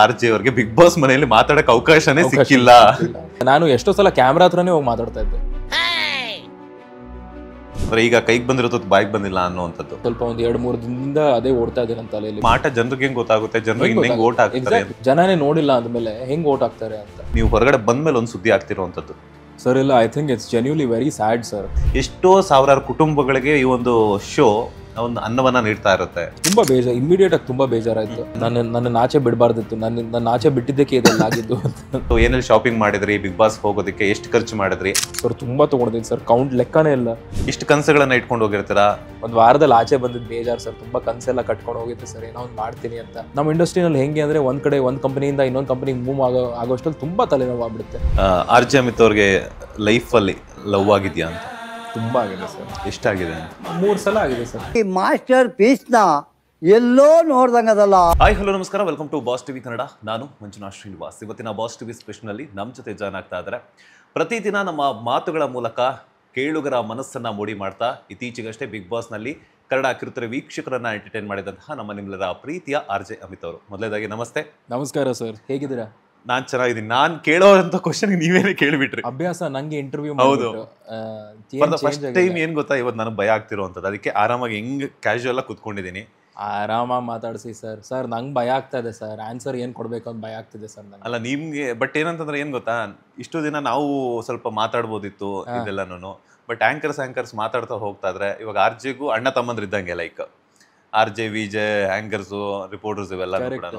RJ ಅವ್ರಿಗೆ big boss ಮನೆಯಲ್ಲಿ ಮಾತಾಡಕ್ ಅವಕಾಶನೇ ಸಿಕ್ಕಿಲ್ಲ. ನಾನು ಎಷ್ಟೋ ಸಲ ಕ್ಯಾಮ್ರಾ ಹತ್ರನೇ ಹೋಗಿ ಮಾತಾಡ್ತಾ ಇದ್ದೆ. ಅಂದ್ರೆ ಈಗ ಕೈಗೆ ಬಂದಿರೋದು ಬಾಯಿಗೆ ಬಂದಿಲ್ಲ ಅನ್ನೋಂಥದ್ದು. ಸ್ವಲ್ಪ ಒಂದ್ 2-3 ದಿನದಿಂದ ಅದೇ ಓಡ್ತಾ ಇದೆ ನನ್ನ ತಲೆಯಲ್ಲಿ. ಮಾಟ ಜನರಿಗೆ ಹೆಂಗ್ ಗೊತ್ತಾಗುತ್ತೆ, ಜನರಿಗೆ ಹೆಂಗ್ ಓಟ್ ಹಾಕ್ತಾರೆ, ಜನನೇ ನೋಡಿಲ್ಲ ಅಂದ್ಮೇಲೆ ಹೆಂಗ್ ಓಟ್ ಹಾಕ್ತಾರೆ ಅಂತ. ನೀವು ಹೊರಗಡೆ ಬಂದ್ಮೇಲೆ ಒಂದು ಸುದ್ದಿ ಆಗ್ತಿರುವಂತದ್ದು ಸರ್ ಇಲ್ಲ, I think it's genuinely very sad sir. ಎಷ್ಟೋ ಸಾವಿರಾರು ಕುಟುಂಬಗಳಿಗೆ ಈ ಒಂದು ಶೋ ಒಂದು ಅನ್ನವನ್ನ ನೀಡ್ತಾ ಇರುತ್ತೆ. ತುಂಬಾ ಬೇಜಾರು, ಇಮಿಡಿಯೇಟ್ ಆಗಿ ತುಂಬಾ ಬೇಜಾರಾಯ್ತು. ನನ್ನ ಆಚೆ ಬಿಡಬಾರ್ದಿತ್ತು, ನನ್ನ ಆಚೆ ಬಿಟ್ಟಿದ್ದಕ್ಕೆ ಇದೆಲ್ಲ ಆಗಿದ್ದು. ಏನೆಲ್ಲಿ ಶಾಪಿಂಗ್ ಮಾಡಿದ್ರಿ, ಬಿಗ್ ಬಾಸ್ ಹೋಗೋದಕ್ಕೆ ಎಷ್ಟು ಖರ್ಚು ಮಾಡಿದ್ರಿ? ಸರ್ ತುಂಬಾ ತಗೊಂಡಿದ್ದೀನಿ ಸರ್, ಕೌಂಟ್ ಲೆಕ್ಕನೇ ಇಲ್ಲ. ಇಷ್ಟು ಕನಸುಗಳನ್ನ ಇಟ್ಕೊಂಡು ಹೋಗಿರ್ತೀರಾ? ಒಂದು ವಾರದಲ್ಲಿ ಆಚೆ ಬಂದಿದ್ದು ಬೇಜಾರು ಸರ್. ತುಂಬಾ ಕನಸೆಲ್ಲ ಕಟ್ಕೊಂಡು ಹೋಗಿತ್ತು ಸರ್, ಏನೋ ಒಂದು ಮಾಡ್ತೀನಿ ಅಂತ. ನಮ್ಮ ಇಂಡಸ್ಟ್ರಿನಲ್ಲಿ ಹೆಂಗೆ ಅಂದ್ರೆ ಒಂದ್ ಕಡೆ ಒಂದ್ ಕಂಪನಿಯಿಂದ ಇನ್ನೊಂದು ಕಂಪನಿಗೆ ಮೂವ್ ಆಗೋಷ್ಟಲ್ಲಿ ತುಂಬಾ ತಲೆನೋವು ಆಗ್ಬಿಡುತ್ತೆ. RJ ಅಮಿತ್ ಅವ್ರಿಗೆ ಲೈಫ್ ಅಲ್ಲಿ ಲವ್ ಆಗಿದ್ಯಾ ಅಂತ? ತುಂಬಾ ಆಗಿದೆ ಸರ್. ಎಷ್ಟಾಗಿದೆ? 3 ಸಲ ಆಗಿದೆ ಸರ್. ಈ ಮಾಸ್ಟರ್ ಪೀಸ್ನ ಎಲ್ಲೋ ನೋಡ್ದಂಗದಲ್ಲ. ಹಾಯ್ ಹಲೋ ನಮಸ್ಕಾರ, welcome to boss TV Kannada. ನಾನು ಮಂಜುನಾಥ್ ಶ್ರೀನಿವಾಸ್. ಇವತ್ತಿನ ಬಾಸ್ ಟಿವಿ ಸ್ಪೆಷಲ್ನಲ್ಲಿ ನಮ್ಮ ಜೊತೆ ಜಾಯ್ನ್ ಆಗ್ತಾ ಇದ್ದಾರೆ. ಪ್ರತಿದಿನ ನಮ್ಮ ಮಾತುಗಳ ಮೂಲಕ ಕೇಳುಗರ ಮನಸ್ಸನ್ನ ಮೂಡಿ ಮಾಡ್ತಾ ಇತ್ತೀಚೆಗಷ್ಟೇ ಬಿಗ್ ಬಾಸ್ನಲ್ಲಿ ಕನ್ನಡ ಕಿರುತೆರೆ ವೀಕ್ಷಕರನ್ನ ಎಂಟರ್ಟೈನ್ ಮಾಡಿದಂತಹ ನಮ್ಮ ನಿಮ್ಮೆಲ್ಲರ ಪ್ರೀತಿಯ RJ ಅಮಿತ್ ಅವರು. ಮೊದಲೇದಾಗಿ ನಮಸ್ತೆ. ನಮಸ್ಕಾರ ಸರ್, ಹೇಗಿದ್ದೀರಾ? ನಾನ್ ಚೆನ್ನಾಗಿದ್ದೀನಿ. ನಾನ್ ಕೇಳೋಂತ ಕ್ವಶನ್ ನೀವೇನೇ ಕೇಳಿಬಿಟ್ರಿ. ಅಭ್ಯಾಸ ನಂಗೆ ಇಂಟರ್ವ್ಯೂ. ಹೌದು, ಫಸ್ಟ್ ಟೈಮ್ ಏನ್ ಗೊತ್ತಾ, ಇವತ್ತು ನನಗೆ ಭಯ ಆಗ್ತಿರೋಂಥದ್ದು. ಅದಕ್ಕೆ ಆರಾಮಾಗಿ ಹೆಂಗ್ ಕ್ಯಾಶುವಲ್ ಆಗಿ ಕುತ್ಕೊಂಡಿದ್ದೀನಿ. ಆರಾಮಾಗಿ ಮಾತಾಡಿಸಿ ಸರ್. ಸರ್ ನಂಗೆ ಭಯ ಆಗ್ತಾ ಇದೆ ಸರ್, ಆನ್ಸರ್ ಏನ್ ಕೊಡ್ಬೇಕು ಅಂತ ಭಯ ಆಗ್ತಿದೆ ಸರ್ ನಂಗೆ. ಅಲ್ಲ ನಿಮ್ಗೆ, ಬಟ್ ಏನಂತಂದ್ರೆ ಏನ್ ಗೊತ್ತಾ, ಇಷ್ಟು ದಿನ ನಾವು ಸ್ವಲ್ಪ ಮಾತಾಡ್ಬೋದಿತ್ತು ಇದೆಲ್ಲನೂ. ಬಟ್ ಆಂಕರ್ಸ್ ಮಾತಾಡ್ತಾ ಹೋಗ್ತಾ ಇದ್ರೆ ಇವಾಗ RJಗೂ ಅಣ್ಣ ತಮ್ಮಂದ್ರ ಇದ್ದಂಗೆ, ಲೈಕ್ RJ, VJ, ಆಂಕರ್ಸು, ರಿಪೋರ್ಟರ್ಸ್ ಇವೆಲ್ಲ ಕೂಡ.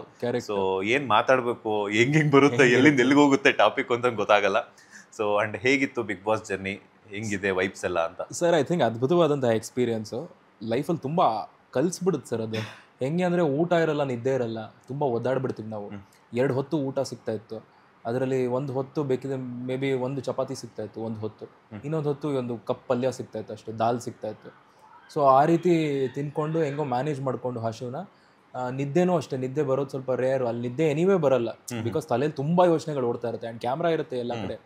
ಸೊ ಏನ್ ಮಾತಾಡ್ಬೇಕು, ಹೆಂಗ್ ಬರುತ್ತೆ, ಎಲ್ಲಿಂದ ಎಲ್ಲಿಗೆ ಹೋಗುತ್ತೆ ಟಾಪಿಕ್ ಅಂತ ಗೊತ್ತಾಗಲ್ಲ. ಸೊ ಅಂಡ್ ಹೇಗಿತ್ತು ಬಿಗ್ ಬಾಸ್ ಜರ್ನಿ, ಹೆಂಗಿದೆ ವೈಬ್ಸ್ ಎಲ್ಲ ಅಂತ? ಸರ್ ಐ ಥಿಂಕ್ ಅದ್ಭುತವಾದಂತಹ ಎಕ್ಸ್ಪೀರಿಯನ್ಸು ಲೈಫಲ್ಲಿ ತುಂಬಾ ಕಲಿಸ್ಬಿಡುತ್ತೆ ಸರ್. ಅದು ಹೆಂಗೆ ಅಂದರೆ ಊಟ ಇರಲ್ಲ, ನಿದ್ದೆ ಇರಲ್ಲ, ತುಂಬ ಒದ್ದಾಡ್ಬಿಡ್ತೀವಿ ನಾವು. 2 ಹೊತ್ತು ಊಟ ಸಿಗ್ತಾ ಇತ್ತು, ಅದರಲ್ಲಿ ಒಂದು ಹೊತ್ತು ಬೇಕಿದ್ರೆ ಮೇ ಬಿ 1 ಚಪಾತಿ ಸಿಗ್ತಾ ಇತ್ತು ಒಂದು ಹೊತ್ತು, ಇನ್ನೊಂದು ಹೊತ್ತು ಒಂದು ಕಪ್ ಪಲ್ಯ ಸಿಗ್ತಾ ಇತ್ತು ಅಷ್ಟೇ, ದಾಲ್ ಸಿಗ್ತಾ ಇತ್ತು. ಸೊ ಆ ರೀತಿ ತಿನ್ಕೊಂಡು ಹೆಂಗೋ ಮ್ಯಾನೇಜ್ ಮಾಡಿಕೊಂಡು ಹಸಿವನ್ನ. ನಿದ್ದೆನೂ ಅಷ್ಟೇ, ನಿದ್ದೆ ಬರೋದು ಸ್ವಲ್ಪ ರೇರು. ಅಲ್ಲಿ ನಿದ್ದೆ ಎನಿವೇ ಬರಲ್ಲ, ಬಿಕಾಸ್ ತಲೆಯಲ್ಲಿ ತುಂಬ ಯೋಚನೆಗಳು ಓಡ್ತಾ ಇರುತ್ತೆ ಆ್ಯಂಡ್ ಕ್ಯಾಮ್ರಾ ಇರುತ್ತೆ ಎಲ್ಲ ಕಡೆ.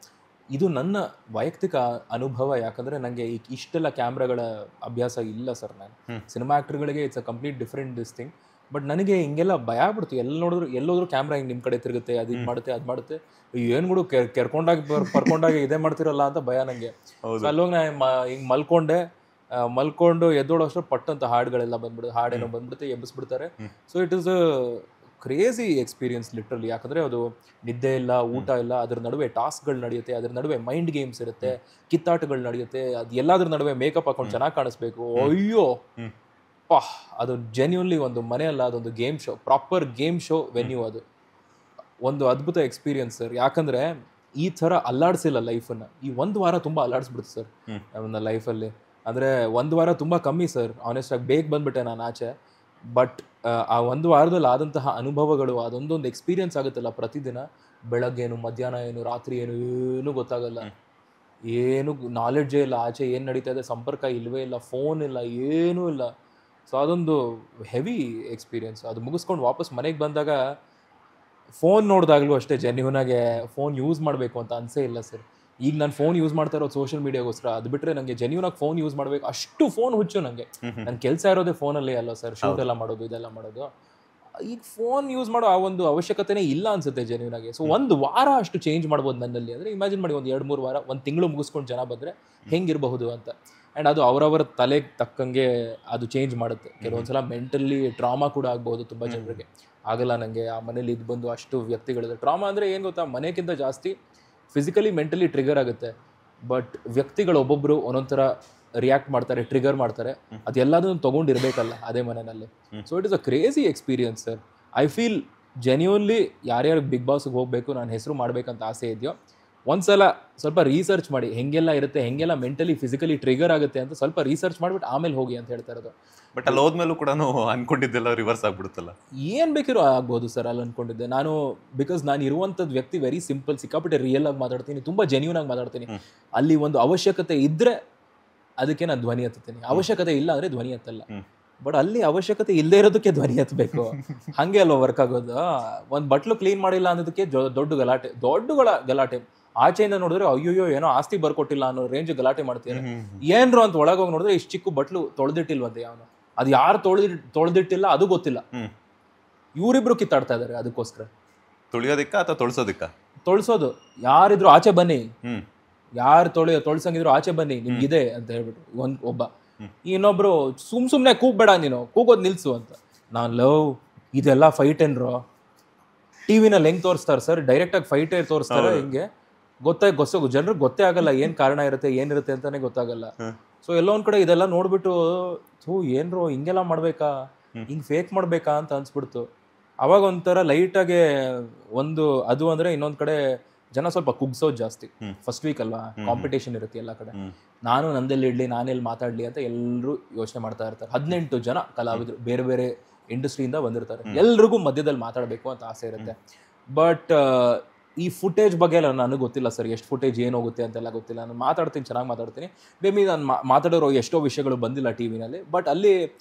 ಇದು ನನ್ನ ವೈಯಕ್ತಿಕ ಅನುಭವ, ಯಾಕಂದರೆ ನನಗೆ ಇಷ್ಟೆಲ್ಲ ಕ್ಯಾಮ್ರಾಗಳ ಅಭ್ಯಾಸ ಇಲ್ಲ ಸರ್. ನಾನು ಸಿನಿಮಾ ಆ್ಯಕ್ಟರ್ಗಳಿಗೆ it's a complete different this thing. But ನನಗೆ ಹಿಂಗೆಲ್ಲ ಭಯ ಆಗ್ಬಿಡ್ತು. ಎಲ್ಲೋದ್ರೂ ಕ್ಯಾಮ್ರಾ ಹಿಂಗೆ ನಿಮ್ಮ ಕಡೆ ತಿರುಗುತ್ತೆ, ಅದು ಇದು ಮಾಡುತ್ತೆ, ಅದು ಮಾಡುತ್ತೆ, ಏನು ಬಿಡು ಪರ್ಕೊಂಡಾಗಿ ಇದೇ ಮಾಡ್ತಿರಲ್ಲ ಅಂತ ಭಯ ನನಗೆ. ಅಲ್ಲೋಗಿ ನಾನು ಹಿಂಗೆ ಮಲ್ಕೊಂಡು ಎದ್ದೋಡೋ ಅಷ್ಟು ಪಟ್ಟಂತ ಹಾಡುಗಳೆಲ್ಲ ಬಂದ್ಬಿಡುತ್ತೆ, ಹಾಡೇನೋ ಬಂದ್ಬಿಡುತ್ತೆ, ಎಬ್ಬಿಸ್ಬಿಡ್ತಾರೆ. So it is a crazy experience literally. ಯಾಕಂದರೆ ಅದು ನಿದ್ದೆ ಇಲ್ಲ, ಊಟ ಇಲ್ಲ, ಅದ್ರ ನಡುವೆ ಟಾಸ್ಕ್ಗಳು ನಡೆಯುತ್ತೆ, ಅದ್ರ ನಡುವೆ ಮೈಂಡ್ ಗೇಮ್ಸ್ ಇರುತ್ತೆ, ಕಿತ್ತಾಟಗಳು ನಡೆಯುತ್ತೆ, ಅದು ಎಲ್ಲದ್ರ ನಡುವೆ ಮೇಕಪ್ ಹಾಕೊಂಡು ಚೆನ್ನಾಗಿ ಕಾಣಿಸ್ಬೇಕು. ಅಯ್ಯೋ ಅದು ಜೆನ್ಯೂನ್ಲಿ ಒಂದು ಮನೆ ಅಲ್ಲ, ಅದೊಂದು game show, proper game show venue. ಅದು ಒಂದು ಅದ್ಭುತ ಎಕ್ಸ್ಪೀರಿಯನ್ಸ್ ಸರ್. ಯಾಕಂದರೆ ಈ ಥರ ಅಲ್ಲಾಡಿಸಿಲ್ಲ ಲೈಫನ್ನು. ಈ 1 ವಾರ ತುಂಬ ಅಲ್ಲಾಡಿಸ್ಬಿಡ್ತು ಸರ್ ನನ್ನ ಲೈಫಲ್ಲಿ. ಅಂದರೆ 1 ವಾರ ತುಂಬ ಕಮ್ಮಿ ಸರ್, ಆನೆಸ್ಟಾಗಿ ಬೇಗ ಬಂದುಬಿಟ್ಟೆ ನಾನು ಆಚೆ. ಬಟ್ ಆ 1 ವಾರದಲ್ಲಿ ಆದಂತಹ ಅನುಭವಗಳು, ಅದೊಂದೊಂದು ಎಕ್ಸ್ಪೀರಿಯನ್ಸ್ ಆಗುತ್ತಲ್ಲ ಪ್ರತಿದಿನ. ಬೆಳಗ್ಗೇನು, ಮಧ್ಯಾಹ್ನ ಏನು, ರಾತ್ರಿ ಏನೂ ಗೊತ್ತಾಗಲ್ಲ, ಏನು ನಾಲೆಡ್ಜೇ ಇಲ್ಲ, ಆಚೆ ಏನು ನಡೀತಾ ಇದೆ ಸಂಪರ್ಕ ಇಲ್ಲವೇ ಇಲ್ಲ, ಫೋನ್ ಇಲ್ಲ, ಏನೂ ಇಲ್ಲ. ಸೊ ಅದೊಂದು ಹೆವಿ ಎಕ್ಸ್ಪೀರಿಯನ್ಸ್. ಅದು ಮುಗಿಸ್ಕೊಂಡು ವಾಪಸ್ ಮನೆಗೆ ಬಂದಾಗ ಫೋನ್ ನೋಡಿದಾಗಲೂ ಅಷ್ಟೇ ಜೆನ್ಯೂನಾಗೆ ಫೋನ್ ಯೂಸ್ ಮಾಡಬೇಕು ಅಂತ ಅನಿಸೇ ಇಲ್ಲ ಸರ್. ಈಗ ನಾನು ಫೋನ್ ಯೂಸ್ ಮಾಡ್ತಾ ಇರೋದು ಸೋಷಿಯಲ್ ಮೀಡಿಯಾಗೋಸ್ಕರ, ಅದು ಬಿಟ್ಟರೆ ನನಗೆ ಜೆನ್ಯೂನಾಗಿ ಫೋನ್ ಯೂಸ್ ಮಾಡಬೇಕು ಅಷ್ಟು ಫೋನ್ ಹುಚ್ಚು ನನಗೆ. ನನ್ನ ಕೆಲಸ ಇರೋದೇ ಫೋನಲ್ಲಿ ಅಲ್ಲ ಸರ್, ಶೂಟ್ ಎಲ್ಲ ಮಾಡೋದು, ಇದೆಲ್ಲ ಮಾಡೋದು. ಈಗ ಫೋನ್ ಯೂಸ್ ಮಾಡೋ ಆ ಒಂದು ಅವಶ್ಯಕತೆನೇ ಇಲ್ಲ ಅನ್ಸುತ್ತೆ ಜೆನ್ಯೂನಾಗೆ. ಸೊ 1 ವಾರ ಅಷ್ಟು ಚೇಂಜ್ ಮಾಡ್ಬೋದು ನನ್ನಲ್ಲಿ. ಅಂದರೆ ಇಮ್ಯಾಜಿನ್ ಮಾಡಿ, ಒಂದು 2-3 ವಾರ, 1 ತಿಂಗಳು ಮುಗಿಸ್ಕೊಂಡು ಜನ ಬಂದರೆ ಹೆಂಗಿರಬಹುದು ಅಂತ. ಆ್ಯಂಡ್ ಅದು ಅವರವರ ತಲೆಗೆ ತಕ್ಕಂಗೆ ಅದು ಚೇಂಜ್ ಮಾಡುತ್ತೆ. ಕೆಲವೊಂದ್ಸಲ ಮೆಂಟಲಿ ಟ್ರಾಮಾ ಕೂಡ ಆಗ್ಬೋದು ತುಂಬ ಜನರಿಗೆ. ಆಗಲ್ಲ ನನಗೆ ಆ ಮನೇಲಿ ಇದು ಬಂದು ಅಷ್ಟು ವ್ಯಕ್ತಿಗಳಿದೆ. ಟ್ರಾಮಾ ಅಂದರೆ ಏನು ಗೊತ್ತಾ, ಮನೆಗಿಂತ ಜಾಸ್ತಿ ಫಿಸಿಕಲಿ ಮೆಂಟಲಿ ಟ್ರಿಗರ್ ಆಗುತ್ತೆ. ಬಟ್ ವ್ಯಕ್ತಿಗಳು ಒಬ್ಬೊಬ್ಬರು ಒಂದೊಂಥರ ರಿಯಾಕ್ಟ್ ಮಾಡ್ತಾರೆ, ಟ್ರಿಗರ್ ಮಾಡ್ತಾರೆ. ಅದೆಲ್ಲದನ್ನು ತೊಗೊಂಡಿರ್ಬೇಕಲ್ಲ ಅದೇ ಮನೆಯಲ್ಲಿ. So it is a crazy experience sir. I feel genuinely ಯಾರ್ಯಾರು ಬಿಗ್ ಬಾಸ್ಗೆ ಹೋಗಬೇಕು, ನಾನು ಹೆಸರು ಮಾಡಬೇಕಂತ ಆಸೆ ಇದೆಯೋ, ಒಂದ್ಸಲ ಸ್ವಲ್ಪ ರಿಸರ್ಚ್ ಮಾಡಿ, ಹೆಂಗೆಲ್ಲ ಇರುತ್ತೆ, ಹೆಂಗೆಲ್ಲ ಮೆಂಟಲಿ ಫಿಸಿಕಲಿ ಟ್ರಿಗರ್ ಆಗುತ್ತೆ ಅಂತ ಸ್ವಲ್ಪ ರಿಸರ್ಚ್ ಮಾಡಿಬಿಟ್ಟು ಆಮೇಲೆ ಹೋಗಿ ಅಂತ ಹೇಳ್ತಾ ಇರೋದು. ಬಟ್ ಅಲ್ಲಿ ಹೋದ್ಮೇಲೂ ಕೂಡ ಅನ್ಕೊಂಡಿದ್ದೆಲ್ಲ ರಿವರ್ಸ್ ಆಗ್ಬಿಡುತ್ತಲ್ಲ. ಏನು ಬೇಕಿರೋ ಆಗ್ಬೋದು ಸರ್ ಅಲ್ಲಿ ಅನ್ಕೊಂಡಿದ್ದೆ ನಾನು. ಬಿಕಾಸ್ ನಾನು ಇರುವಂಥದ್ದು ವ್ಯಕ್ತಿ ವೆರಿ ಸಿಂಪಲ್, ಸಿಕ್ಕಾಪಟ್ಟೆ ರಿಯಲ್ ಆಗಿ ಮಾತಾಡ್ತೀನಿ, ತುಂಬ ಜೆನ್ಯೂನ್ ಆಗಿ ಮಾತಾಡ್ತೀನಿ. ಅಲ್ಲಿ ಒಂದು ಅವಶ್ಯಕತೆ ಇದ್ದರೆ ಅದಕ್ಕೆ ನಾನು ಧ್ವನಿ ಎತ್ತುತ್ತೀನಿ, ಅವಶ್ಯಕತೆ ಇಲ್ಲ ಅಂದರೆ ಧ್ವನಿ ಎತ್ತಲ್ಲ. ಬಟ್ ಅಲ್ಲಿ ಅವಶ್ಯಕತೆ ಇಲ್ಲದೆ ಇರೋದಕ್ಕೆ ಧ್ವನಿ ಎತ್ತಬೇಕು, ಹಾಗೆ ಅಲ್ವ ವರ್ಕ್ ಆಗೋದು. ಒಂದು ಬಟ್ಲು ಕ್ಲೀನ್ ಮಾಡಿಲ್ಲ ಅನ್ನೋದಕ್ಕೆ ದೊಡ್ಡ ಗಲಾಟೆ. ಆಚೆಯಿಂದ ನೋಡಿದ್ರೆ ಅಯ್ಯೋ ಏನೋ ಆಸ್ತಿ ಬರ್ಕೊಟ್ಟಿಲ್ಲ ಅನ್ನೋ ರೇಂಜ್ ಗಲಾಟೆ ಮಾಡ್ತೀರಾ. ಏನ್ರು ಅಂತ ಒಳಗೋಗಿ ನೋಡಿದ್ರೆ ಇಷ್ಟು ಚಿಕ್ಕ ಬಟ್ಲು ತೊಳೆದಿಟ್ಟಿಲ್ವಂತೆ ಅವನು. ಅದು ಯಾರು ತೊಳೆದಿಟ್ಟಿಲ್ಲ ಅದು ಗೊತ್ತಿಲ್ಲ. ಇವರಿಬ್ರು ಕಿತ್ತಾಡ್ತಾ ಇದ್ದಾರೆ ಅದಕ್ಕೋಸ್ಕರ. ತುಳಿಯೋದಿಕ್ಕ ಅಥವಾ ತೊಳ್ಸೋದಿಕ್ಕ? ತೊಳ್ಸೋದು. ಯಾರಿದ್ರು ಆಚೆ ಬನ್ನಿ, ಹ್ಮ್ ಯಾರು ತೊಳ್ಸಂಗಿದ್ರು ಆಚೆ ಬನ್ನಿ ನಿಮ್ಗಿದೆ ಅಂತ ಹೇಳ್ಬಿಟ್ಟು ಒಬ್ಬ. ಇನ್ನೊಬ್ರು ಸುಮ್ನೆ ಕೂಗ್ಬೇಡ, ನೀನು ಕೂಗೋದು ನಿಲ್ಸು ಅಂತ. ನಾನು ಲವ್ ಇದೆಲ್ಲ ಫೈಟ್ ಏನ್ರೋ, ಟಿವಿನಲ್ಲಿ ಹೆಂಗ್ ತೋರಿಸ್ತಾರೆ ಸರ್, ಡೈರೆಕ್ಟಾಗಿ ಫೈಟೇ ತೋರಿಸ್ತಾರೆ. ಹಿಂಗೆ ಜನರಿಗೆ ಗೊತ್ತೇ ಆಗಲ್ಲ ಏನ್ ಕಾರಣ ಇರುತ್ತೆ ಏನಿರುತ್ತೆ ಅಂತಾನೆ ಗೊತ್ತಾಗಲ್ಲ. ಸೊ ಎಲ್ಲೋ ಒಂದ್ ಕಡೆ ಇದೆಲ್ಲ ನೋಡ್ಬಿಟ್ಟು ಏನ್ರೋ ಹಿಂಗೆಲ್ಲ ಮಾಡ್ಬೇಕಾ, ಹಿಂಗ್ ಫೇಕ್ ಮಾಡ್ಬೇಕಾ ಅಂತ ಅನ್ಸ್ಬಿಡ್ತು. ಅವಾಗ ಒಂಥರ ಲೈಟಾಗೆ ಒಂದು ಅದು ಅಂದ್ರೆ ಇನ್ನೊಂದ್ ಕಡೆ ಜನ ಸ್ವಲ್ಪ ಕುಗ್ಸೋದು ಜಾಸ್ತಿ. ಫಸ್ಟ್ ವೀಕ್ ಅಲ್ವಾ, ಕಾಂಪಿಟೇಷನ್ ಇರುತ್ತೆ ಎಲ್ಲ ಕಡೆ. ನಾನು ನಂದೆಲ್ಲಿ ಇಡ್ಲಿ, ನಾನೆಲ್ಲಿ ಮಾತಾಡ್ಲಿ ಅಂತ ಎಲ್ಲರೂ ಯೋಚನೆ ಮಾಡ್ತಾ ಇರ್ತಾರೆ. 18 ಜನ ಕಲಾವಿದರು ಬೇರೆ ಬೇರೆ ಇಂಡಸ್ಟ್ರಿಯಿಂದ ಬಂದಿರ್ತಾರೆ. ಎಲ್ರಿಗೂ ಮಧ್ಯದಲ್ಲಿ ಮಾತಾಡಬೇಕು ಅಂತ ಆಸೆ ಇರುತ್ತೆ. ಬಟ್ ಈ ಫುಟೇಜ್ ಬಗ್ಗೆ ಎಲ್ಲ ನನಗೆ ಗೊತ್ತಿಲ್ಲ ಸರ್, ಎಷ್ಟು ಫುಟೇಜ್ ಏನು ಹೋಗುತ್ತೆ ಅಂತೆಲ್ಲ ಗೊತ್ತಿಲ್ಲ. ನಾನು ಮಾತಾಡ್ತೀನಿ, ಚೆನ್ನಾಗಿ ಮಾತಾಡ್ತೀನಿ. ಮೇಬಿ ನಾನು ಮಾತಾಡೋರು ಎಷ್ಟೋ ವಿಷಯಗಳು ಬಂದಿಲ್ಲ ಟಿ ವಿನಲ್ಲಿ, ಬಟ್ ಅಲ್ಲಿ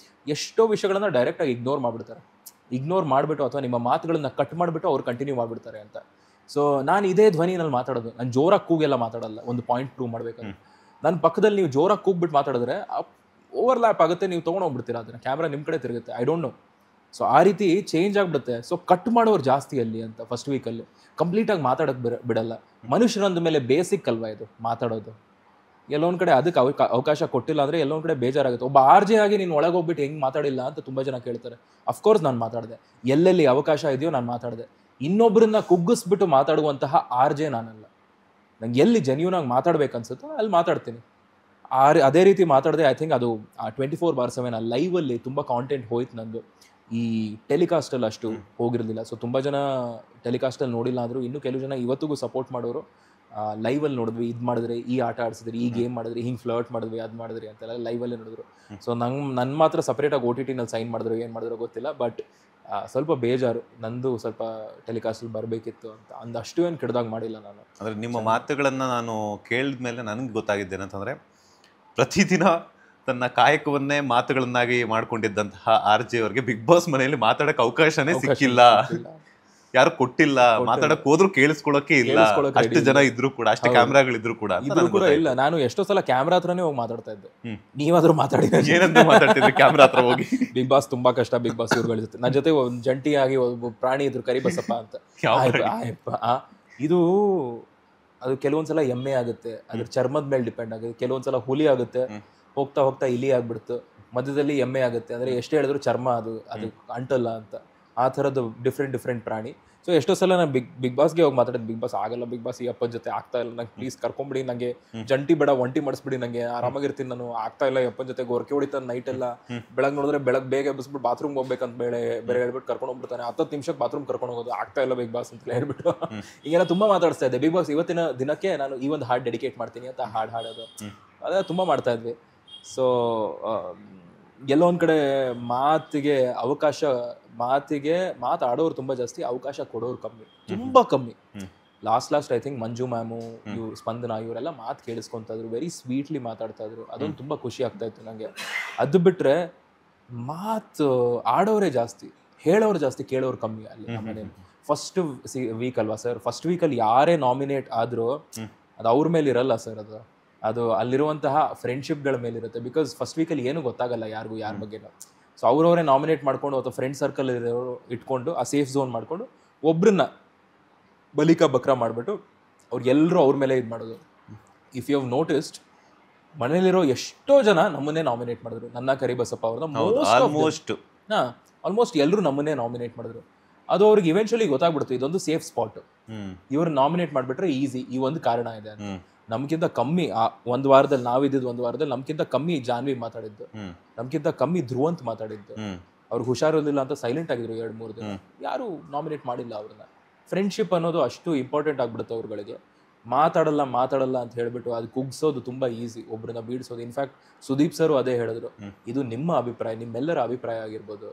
ಎಷ್ಟೋ ವಿಷಯಗಳನ್ನ ಡೈರೆಕ್ಟಾಗಿ ಇಗ್ನೋರ್ ಮಾಡಿಬಿಡ್ತಾರೆ. ಇಗ್ನೋರ್ ಮಾಡಿಬಿಟ್ಟು ಅಥವಾ ನಿಮ್ಮ ಮಾತುಗಳನ್ನ ಕಟ್ ಮಾಡಿಬಿಟ್ಟು ಅವ್ರು ಕಂಟಿನ್ಯೂ ಮಾಡಿಬಿಡ್ತಾರೆ ಅಂತ. ಸೊ ನಾನು ಇದೇ ಧ್ವನಿನಲ್ಲಿ ಮಾತಾಡೋದು, ನಾನು ಜೋರಾಗಿ ಕೂಗೆಲ್ಲ ಮಾತಾಡಲ್ಲ. ಒಂದು ಪಾಯಿಂಟ್ ಪ್ರೂವ್ ಮಾಡ್ಬೇಕಂದ್ರೆ ನನ್ನ ಪಕ್ಕದಲ್ಲಿ ನೀವು ಜೋರಾಗಿ ಕೂಗ್ಬಿಟ್ಟು ಮಾತಾಡಿದ್ರೆ ಓವರ್ಲ್ಯಾಪ್ ಆಗುತ್ತೆ, ನೀವು ತೊಗೊಂಡೋಗ್ಬಿಡ್ತೀರಾ ಅದನ್ನ, ಕ್ಯಾಮ್ರಾ ನಿಮ್ಮ ಕಡೆ ತಿರುಗುತ್ತೆ. I don't know. ಸೊ ಆ ರೀತಿ ಚೇಂಜ್ ಆಗಿಬಿಡುತ್ತೆ. ಸೊ ಕಟ್ ಮಾಡೋರು ಜಾಸ್ತಿ ಅಲ್ಲಿ ಅಂತ ಫಸ್ಟ್ ವೀಕಲ್ಲಿ ಕಂಪ್ಲೀಟಾಗಿ ಮಾತಾಡೋಕ್ಕೆ ಬಿಡಲ್ಲ. ಮನುಷ್ಯರಂದ ಮೇಲೆ ಬೇಸಿಕ್ ಅಲ್ವಾ ಇದು ಮಾತಾಡೋದು. ಎಲ್ಲೊಂದು ಕಡೆ ಅದಕ್ಕೆ ಅವಕಾಶ ಕೊಟ್ಟಿಲ್ಲ ಅಂದರೆ ಎಲ್ಲೊಂದು ಕಡೆ ಬೇಜಾರಾಗುತ್ತೆ. ಒಬ್ಬ RJ ಆಗಿ ನೀನು ಒಳಗೆ ಹೋಗ್ಬಿಟ್ಟು ಹೆಂಗೆ ಮಾತಾಡಿಲ್ಲ ಅಂತ ತುಂಬ ಜನ ಕೇಳ್ತಾರೆ. ಅಫ್ಕೋರ್ಸ್ ನಾನು ಮಾತಾಡಿದೆ, ಎಲ್ಲೆಲ್ಲಿ ಅವಕಾಶ ಇದೆಯೋ ನಾನು ಮಾತಾಡಿದೆ. ಇನ್ನೊಬ್ಬರನ್ನ ಕುಗ್ಗಿಸ್ಬಿಟ್ಟು ಮಾತಾಡುವಂತಹ RJ ನಾನಲ್ಲ. ನಂಗೆ ಎಲ್ಲಿ ಜೆನ್ಯೂನ್ ಆಗಿ ಮಾತಾಡ್ಬೇಕನ್ಸುತ್ತೋ ಅಲ್ಲಿ ಮಾತಾಡ್ತೀನಿ. ಅದೇ ರೀತಿ ಮಾತಾಡಿದೆ. ಐ ಥಿಂಕ್ ಅದು 24/7 ಆ ಲೈವಲ್ಲಿ ತುಂಬ ಕಾಂಟೆಂಟ್ ಹೋಯ್ತು ನಂದು. ಈ ಟೆಲಿಕಾಸ್ಟಲ್ಲಿ ಅಷ್ಟು ಹೋಗಿರಲಿಲ್ಲ. ಸೊ ತುಂಬ ಜನ ಟೆಲಿಕಾಸ್ಟಲ್ಲಿ ನೋಡಿಲ್ಲ ಅಂದರು. ಇನ್ನೂ ಕೆಲವು ಜನ ಇವತ್ತಿಗೂ ಸಪೋರ್ಟ್ ಮಾಡೋರು ಲೈವಲ್ಲಿ ನೋಡಿದ್ವಿ, ಇದು ಮಾಡಿದ್ರಿ, ಈ ಆಟ ಆಡಿಸಿದ್ರಿ, ಈ ಗೇಮ್ ಮಾಡಿದ್ರಿ, ಹಿಂಗೆ ಫ್ಲರ್ಟ್ ಮಾಡಿದ್ವಿ, ಅದು ಮಾಡಿದ್ರಿ ಅಂತೆಲ್ಲ ಲೈವಲ್ಲೇ ನೋಡಿದ್ರು. ಸೊ ನನ್ನ ಮಾತ್ರ ಸಪ್ರೇಟಾಗಿ OTTನಲ್ಲಿ ಸೈನ್ ಮಾಡಿದ್ರು, ಏನು ಮಾಡಿದ್ರು ಗೊತ್ತಿಲ್ಲ. ಬಟ್ ಸ್ವಲ್ಪ ಬೇಜಾರು, ನಂದು ಸ್ವಲ್ಪ ಟೆಲಿಕಾಸ್ಟಲ್ಲಿ ಬರಬೇಕಿತ್ತು ಅಂತ. ಅಷ್ಟು ಏನು ಕೆಡ್ದಾಗ ಮಾಡಿಲ್ಲ ನಾನು. ಅಂದರೆ ನಿಮ್ಮ ಮಾತುಗಳನ್ನು ನಾನು ಕೇಳಿದ ಮೇಲೆ ನನಗೆ ಗೊತ್ತಾಗಿದ್ದೇನಂತಂದರೆ, ಪ್ರತಿದಿನ ತನ್ನ ಕಾಯಕವನ್ನೇ ಮಾತುಗಳನ್ನಾಗಿ ಮಾಡ್ಕೊಂಡಿದ್ದಂತಹ RJ ಅವರಿಗೆ ಬಿಗ್ ಬಾಸ್ ಮನೆಯಲ್ಲಿ ಮಾತಾಡಕ್ಕೆ ಅವಕಾಶನೇ ಸಿಕ್ಕಿಲ್ಲ, ಯಾರು ಕೊಟ್ಟಿಲ್ಲ, ಮಾತಾಡಕ್ ಹೋದ್ರು ಕೇಳಿಸ್ಕೊಳ್ಳೋಕೆ ಇಲ್ಲ. ಅಷ್ಟು ಜನ ಇದ್ರು ಕೂಡ, ಅಷ್ಟು ಕ್ಯಾಮ್ರಾಗಳಿದ್ರು ಕೂಡ ಇಲ್ಲ. ನಾನು ಎಷ್ಟೋ ಸಲ ಕ್ಯಾಮ್ರಾ ಹತ್ರನೇ ಹೋಗಿ ಮಾತಾಡ್ತಾ ಇದ್ದೆ. ನೀವಾದ್ರೂ ಮಾತಾಡಿ, ಏನಂತ ಮಾತಾಡ್ತಿದ್ರಿ ಕ್ಯಾಮ್ರಾ ಹತ್ರ ಹೋಗಿ? ಬಿಗ್ ಬಾಸ್ ತುಂಬಾ ಕಷ್ಟ. ಬಿಗ್ ಬಾಸ್ ಇವ್ರುಗಳ ಜೊತೆ ನನ್ನ ಜೊತೆ ಒಂದು ಜಂಟಿಯಾಗಿ ಒಬ್ಬ ಪ್ರಾಣಿ ಇದ್ರು, ಕರಿಬಸಪ್ಪ ಅಂತ. ಇದು ಅದು ಕೆಲವೊಂದ್ಸಲ ಎಮ್ಮೆ ಆಗುತ್ತೆ, ಅದ್ರ ಚರ್ಮದ ಮೇಲೆ ಡಿಪೆಂಡ್ ಆಗುತ್ತೆ. ಕೆಲವೊಂದ್ಸಲ ಹುಲಿ ಆಗುತ್ತೆ, ಹೋಗ್ತಾ ಹೋಗ್ತಾ ಇಲಿ ಆಗ್ಬಿಡ್ತು, ಮಧ್ಯದಲ್ಲಿ ಎಮ್ಮೆ ಆಗುತ್ತೆ. ಅಂದ್ರೆ ಎಷ್ಟು ಹೇಳಿದ್ರು ಚರ್ಮ ಅದು ಅಂಟಲ್ಲ ಅಂತ. ಆ ಥರದ್ದು ಡಿಫ್ರೆಂಟ್ ಪ್ರಾಣಿ. ಸೊ ಎಷ್ಟೋ ಸಲ ನಾನು ಬಿಗ್ ಬಾಸ್ಗೆ ಹೋಗಿ ಮಾತಾಡೋದು, ಬಿಗ್ ಬಾಸ್ ಆಗಲ್ಲ, ಬಿಗ್ ಬಾಸ್ ಈ ಅಪ್ಪನ ಜೊತೆ ಆಗ್ತಾ ಇಲ್ಲ, ನಂಗೆ ಪ್ಲೀಸ್ ಕರ್ಕೊಂಬಿಡಿ, ನನಗೆ ಜಂಟಿ ಬೇಡ, ಒಂಟಿ ಮಾಡಿಸ್ಬಿಡಿ, ನನಗೆ ಆರಾಮಾಗಿರ್ತೀನಿ, ನಾನು ಆಗ್ತಾ ಇಲ್ಲ ಅಪ್ಪನ ಜೊತೆ ಗೊರಕೆ ಹೊಡಿತಾನೆ ನೈಟ್ ಎಲ್ಲ. ಬೆಳಗ್ಗೆ ನೋಡಿದ್ರೆ ಬೇಗ ಎಬ್ಬಿಸ್ಬಿಟ್ಟು ಬಾತ್ರೂಮ್ ಹೋಗ್ಬೇಕಂತ ಬೇರೆ ಹೇಳ್ಬಿಟ್ಟು ಕರ್ಕೊಂಡು ಹೋಗ್ಬಿಡ್ತಾನೆ. 10 ನಿಮಿಷಕ್ಕೆ ಬಾತ್ರೂಮ್ ಕರ್ಕೊಂಡು ಹೋಗೋದು, ಆಗ್ತಾ ಇಲ್ಲ ಬಿಗ್ ಬಾಸ್ ಅಂತ ಹೇಳ್ಬಿಟ್ಟು ಈಗೆಲ್ಲ ತುಂಬಾ ಮಾತಾಡ್ತಾ ಇದ್ದೆ. ಬಿಗ್ ಬಾಸ್ ಇವತ್ತಿನ ದಿನಕ್ಕೆ ನಾನು ಈ ಒಂದು ಹಾಡು ಡೆಡಿಕೇಟ್ ಮಾಡ್ತೀನಿ ಅಂತ ಹಾಡೋದು ಅದೇ ತುಂಬಾ ಮಾಡ್ತಾ ಇದ್ವಿ. ಸೊ ಎಲ್ಲೋ ಒಂದ್ ಕಡೆ ಮಾತಾಡೋರು ತುಂಬಾ ಜಾಸ್ತಿ, ಅವಕಾಶ ಕೊಡೋರು ಕಮ್ಮಿ, ತುಂಬಾ ಕಮ್ಮಿ. Last I think Manju ma'am, Spandana ಇವರೆಲ್ಲ ಮಾತು ಕೇಳಿಸ್ಕೊಂತ ಇದ್ರು, ವೆರಿ ಸ್ವೀಟ್ಲಿ ಮಾತಾಡ್ತಾ ಇದ್ರು. ಅದೊಂದು ತುಂಬಾ ಖುಷಿ ಆಗ್ತಾ ಇತ್ತು ನಂಗೆ. ಅದು ಬಿಟ್ರೆ ಮಾತು ಆಡೋರೇ ಜಾಸ್ತಿ, ಹೇಳೋರು ಜಾಸ್ತಿ, ಕೇಳೋರು ಕಮ್ಮಿ ಅಲ್ಲಿ ನಮ್ಮನೇಲಿ. ಫಸ್ಟ್ ವೀಕ್ ಅಲ್ವಾ ಸರ್, ಫಸ್ಟ್ ವೀಕಲ್ಲಿ ಯಾರೇ ನಾಮಿನೇಟ್ ಆದ್ರೂ ಅದು ಅವ್ರ ಮೇಲೆ ಇರಲ್ಲ ಸರ್, ಅದು ಅಲ್ಲಿರುವಂತಹ ಫ್ರೆಂಡ್ಶಿಪ್ಗಳ ಮೇಲಿರುತ್ತೆ. ಬಿಕಾಸ್ ಫಸ್ಟ್ ವೀಕಲ್ಲಿ ಏನು ಗೊತ್ತಾಗಲ್ಲ ಯಾರಿಗೂ ಯಾರ ಬಗ್ಗೆನೂ. ಸೊ ಅವ್ರವರೇ ನಾಮಿನೇಟ್ ಮಾಡ್ಕೊಂಡು ಅಥವಾ ಫ್ರೆಂಡ್ ಸರ್ಕಲ್ ಇರೋರು ಇಟ್ಕೊಂಡು ಆ ಸೇಫ್ ಝೋನ್ ಮಾಡ್ಕೊಂಡು ಒಬ್ರನ್ನ ಬಲಿಕಾ ಬಕ್ರಾ ಮಾಡಿಬಿಟ್ಟು ಅವ್ರಿಗೆಲ್ಲರೂ ಅವ್ರ ಮೇಲೆ ಇದು ಮಾಡೋದು. ಇಫ್ ಯು ಹ್ಯಾವ್ ನೋಟಿಸ್ಡ್, ಮನೇಲಿರೋ ಎಷ್ಟೋ ಜನ ನಮ್ಮನ್ನೇ ನಾಮಿನೇಟ್ ಮಾಡಿದ್ರು. ನನ್ನ ಕರಿಬಸಪ್ಪ ಅವ್ರನ್ನ ಆಲ್ಮೋಸ್ಟ್ ಎಲ್ಲರೂ ನಮ್ಮನ್ನೇ ನಾಮಿನೇಟ್ ಮಾಡಿದ್ರು. ಅದು ಅವ್ರಿಗೆ ಇವೆಂಚುಲಿ ಗೊತ್ತಾಗ್ಬಿಡ್ತು, ಇದೊಂದು ಸೇಫ್ ಸ್ಪಾಟ್, ಇವ್ರು ನಾಮಿನೇಟ್ ಮಾಡಿಬಿಟ್ರೆ ಈಸಿ, ಈ ಒಂದು ಕಾರಣ ಇದೆ ಅಂತ. ನಮ್ಗಿಂತ ಕಮ್ಮಿ ಒಂದು ವಾರದಲ್ಲಿ ನಮ್ಗಿಂತ ಕಮ್ಮಿ ಜಾನ್ವಿ ಮಾತಾಡಿದ್ದು, ನಮ್ಗಿಂತ ಕಮ್ಮಿ ಧ್ರುವಂತ್ ಮಾತಾಡಿದ್ದು. ಅವ್ರಿಗೆ ಹುಷಾರಿರಲಿಲ್ಲ ಅಂತ ಸೈಲೆಂಟ್ ಆಗಿದ್ರು 2-3 ದಿನ, ಯಾರು ನಾಮಿನೇಟ್ ಮಾಡಿಲ್ಲ ಅವ್ರನ್ನ. ಫ್ರೆಂಡ್ಶಿಪ್ ಅನ್ನೋದು ಅಷ್ಟು ಇಂಪಾರ್ಟೆಂಟ್ ಆಗ್ಬಿಡುತ್ತೆ ಅವ್ರುಗಳಿಗೆ. ಮಾತಾಡಲ್ಲ ಅಂತ ಹೇಳ್ಬಿಟ್ಟು ಅದು ಕುಗ್ಸೋದು ತುಂಬಾ ಈಸಿ, ಒಬ್ರನ್ನ ಬೀಡ್ಸೋದು. ಇನ್ಫ್ಯಾಕ್ಟ್ ಸುದೀಪ್ ಸರ್ ಅದೇ ಹೇಳಿದ್ರು, ಇದು ನಿಮ್ಮ ಅಭಿಪ್ರಾಯ, ನಿಮ್ಮೆಲ್ಲರ ಅಭಿಪ್ರಾಯ ಆಗಿರ್ಬೋದು,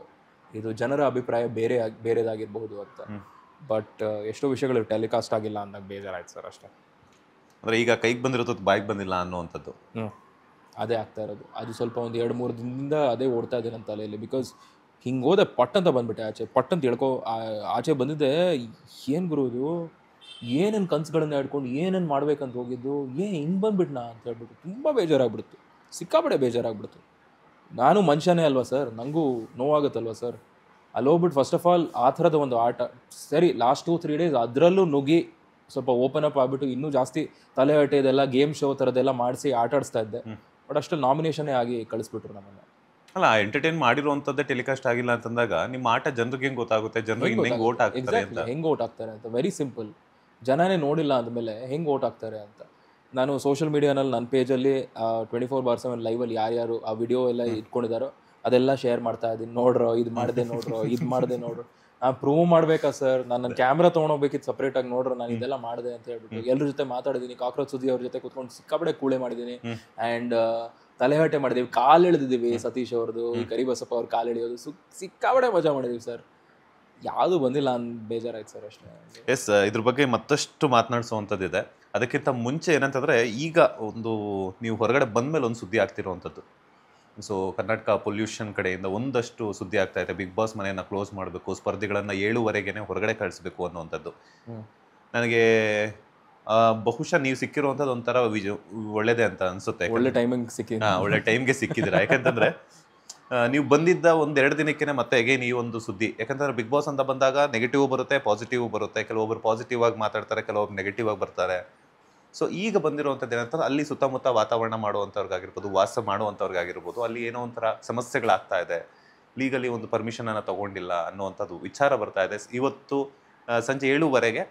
ಇದು ಜನರ ಅಭಿಪ್ರಾಯ ಬೇರೆದಾಗಿರ್ಬಹುದು ಅಂತ. ಬಟ್ ಎಷ್ಟೋ ವಿಷಯಗಳು ಟೆಲಿಕಾಸ್ಟ್ ಆಗಿಲ್ಲ ಅಂದಾಗ ಬೇಜಾರಾಯ್ತು ಸರ್, ಅಷ್ಟೇ. ಅಂದರೆ ಈಗ ಕೈಗೆ ಬಂದಿರೋದು ಬಾಯಿಗೆ ಬಂದಿಲ್ಲ ಅನ್ನೋವಂಥದ್ದು ಅದೇ ಆಗ್ತಾ ಇರೋದು. ಅದು ಸ್ವಲ್ಪ ಒಂದು 2-3 ದಿನದಿಂದ ಅದೇ ಓಡ್ತಾ ಇದೆ ನನ್ನ ತಲೆಯಲ್ಲಿ. ಬಿಕಾಸ್ ಹಿಂಗೆ ಹೋದೆ ಪಟ್ ಅಂತ ಬಂದ್ಬಿಟ್ಟೆ ಆಚೆ, ಪಟ್ ಅಂತ ಆಚೆ ಬಂದಿದ್ದೆ. ಏನು ಗುರು ಇದು, ಏನೇನು ಕನಸುಗಳನ್ನ ಹಿಡ್ಕೊಂಡು ಏನೇನು ಮಾಡ್ಬೇಕಂತ ಹೋಗಿದ್ದು, ಹಿಂಗೆ ಬಂದ್ಬಿಟ್ನಾ ಅಂತ ಹೇಳ್ಬಿಟ್ಟು ತುಂಬ ಬೇಜಾರಾಗ್ಬಿಡ್ತು, ಸಿಕ್ಕಾಪಡೆ ಬೇಜಾರಾಗ್ಬಿಡ್ತು. ನಾನು ಮನುಷ್ಯನೇ ಅಲ್ವಾ ಸರ್, ನನಗೂ ನೋವಾಗುತ್ತಲ್ವ ಸರ್. ಅಲ್ಲಿ ಹೋಗ್ಬಿಟ್ಟು ಫಸ್ಟ್ ಆಫ್ ಆಲ್ ಆ ಥರದ ಒಂದು ಆಟ ಸರಿ ಲಾಸ್ಟ್ 2-3 ಡೇಸ್ ಅದರಲ್ಲೂ ನುಗ್ಗಿ ಸ್ವಲ್ಪ ಓಪನ್ ಅಪ್ ಆಗ್ಬಿಟ್ಟು ಇನ್ನೂ ಜಾಸ್ತಿ ತಲೆ ಇದೆಲ್ಲ ಗೇಮ್ ಶೋ ಥರದ್ದೆಲ್ಲ ಮಾಡಿಸಿ ಆಟ ಆಡಿಸ್ತಾ ಇದ್ದೆ. ಬಟ್ ಅಷ್ಟು ನಾಮಿನೇಷನ್ನೇ ಆಗಿ ಕಳಿಸ್ಬಿಟ್ರು ನಮ್ಮನ್ನು. ಅಲ್ಲ ಎಂಟರ್ಟೈನ್ ಮಾಡಿರುವಂಥದ್ದೇ ಟೆಲಿಕಾಸ್ಟ್ ಆಗಿಲ್ಲ ಅಂತಂದಾಗ ನಿಮ್ಮ ಆಟ ಜನರಿಗೆ ಹೆಂಗೆ ಗೊತ್ತಾಗುತ್ತೆ, ಜನರಿಗೆ ಹೆಂಗೆ ಓಟ್ ಹಾಕ್ತಾರೆ ಅಂತ. ಹೆಂಗೆ ಓಟ್ ಹಾಕ್ತಾರೆ ಅಂತ ವೆರಿ ಸಿಂಪಲ್. ಜನನೇ ನೋಡಿಲ್ಲ ಅಂದಮೇಲೆ ಹೆಂಗೆ ಓಟ್ ಹಾಕ್ತಾರೆ ಅಂತ. ನಾನು ಸೋಷಿಯಲ್ ಮೀಡಿಯಾನಲ್ಲಿ ನನ್ನ ಪೇಜಲ್ಲಿ 24/7 ಲೈವಲ್ಲಿ ಯಾರ್ಯಾರು ಆ ವಿಡಿಯೋ ಎಲ್ಲ ಇಟ್ಕೊಂಡಿದ್ದಾರೋ ಅದೆಲ್ಲ ಶೇರ್ ಮಾಡ್ತಾ ಇದ್ದೀನಿ. ನೋಡ್ರೋ ಇದು ಮಾಡಿದೆ, ನೋಡ್ರೋ ಇದು ಮಾಡಿದೆ, ನೋಡ್ರು. ನಾನು ಪ್ರೂವ್ ಮಾಡ್ಬೇಕಾ ಸರ್, ನಾನು ನನ್ನ ಕ್ಯಾಮ್ರಾ ತೊಗೊಂಡೋಗ್ಬೇಕಿತ್ತು ಸಪ್ರೇಟಾಗಿ, ನೋಡ್ರು ನಾನು ಇದೆಲ್ಲ ಮಾಡಿದೆ ಅಂತ ಹೇಳ್ಬಿಟ್ಟು ಎಲ್ಲರ ಜೊತೆ ಮಾತಾಡಿದ್ದೀನಿ. ಕಾಕ್ರೋಚ್ ಸುದ್ದಿ ಅವ್ರ ಜೊತೆ ಕೂತ್ಕೊಂಡು ಸಿಕ್ಕಾಪಡೆ ಕೂಳೆ ಮಾಡಿದ್ದೀನಿ. ಆ್ಯಂಡ್ ತಲೆಹಟೆ ಮಾಡಿದ್ದೀವಿ, ಕಾಲು ಎಳೆದಿದ್ದೀವಿ. ಸತೀಶ್ ಅವ್ರದ್ದು, ಈ ಕರಿಬಸಪ್ಪ ಅವ್ರ ಕಾಲು ಎಳೆಯೋದು ಸಿಕ್ಕಾಪಡೆ ಮಜಾ ಮಾಡಿದ್ದೀವಿ ಸರ್. ಯಾವುದು ಬಂದಿಲ್ಲ ಅಂತ ಬೇಜಾರಾಯ್ತು ಸರ್ ಅಷ್ಟೇ. ಎಸ್, ಇದ್ರ ಬಗ್ಗೆ ಮತ್ತಷ್ಟು ಮಾತನಾಡಿಸುವಂಥದ್ದಿದೆ. ಅದಕ್ಕಿಂತ ಮುಂಚೆ ಏನಂತಂದರೆ, ಈಗ ಒಂದು ನೀವು ಹೊರಗಡೆ ಬಂದಮೇಲೆ ಒಂದು ಸುದ್ದಿ ಆಗ್ತಿರುವಂಥದ್ದು. ಸೊ ಕರ್ನಾಟಕ ಪೊಲ್ಯೂಷನ್ ಕಡೆಯಿಂದ ಒಂದಷ್ಟು ಸುದ್ದಿ ಆಗ್ತಾ ಇದೆ. ಬಿಗ್ ಬಾಸ್ ಮನೆಯನ್ನು ಕ್ಲೋಸ್ ಮಾಡಬೇಕು, ಸ್ಪರ್ಧಿಗಳನ್ನು 7:00ವರೆಗೆ ಹೊರಗಡೆ ಕಳಿಸ್ಬೇಕು ಅನ್ನುವಂಥದ್ದು. ನನಗೆ ಬಹುಶಃ ನೀವು ಸಿಕ್ಕಿರುವಂಥದ್ದು ಒಂಥರ ಒಳ್ಳೇದೇ ಅಂತ ಅನ್ಸುತ್ತೆ. ಒಳ್ಳೆ ಟೈಮಿಂಗ್ ಸಿಕ್ಕಿದೆ. ಒಳ್ಳೆ ಟೈಮ್ಗೆ ಸಿಕ್ಕಿದ್ದೀರಾ. ಯಾಕಂತಂದರೆ ನೀವು ಬಂದಿದ್ದ 1-2 ದಿನಕ್ಕೆ ಮತ್ತೆ ಅಗೇನ್ ಈ ಒಂದು ಸುದ್ದಿ. ಯಾಕಂತಂದ್ರೆ ಬಿಗ್ ಬಾಸ್ ಅಂತ ಬಂದಾಗ ನೆಗೆಟಿವ್ ಬರುತ್ತೆ, ಪಾಸಿಟಿವ್ ಬರುತ್ತೆ. ಕೆಲವೊಬ್ಬರು ಪಾಸಿಟಿವ್ ಆಗಿ ಮಾತಾಡ್ತಾರೆ, ಕೆಲವೊಬ್ರು ನೆಗೆಟಿವ್ ಆಗಿ ಬರ್ತಾರೆ. ಸೊ ಈಗ ಬಂದಿರುವಂಥದ್ದು ಏನಂತಂದ್ರೆ, ಅಲ್ಲಿ ಸುತ್ತಮುತ್ತ ವಾತಾವರಣ ಮಾಡುವಂಥವ್ರಿಗಾಗಿರ್ಬೋದು, ವಾಸ ಮಾಡುವಂಥವ್ರಿಗಾಗಿರ್ಬೋದು, ಅಲ್ಲಿ ಏನೋ ಒಂಥರ ಸಮಸ್ಯೆಗಳಾಗ್ತಾ ಇದೆ, ಲೀಗಲಿ ಒಂದು ಪರ್ಮಿಷನನ್ನು ತಗೊಂಡಿಲ್ಲ ಅನ್ನುವಂಥದ್ದು ವಿಚಾರ ಬರ್ತಾ ಇದೆ. ಇವತ್ತು ಸಂಜೆ 7:00ವರೆಗೆ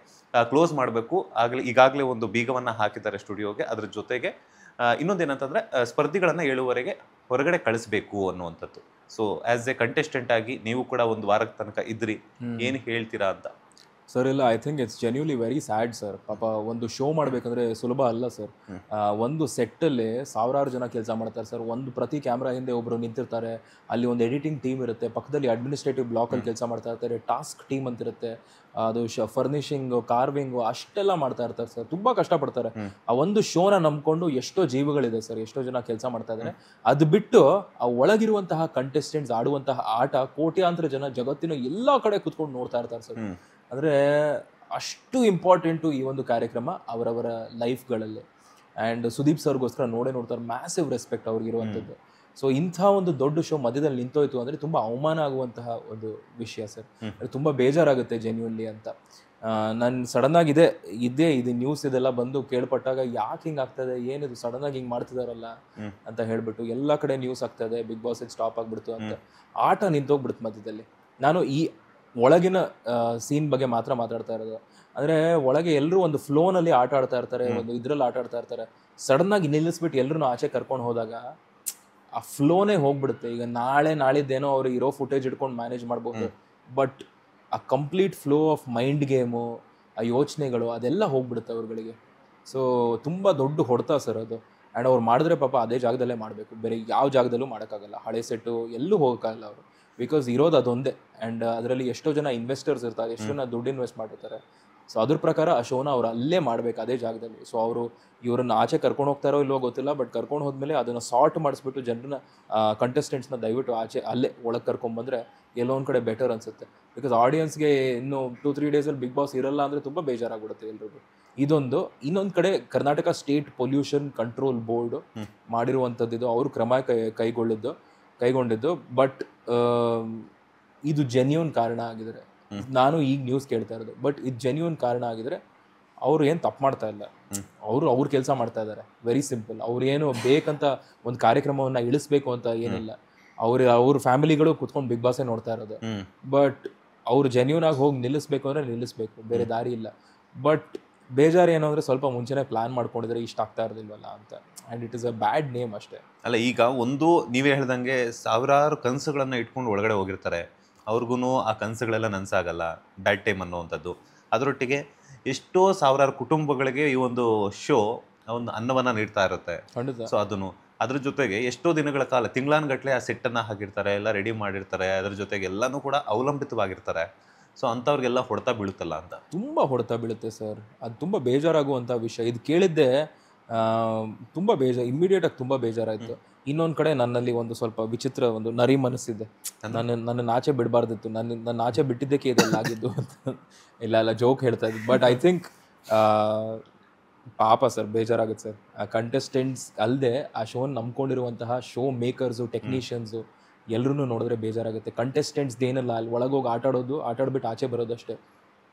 ಕ್ಲೋಸ್ ಮಾಡಬೇಕು. ಈಗಾಗಲೇ ಒಂದು ಬೀಗವನ್ನು ಹಾಕಿದ್ದಾರೆ ಸ್ಟುಡಿಯೋಗೆ. ಅದ್ರ ಜೊತೆಗೆ ಇನ್ನೊಂದೇನಂತಂದರೆ, ಸ್ಪರ್ಧಿಗಳನ್ನು 7:00ವರೆಗೆ ಹೊರಗಡೆ ಕಳಿಸ್ಬೇಕು ಅನ್ನುವಂಥದ್ದು. ಸೊ ಆ್ಯಸ್ ಎ ಕಂಟೆಸ್ಟೆಂಟ್ ಆಗಿ ನೀವು ಕೂಡ ಒಂದು ವಾರದ ತನಕ ಇದ್ರಿ, ಏನು ಹೇಳ್ತೀರಾ ಅಂತ? ಸರ್ ಇಲ್ಲ, I think it's genuinely very sad sir. ಪಾಪ ಒಂದು ಶೋ ಮಾಡಬೇಕಂದ್ರೆ ಸುಲಭ ಅಲ್ಲ ಸರ್. ಒಂದು ಸೆಟ್ಟಲ್ಲಿ ಸಾವಿರಾರು ಜನ ಕೆಲಸ ಮಾಡ್ತಾರೆ ಸರ್. ಪ್ರತಿ ಕ್ಯಾಮ್ರಾ ಹಿಂದೆ ಒಬ್ಬರು ನಿಂತಿರ್ತಾರೆ. ಅಲ್ಲಿ ಒಂದು ಎಡಿಟಿಂಗ್ ಟೀಮ್ ಇರುತ್ತೆ, ಪಕ್ಕದಲ್ಲಿ ಅಡ್ಮಿನಿಸ್ಟ್ರೇಟಿವ್ ಬ್ಲಾಕಲ್ಲಿ ಕೆಲಸ ಮಾಡ್ತಾ ಇರ್ತಾರೆ, ಟಾಸ್ಕ್ ಟೀಮ್ ಅಂತಿರುತ್ತೆ, ಅದು ಫರ್ನಿಷಿಂಗು, ಕಾರ್ವಿಂಗು ಅಷ್ಟೆಲ್ಲ ಮಾಡ್ತಾ ಇರ್ತಾರೆ ಸರ್. ತುಂಬ ಕಷ್ಟಪಡ್ತಾರೆ. ಆ ಒಂದು ಶೋನ ನಂಬ್ಕೊಂಡು ಎಷ್ಟೋ ಜೀವಗಳಿದೆ ಸರ್, ಎಷ್ಟೋ ಜನ ಕೆಲಸ ಮಾಡ್ತಾ ಇದ್ದಾರೆ. ಅದು ಬಿಟ್ಟು ಆ ಒಳಗಿರುವಂತಹ ಕಂಟೆಸ್ಟೆಂಟ್ಸ್ ಆಡುವಂತಹ ಆಟ ಕೋಟ್ಯಾಂತರ ಜನ ಜಗತ್ತಿನ ಎಲ್ಲ ಕಡೆ ಕುತ್ಕೊಂಡು ನೋಡ್ತಾ ಇರ್ತಾರೆ ಸರ್. ಅಂದರೆ ಅಷ್ಟು ಇಂಪಾರ್ಟೆಂಟು ಈ ಒಂದು ಕಾರ್ಯಕ್ರಮ ಅವರವರ ಲೈಫ್ಗಳಲ್ಲಿ. ಆ್ಯಂಡ್ ಸುದೀಪ್ ಸರ್ಗೋಸ್ಕರ ನೋಡ್ತಾರೆ. Massive respect ಅವ್ರಿಗಿರುವಂಥದ್ದು. ಸೊ ಇಂಥ ಒಂದು ದೊಡ್ಡ ಶೋ ಮಧ್ಯದಲ್ಲಿ ನಿಂತೋಯ್ತು ಅಂದರೆ ತುಂಬ ಅವಮಾನ ಆಗುವಂತಹ ಒಂದು ವಿಷಯ ಸರ್. ತುಂಬ ಬೇಜಾರಾಗುತ್ತೆ ಜೆನ್ಯೂನ್ಲಿ ಅಂತ. ನಾನು ಸಡನ್ನಾಗಿ ಇದು ನ್ಯೂಸ್ ಇದೆಲ್ಲ ಬಂದು ಕೇಳ್ಪಟ್ಟಾಗ ಯಾಕೆ ಹಿಂಗೆ ಆಗ್ತದೆ, ಏನಿದು ಸಡನ್ನಾಗಿ ಹಿಂಗೆ ಮಾಡ್ತಿದಾರಲ್ಲ ಅಂತ ಹೇಳ್ಬಿಟ್ಟು ಎಲ್ಲ ಕಡೆ ನ್ಯೂಸ್ ಆಗ್ತಾಯಿದೆ, ಬಿಗ್ ಬಾಸ್ ಸ್ಟಾಪ್ ಆಗಿಬಿಡ್ತು ಅಂತ. ಆಟ ನಿಂತೋಗ್ಬಿಡ್ತು ಮಧ್ಯದಲ್ಲಿ. ನಾನು ಈ ಒಳಗಿನ ಸೀನ್ ಬಗ್ಗೆ ಮಾತಾಡ್ತಾ ಇರೋದು. ಅಂದರೆ ಒಳಗೆ ಎಲ್ಲರೂ ಒಂದು ಫ್ಲೋನಲ್ಲಿ ಆಟ ಆಡ್ತಾ ಇರ್ತಾರೆ, ಒಂದು ಇದ್ರಲ್ಲಿ ಆಟ ಆಡ್ತಾ ಇರ್ತಾರೆ. ಸಡನ್ನಾಗಿ ನಿಲ್ಲಿಸ್ಬಿಟ್ಟು ಎಲ್ಲರೂ ಆಚೆ ಕರ್ಕೊಂಡು ಹೋದಾಗ ಆ ಫ್ಲೋನೇ ಹೋಗ್ಬಿಡುತ್ತೆ. ಈಗ ನಾಳಿದ್ದೇನೋ ಅವ್ರು ಇರೋ ಫುಟೇಜ್ ಇಟ್ಕೊಂಡು ಮ್ಯಾನೇಜ್ ಮಾಡ್ಬೋದು, ಬಟ್ ಆ complete flow of mind game, ಆ ಯೋಚನೆಗಳು ಅದೆಲ್ಲ ಹೋಗ್ಬಿಡುತ್ತೆ ಅವ್ರುಗಳಿಗೆ. ಸೊ ತುಂಬ ದೊಡ್ಡ ಹೊಡೆತ ಸರ್ ಅದು. ಆ್ಯಂಡ್ ಅವ್ರು ಮಾಡಿದ್ರೆ ಪಾಪ ಅದೇ ಜಾಗದಲ್ಲೇ ಮಾಡಬೇಕು, ಬೇರೆ ಯಾವ ಜಾಗದಲ್ಲೂ ಮಾಡೋಕ್ಕಾಗಲ್ಲ. ಹಳೆ ಸೆಟ್ಟು ಎಲ್ಲೂ ಹೋಗೋಕ್ಕಾಗಲ್ಲ ಅವರು, ಬಿಕಾಸ್ ಇರೋದು ಅದೊಂದೇ. ಆ್ಯಂಡ್ ಅದರಲ್ಲಿ ಎಷ್ಟೋ ಜನ ಇನ್ವೆಸ್ಟರ್ಸ್ ಇರ್ತಾರೆ, ಎಷ್ಟೋ ಜನ ದುಡ್ಡು ಇನ್ವೆಸ್ಟ್ ಮಾಡಿರ್ತಾರೆ. ಸೊ ಅದ್ರ ಪ್ರಕಾರ ಆ ಶೋನ ಅವ್ರು ಅಲ್ಲೇ ಮಾಡಬೇಕು, ಅದೇ ಜಾಗದಲ್ಲಿ. ಸೊ ಅವರು ಇವ್ರನ್ನ ಆಚೆ ಕರ್ಕೊಂಡು ಹೋಗ್ತಾರೋ ಇಲ್ವೋ ಗೊತ್ತಿಲ್ಲ, ಬಟ್ ಕರ್ಕೊಂಡು ಹೋದ್ಮೇಲೆ ಅದನ್ನು ಸಾರ್ಟ್ ಮಾಡಿಸ್ಬಿಟ್ಟು ಜನರನ್ನ ಕಂಟೆಸ್ಟೆಂಟ್ಸ್ನ ದಯವಿಟ್ಟು ಆಚೆ ಅಲ್ಲೇ ಒಳಗೆ ಕರ್ಕೊಂಬಂದರೆ ಎಲ್ಲೋ ಒಂದು ಕಡೆ ಬೆಟರ್ ಅನಿಸುತ್ತೆ. ಬಿಕಾಸ್ ಆಡಿಯನ್ಸ್ಗೆ ಇನ್ನು 2-3 ಡೇಸಲ್ಲಿ ಬಿಗ್ ಬಾಸ್ ಇರಲ್ಲ ಅಂದರೆ ತುಂಬ ಬೇಜಾರಾಗ್ಬಿಡುತ್ತೆ ಎಲ್ರಿಗೂ. ಇದೊಂದು. ಇನ್ನೊಂದು ಕಡೆ Karnataka state pollution control board ಮಾಡಿರುವಂಥದ್ದು, ಅವರು ಕ್ರಮ ಕೈಗೊಂಡಿದ್ದು. ಬಟ್ ಇದು ಜೆನ್ಯೂನ್ ಕಾರಣ ಆಗಿದ್ರೆ, ನಾನು ಈಗ ನ್ಯೂಸ್ ಕೇಳ್ತಾ ಇರೋದು, ಬಟ್ ಇದು ಜೆನ್ಯೂನ್ ಕಾರಣ ಆಗಿದ್ರೆ ಅವರು ಏನು ತಪ್ಪು ಮಾಡ್ತಾ ಇಲ್ಲ. ಅವ್ರ ಕೆಲಸ ಮಾಡ್ತಾ ಇದ್ದಾರೆ. Very simple. ಅವ್ರು ಏನು ಬೇಕಂತ ಒಂದು ಕಾರ್ಯಕ್ರಮವನ್ನು ಇಳಿಸ್ಬೇಕು ಅಂತ ಏನಿಲ್ಲ. ಅವ್ರ ಫ್ಯಾಮಿಲಿಗಳು ಕುತ್ಕೊಂಡು ಬಿಗ್ ಬಾಸೇ ನೋಡ್ತಾ ಇರೋದು. ಬಟ್ ಅವ್ರು ಜೆನ್ಯೂನ್ ಆಗಿ ಹೋಗಿ ನಿಲ್ಲಿಸ್ಬೇಕು ಅಂದರೆ ನಿಲ್ಲಿಸ್ಬೇಕು, ಬೇರೆ ದಾರಿ ಇಲ್ಲ. ಬಟ್ ಬೇಜಾರು ಏನು ಅಂದರೆ ಸ್ವಲ್ಪ ಮುಂಚೆನೇ ಪ್ಲಾನ್ ಮಾಡ್ಕೊಂಡಿದ್ರೆ ಇಷ್ಟ ಆಗ್ತಾ ಇರೋದಿಲ್ವಲ್ಲ ಅಂತ. And it is a bad name ಅಷ್ಟೇ. ಅಲ್ಲ, ಈಗ ಒಂದು ನೀವೇ ಹೇಳ್ದಂಗೆ ಸಾವಿರಾರು ಕನಸುಗಳನ್ನು ಇಟ್ಕೊಂಡು ಒಳಗಡೆ ಹೋಗಿರ್ತಾರೆ. ಅವ್ರಿಗೂ ಆ ಕನಸುಗಳೆಲ್ಲ ನನಸಾಗಲ್ಲ, ಬ್ಯಾಡ್ ಟೈಮ್ ಅನ್ನುವಂಥದ್ದು. ಅದರೊಟ್ಟಿಗೆ ಎಷ್ಟೋ ಸಾವಿರಾರು ಕುಟುಂಬಗಳಿಗೆ ಈ ಒಂದು ಶೋ ಒಂದು ಅನ್ನವನ್ನು ನೀಡ್ತಾ ಇರುತ್ತೆ. ಸೊ ಅದನ್ನು ಅದ್ರ ಜೊತೆಗೆ ಎಷ್ಟೋ ದಿನಗಳ ಕಾಲ, ತಿಂಗಳಾನುಗಟ್ಟಲೆ ಆ ಸೆಟ್ಟನ್ನು ಹಾಕಿರ್ತಾರೆ, ಎಲ್ಲ ರೆಡಿ ಮಾಡಿರ್ತಾರೆ. ಅದ್ರ ಜೊತೆಗೆ ಎಲ್ಲನೂ ಕೂಡ ಅವಲಂಬಿತವಾಗಿರ್ತಾರೆ. ಸೊ ಅಂಥವ್ರಿಗೆಲ್ಲ ಹೊಡೆತ ಬೀಳುತ್ತಲ್ಲ ಅಂತ. ತುಂಬ ಹೊಡೆತ ಬೀಳುತ್ತೆ ಸರ್. ಅದು ತುಂಬ ಬೇಜಾರಾಗುವಂಥ ವಿಷಯ. ಇದು ಕೇಳಿದ್ದೆ ತುಂಬ ಇಮ್ಮಿಡಿಯೇಟಾಗಿ ತುಂಬ ಬೇಜಾರಾಯಿತು. ಇನ್ನೊಂದು ಕಡೆ ನನ್ನಲ್ಲಿ ಒಂದು ಸ್ವಲ್ಪ ವಿಚಿತ್ರ ಒಂದು ನರಿ ಮನಸ್ಸಿದೆ. ನನ್ನ ಆಚೆ ಬಿಡಬಾರ್ದಿತ್ತು, ನನ್ನ ಆಚೆ ಬಿಟ್ಟಿದ್ದಕ್ಕೆ ಇದೆಲ್ಲ ಆಗಿದ್ದು ಅಂತ. ಇಲ್ಲ ಜೋಕ್ ಹೇಳ್ತಾ ಇದ್ದು. ಬಟ್ ಐ ಥಿಂಕ್ ಪಾಪ ಸರ್, ಬೇಜಾರಾಗುತ್ತೆ ಸರ್. ಆ ಕಂಟೆಸ್ಟೆಂಟ್ಸ್ ಅಲ್ಲದೆ ಆ ಶೋನ ನಂಬ್ಕೊಂಡಿರುವಂತಹ ಶೋ ಮೇಕರ್ಸು, ಟೆಕ್ನಿಷಿಯನ್ಸು ಎಲ್ಲರೂ ನೋಡಿದ್ರೆ ಬೇಜಾರಾಗುತ್ತೆ. ಕಂಟೆಸ್ಟೆಂಟ್ಸ್ದು ಏನಲ್ಲ, ಅಲ್ಲಿ ಒಳಗೋಗಿ ಆಟಾಡ್ಬಿಟ್ಟು ಆಚೆ ಬರೋದಷ್ಟೇ.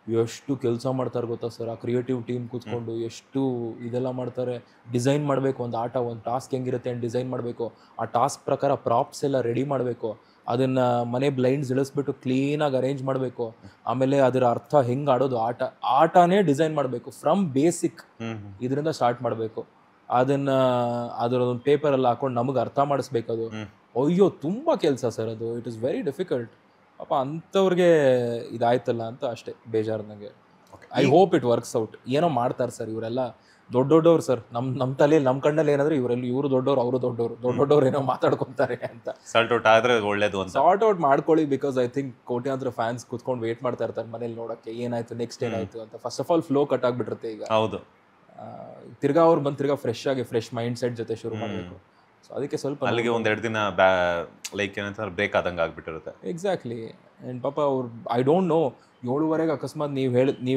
ಎಷ್ಟು ಕೆಲಸ ಮಾಡ್ತಾರೆ ಗೊತ್ತಾ ಸರ್, ಆ ಕ್ರಿಯೇಟಿವ್ ಟೀಮ್ ಕೂತ್ಕೊಂಡು ಎಷ್ಟು ಇದೆಲ್ಲ ಮಾಡ್ತಾರೆ. ಡಿಸೈನ್ ಮಾಡಬೇಕು ಒಂದು ಆಟ, ಒಂದು ಟಾಸ್ಕ್ ಹೆಂಗಿರುತ್ತೆ ಅಂತ ಡಿಸೈನ್ ಮಾಡಬೇಕು. ಆ ಟಾಸ್ಕ್ ಪ್ರಕಾರ ಪ್ರಾಪ್ಸ್ ಎಲ್ಲ ರೆಡಿ ಮಾಡಬೇಕು. ಅದನ್ನು ಮನೆ ಬ್ಲೈಂಡ್ಸ್ ಇಳಿಸ್ಬಿಟ್ಟು ಕ್ಲೀನಾಗಿ ಅರೇಂಜ್ ಮಾಡಬೇಕು. ಆಮೇಲೆ ಅದರ ಅರ್ಥ ಹೆಂಗೆ ಆಡೋದು, ಆಟನೇ ಡಿಸೈನ್ ಮಾಡಬೇಕು ಫ್ರಮ್ ಬೇಸಿಕ್. ಇದರಿಂದ ಸ್ಟಾರ್ಟ್ ಮಾಡಬೇಕು. ಅದರದೊಂದು ಪೇಪರಲ್ಲಿ ಹಾಕೊಂಡು ನಮಗೆ ಅರ್ಥ ಮಾಡಿಸ್ಬೇಕು. ಅದು ಅಯ್ಯೋ ತುಂಬ ಕೆಲಸ ಸರ್ ಅದು. It is very difficult. ಪಾಪ ಅಂಥವ್ರಿಗೆ ಇದಾಯ್ತಲ್ಲ ಅಂತ ಅಷ್ಟೇ ಬೇಜಾರು ನನಗೆ. I hope it works out. ಏನೋ ಮಾಡ್ತಾರೆ ಸರ್ ಇವರೆಲ್ಲ, ದೊಡ್ಡವ್ರು ಸರ್. ನಮ್ಮ ತಲೆಯಲ್ಲಿ ನಮ್ಮ ಕಣ್ಣಲ್ಲಿ ಏನಾದ್ರೆ ಇವರು ದೊಡ್ಡವ್ರು, ಅವರು ದೊಡ್ಡವ್ರು ಏನೋ ಮಾತಾಡ್ಕೊತಾರೆ ಅಂತ. ಸಾರ್ಟ್ ಔಟ್ ಆದರೆ ಒಳ್ಳೇದು ಅಂತ. ಸಾರ್ಟ್ ಔಟ್ ಮಾಡ್ಕೊಳ್ಳಿ. ಬಿಕಾಸ್ ಐ ಥಿಂಕ್ ಕೋಟ್ಯಾಂತರ ಫ್ಯಾನ್ಸ್ ಕೂತ್ಕೊಂಡು ವೇಟ್ ಮಾಡ್ತಾ ಇರ್ತಾರೆ ಮನೇಲಿ ನೋಡೋಕ್ಕೆ ಏನಾಯ್ತು, ನೆಕ್ಸ್ಟ್ ಏನಾಯ್ತು ಅಂತ. First of all flow cut ಆಗಿಬಿಟ್ಟಿರುತ್ತೆ ಈಗ. ಹೌದು. ತಿರ್ಗಾ ಅವ್ರು ಬಂದು ತಿರ್ಗಾ ಫ್ರೆಶ್ ಮೈಂಡ್ ಸೆಟ್ ಜೊತೆ ಶುರು ಮಾಡಬೇಕು. ಸೊ ಅದಕ್ಕೆ ಸ್ವಲ್ಪ ಅಲ್ಲಿಗೆ ಒಂದೆರಡು ದಿನ ಲೈಕ್ ಏನಂತಾರೆ ಬ್ರೇಕ್ ಆದಂಗೆ ಆಗ್ಬಿಟ್ಟಿರುತ್ತೆ. ಎಕ್ಸಾಕ್ಟ್ಲಿ. ಆ್ಯಂಡ್ ಪಾಪ ಅವ್ರು ಐ ಡೋಂಟ್ ನೋ, 7:30 ಅಕಸ್ಮಾತ್ ನೀವು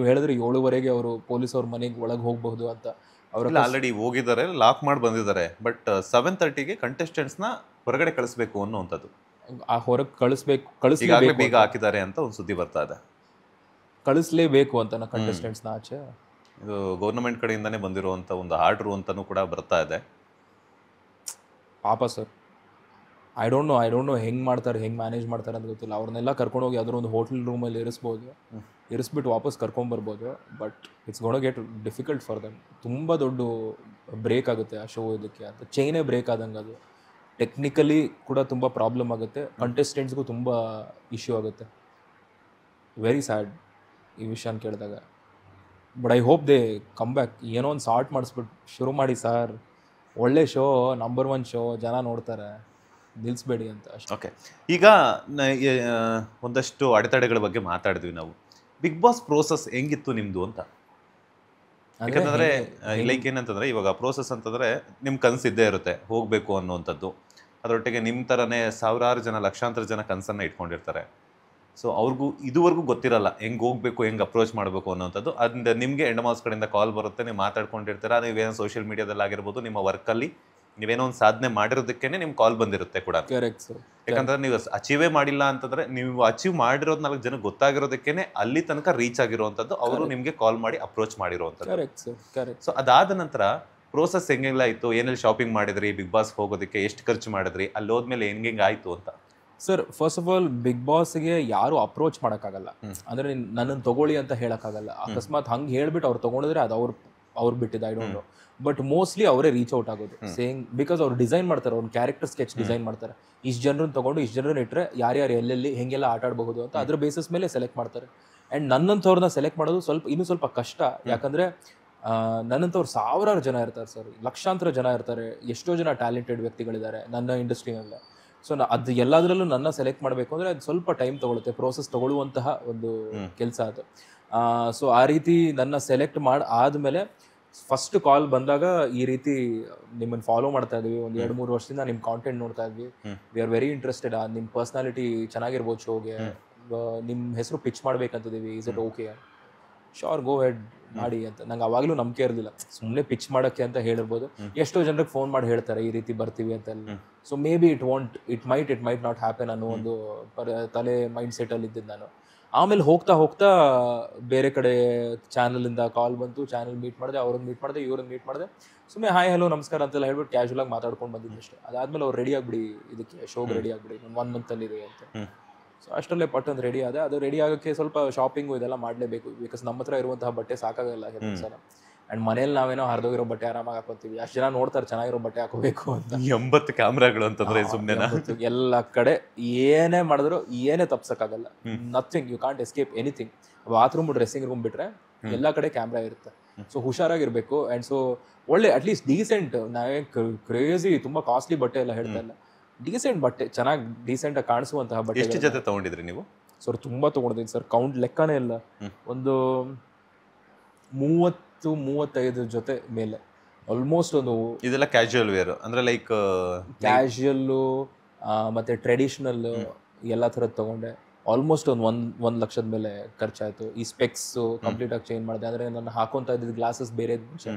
ಹೇಳಿದ್ರೆ 7:30 ಅವರು ಪೊಲೀಸ್ ಅವ್ರ ಮನೆಗೆ ಒಳಗೆ ಹೋಗಬಹುದು ಅಂತ. ಅವರು ಆಲ್ರೆಡಿ ಹೋಗಿದ್ದಾರೆ, ಲಾಕ್ ಮಾಡಿ ಬಂದಿದ್ದಾರೆ. ಬಟ್ 7:30ಗೆ ಕಂಟೆಸ್ಟೆಂಟ್ಸ್ನ ಹೊರಗಡೆ ಕಳಿಸ್ಬೇಕು ಅನ್ನೋವಂಥದ್ದು. ಆ ಹೊರಗೆ ಈಗಾಗಲೇ ಬೀಗ ಹಾಕಿದ್ದಾರೆ ಅಂತ ಒಂದು ಸುದ್ದಿ ಬರ್ತಾ ಇದೆ. ಕಳಿಸ್ಲೇಬೇಕು ಅಂತ ಕಂಟೆಸ್ಟೆಂಟ್ಸ್ನ ಆಚೆ. ಇದು ಗೌರ್ಮೆಂಟ್ ಕಡೆಯಿಂದಾನೇ ಬಂದಿರುವಂಥ ಒಂದು ಆರ್ಡ್ರು ಅಂತಲೂ ಕೂಡ ಬರ್ತಾ ಇದೆ. ಪಾಪ ಸರ್, ಐ ಡೋಂಟ್ ನೋ ಹೆಂಗೆ ಮಾಡ್ತಾರೆ, ಹೆಂಗೆ ಮ್ಯಾನೇಜ್ ಮಾಡ್ತಾರೆ ಅಂತ ಗೊತ್ತಿಲ್ಲ. ಅವ್ರನ್ನೆಲ್ಲ ಕರ್ಕೊಂಡೋಗಿ ಯಾವ್ದಾದ್ರು ಒಂದು ಹೋಟೆಲ್ ರೂಮಲ್ಲಿ ಇರಿಸ್ಬಿಟ್ಟು ವಾಪಸ್ ಕರ್ಕೊಂಬರ್ಬೋದು. But it's gonna get difficult for them. ತುಂಬ ದೊಡ್ಡ ಬ್ರೇಕ್ ಆಗುತ್ತೆ ಆ ಶೋ ಇದಕ್ಕೆ ಅಂತ. ಚೈನೇ ಬ್ರೇಕ್ ಆದಂಗೆ ಅದು. ಟೆಕ್ನಿಕಲಿ ಕೂಡ ತುಂಬ ಪ್ರಾಬ್ಲಮ್ ಆಗುತ್ತೆ, ಕಂಟೆಸ್ಟೆಂಟ್ಸ್ಗೂ ತುಂಬ ಇಶ್ಯೂ ಆಗುತ್ತೆ. ವೆರಿ ಸ್ಯಾಡ್ ಈ ವಿಷಯನ ಕೇಳಿದಾಗ. But I hope they come back. ಏನೋ ಒಂದು ಸಾರ್ಟ್ ಮಾಡಿಸ್ಬಿಟ್ಟು ಶುರು ಮಾಡಿ ಸರ್. ಒಳ್ಳೆ ಶೋ, ನಂಬರ್ 1 ಶೋ, ಜನ ನೋಡ್ತಾರೆ, ನಿಲ್ಲಿಸ್ಬೇಡಿ ಅಂತ ಅಷ್ಟೇ. ಓಕೆ, ಈಗ ಒಂದಷ್ಟು ಅಡೆತಡೆಗಳ ಬಗ್ಗೆ ಮಾತಾಡಿದ್ವಿ ನಾವು. ಬಿಗ್ ಬಾಸ್ ಪ್ರೋಸೆಸ್ ಹೆಂಗಿತ್ತು ನಿಮ್ಮದು ಅಂತ? ಯಾಕಂತಂದರೆ ಲೈಕ್ ಏನಂತಂದರೆ, ಇವಾಗ ಪ್ರೋಸೆಸ್ ಅಂತಂದರೆ ನಿಮ್ಮ ಕನಸಿದ್ದೇ ಇರುತ್ತೆ ಹೋಗಬೇಕು ಅನ್ನೋವಂಥದ್ದು. ಅದರೊಟ್ಟಿಗೆ ನಿಮ್ಮ ಥರನೇ ಸಾವಿರಾರು ಜನ, ಲಕ್ಷಾಂತರ ಜನ ಕನಸನ್ನು ಇಟ್ಕೊಂಡಿರ್ತಾರೆ. ಸೊ ಅವ್ರಿಗೂ ಇದುವರೆಗೂ ಗೊತ್ತಿರಲ್ಲ ಹೆಂಗೆ ಹೋಗಬೇಕು, ಹೆಂಗೆ ಅಪ್ರೋಚ್ ಮಾಡಬೇಕು ಅನ್ನೋಂಥದ್ದು. ಅದರಿಂದ ನಿಮಗೆ ಎಂಡ್ ಮಾಸ್ ಕಡೆಯಿಂದ ಕಾಲ್ ಬರುತ್ತೆ, ನೀವು ಮಾತಾಡ್ಕೊಂಡಿರ್ತೀರ. ನೀವೇನೋ ಸೋಷಿಯಲ್ ಮೀಡಿಯಾದಲ್ಲಿ ಆಗಿರ್ಬೋದು, ನಿಮ್ಮ ವರ್ಕಲ್ಲಿ ನೀವೇನೋ ಒಂದು ಸಾಧನೆ ಮಾಡಿರೋದಕ್ಕೇ ನಿಮ್ಗೆ ಕಾಲ್ ಬಂದಿರುತ್ತೆ ಕೂಡ. Correct sir. ಯಾಕಂದ್ರೆ ನೀವು ಅಚೀವೇ ಮಾಡಿಲ್ಲ ಅಂತಂದರೆ, ನೀವು ಅಚೀವ್ ಮಾಡಿರೋದು 4 ಜನಕ್ಕೆ ಗೊತ್ತಾಗಿರೋದಕ್ಕೇ ಅಲ್ಲಿ ತನಕ ರೀಚ್ ಆಗಿರುವಂಥದ್ದು. ಅವರು ನಿಮಗೆ ಕಾಲ್ ಮಾಡಿ ಅಪ್ರೋಚ್ ಮಾಡಿರುವಂಥದ್ದು. Correct sir, correct. ಸೊ ಅದಾದ ನಂತರ ಪ್ರೋಸೆಸ್ ಹೆಂಗೆಲ್ಲ ಇತ್ತು, ಏನೆಲ್ಲ ಶಾಪಿಂಗ್ ಮಾಡಿದ್ರಿ, ಬಿಗ್ ಬಾಸ್ ಹೋಗೋದಕ್ಕೆ ಎಷ್ಟು ಖರ್ಚು ಮಾಡಿದ್ರಿ, ಅಲ್ಲಿ ಹೋದ್ಮೇಲೆ ಹೆಂಗೆ ಆಯಿತು ಅಂತ? Sir, first of all big ಬಾಸ್ಗೆ ಯಾರು ಅಪ್ರೋಚ್ ಮಾಡೋಕ್ಕಾಗಲ್ಲ. ಅಂದರೆ ನನ್ನನ್ನು ತಗೊಳ್ಳಿ ಅಂತ ಹೇಳೋಕ್ಕಾಗಲ್ಲ. ಅಕಸ್ಮಾತ್ ಹಂಗೆ ಹೇಳ್ಬಿಟ್ಟು ಅವ್ರು ತೊಗೊಂಡಿದ್ರೆ ಅದು ಅವ್ರು ಬಿಟ್ಟಿದ್ದು, I don't no. But mostly ಅವರೇ ರೀಚ್ ಔಟ್ ಆಗೋದು. ಸೇಯಿಂಗ್ ಬಿಕಾಸ್ ಅವ್ರು ಡಿಸೈನ್ ಮಾಡ್ತಾರೆ, ಅವ್ರು ಕ್ಯಾರೆಕ್ಟರ್ ಸ್ಕೆಚ್ ಡಿಸೈನ್ ಮಾಡ್ತಾರೆ. ಇಷ್ಟು ಜನರನ್ನು ತೊಗೊಂಡು ಇಷ್ಟು ಜನರನ್ನ ಇಟ್ಟರೆ ಯಾರ್ಯಾರು ಎಲ್ಲೆಲ್ಲಿ ಹೆಂಗೆಲ್ಲ ಆಟ ಆಡಬಹುದು ಅಂತ ಅದ್ರ ಬೇಸಿಸ್ ಮೇಲೆ ಸೆಲೆಕ್ಟ್ ಮಾಡ್ತಾರೆ. ಆ್ಯಂಡ್ ನನ್ನಂಥವ್ರನ್ನ ಸೆಲೆಕ್ಟ್ ಮಾಡೋದು ಇನ್ನೂ ಸ್ವಲ್ಪ ಕಷ್ಟ. ಯಾಕಂದರೆ ನನ್ನಂಥವ್ರು ಸಾವಿರಾರು ಜನ ಇರ್ತಾರೆ ಸರ್, ಲಕ್ಷಾಂತರ ಜನ ಇರ್ತಾರೆ. ಎಷ್ಟೋ ಜನ ಟ್ಯಾಲೆಂಟೆಡ್ ವ್ಯಕ್ತಿಗಳಿದ್ದಾರೆ ನನ್ನ ಇಂಡಸ್ಟ್ರಿನಲ್ಲೇ. ಸೊ ಅದು ಎಲ್ಲದರಲ್ಲೂ ನನ್ನ ಸೆಲೆಕ್ಟ್ ಮಾಡಬೇಕು ಅಂದರೆ ಅದು ಸ್ವಲ್ಪ ಟೈಮ್ ತೊಗೊಳುತ್ತೆ, ಪ್ರೋಸೆಸ್ ತೊಗೊಳ್ಳುವಂತಹ ಒಂದು ಕೆಲಸ ಅದು. ಸೊ ಆ ರೀತಿ ನನ್ನ ಸೆಲೆಕ್ಟ್ ಆದಮೇಲೆ ಫಸ್ಟ್ ಕಾಲ್ ಬಂದಾಗ ಈ ರೀತಿ ನಿಮ್ಮನ್ನು ಫಾಲೋ ಮಾಡ್ತಾ ಇದ್ವಿ, ಒಂದು 2-3 ವರ್ಷದಿಂದ ನಿಮ್ಮ ಕಾಂಟೆಂಟ್ ನೋಡ್ತಾ ಇದ್ವಿ, ವಿ ಆರ್ ವೆರಿ ಇಂಟ್ರೆಸ್ಟೆಡ್, ನಿಮ್ಮ ಪರ್ಸ್ನಾಲಿಟಿ ಚೆನ್ನಾಗಿರ್ಬೋದು ಶೋಗೆ, ನಿಮ್ಮ ಹೆಸರು ಪಿಚ್ ಮಾಡ್ಬೇಕಂತಿದ್ದೀವಿ, is it okay? Sure, go ahead ಮಾಡಿ ಅಂತ. ನಂಗೆ ಅವಾಗಲೂ ನಂಬಿಕೆ ಇರಲಿಲ್ಲ, ಸುಮ್ಮನೆ ಪಿಚ್ ಮಾಡೋಕ್ಕೆ ಅಂತ ಹೇಳಿರ್ಬೋದು. ಎಷ್ಟೋ ಜನರಿಗೆ ಫೋನ್ ಮಾಡಿ ಹೇಳ್ತಾರೆ ಈ ರೀತಿ ಬರ್ತೀವಿ ಅಂತ. So may be it might not happen ಅನ್ನೋ ಒಂದು ತಲೆ ಮೈಂಡ್ ಸೆಟಲ್ಲಿ ಇದ್ದಿದ್ದು ನಾನು. ಆಮೇಲೆ ಹೋಗ್ತಾ ಬೇರೆ ಕಡೆ ಚಾನಲಿಂದ ಕಾಲ್ ಬಂತು, ಚಾನಲ್ ಮೀಟ್ ಮಾಡಿದೆ, ಅವ್ರನ್ನ ಮೀಟ್ ಮಾಡಿದೆ, ಇವ್ರನ್ನ ಮೀಟ್ ಮಾಡಿದೆ. ಸುಮ್ಮನೆ ಹಾಯ್ ಹಲೋ ನಮಸ್ಕಾರ ಅಂತೆಲ್ಲ ಹೇಳ್ಬಿಟ್ಟು ಕ್ಯಾಶುವಲಾಗಿ ಮಾತಾಡ್ಕೊಂಡು ಬಂದಿದ್ದು ಅಷ್ಟೇ. ಅದಾದಮೇಲೆ ಅವ್ರು ರೆಡಿ ಆಗಿಬಿಡಿ, ಇದಕ್ಕೆ ಶೋಗೆ ರೆಡಿ ಆಗಿಬಿಡಿ, 1 ಮಂತಲ್ಲಿದೆ ಅಂತ. ಸೊ ಅಷ್ಟರಲ್ಲೇ ಪಟ್ಟಂದು ರೆಡಿ ಆದ. ಅದು ರೆಡಿ ಆಗೋಕ್ಕೆ ಸ್ವಲ್ಪ ಶಾಪಿಂಗು ಇದೆಲ್ಲ ಮಾಡಲೇಬೇಕು. ಬಿಕಾಸ್ ನಮ್ಮ ಹತ್ರ ಇರುವಂತಹ ಬಟ್ಟೆ ಸಾಕಾಗಲ್ಲ ಕೆಲವು ಸಲ. ಆ್ಯಂಡ್ ಮನೇಲಿ ನಾವೇನೋ ಹರಿದೋಗಿರೋ ಬಟ್ಟೆ ಆರಾಮಾಗಿ ಹಾಕೋತೀವಿ. ಅಷ್ಟು ಜನ ನೋಡ್ತಾರೆ ಚೆನ್ನಾಗಿರೋ ಬಟ್ಟೆ ಹಾಕೋಬೇಕು ಅಂತ. 80 ಕ್ಯಾಮ್ರಾಗಳು ಅಂತಂದ್ರೆ ಸುಮ್ಮನೆ ಎಲ್ಲ ಕಡೆ ಏನೇ ಮಾಡಿದ್ರು ಏನೇ ತಪ್ಸಕ್ಕಾಗಲ್ಲ. Nothing, you can't escape anything. Bathroom, dressing room ಬಿಟ್ರೆ ಎಲ್ಲ ಕಡೆ ಕ್ಯಾಮ್ರಾ ಇರುತ್ತೆ. ಸೊ ಹುಷಾರಾಗಿರ್ಬೇಕು. ಆ್ಯಂಡ್ ಸೊ ಒಳ್ಳೆ ಅಟ್ಲೀಸ್ಟ್ ಡೀಸೆಂಟ್, ನಾವೇ ಕ್ರೇಜಿ ತುಂಬ ಕಾಸ್ಟ್ಲಿ ಬಟ್ಟೆ ಎಲ್ಲ ಹೇಳ್ತಾ ಇಲ್ಲ, ಡೀಸೆಂಟ್ ಬಟ್ಟೆ, ಚೆನ್ನಾಗಿ ಡೀಸೆಂಟಾಗಿ ಕಾಣಿಸುವಂತಹ ಬಟ್ಟೆ. ಎಷ್ಟು ಜೊತೆ ತೊಗೊಂಡಿದ್ರಿ ನೀವು? ಸರ್ ತುಂಬ ತೊಗೊಂಡಿದ್ದೀನಿ ಸರ್, ಕೌಂಟ್ ಲೆಕ್ಕನೇ ಇಲ್ಲ. ಒಂದು 30-35 ಜೊತೆ ಮೇಲೆ ಆಲ್ಮೋಸ್ಟ್. ಒಂದು ಇದೆಲ್ಲ ಕ್ಯಾಶುವಲ್ ವೇರ್ ಅಂದರೆ ಲೈಕ್ ಕ್ಯಾಶುವಲ್ಲು ಮತ್ತು ಟ್ರೆಡಿಷ್ನಲ್ ಎಲ್ಲ ಥರದ್ದು ತೊಗೊಂಡೆ. ಆಲ್ಮೋಸ್ಟ್ ಒಂದು ಲಕ್ಷದ ಮೇಲೆ ಖರ್ಚಾಯಿತು. ಈ ಸ್ಪೆಕ್ಸು ಕಂಪ್ಲೀಟಾಗಿ ಚೇಂಜ್ ಮಾಡಿದೆ. ಅಂದರೆ ನಾನು ಹಾಕೊತಾ ಇದ್ದಿದ್ದು ಗ್ಲಾಸಸ್ ಬೇರೆ,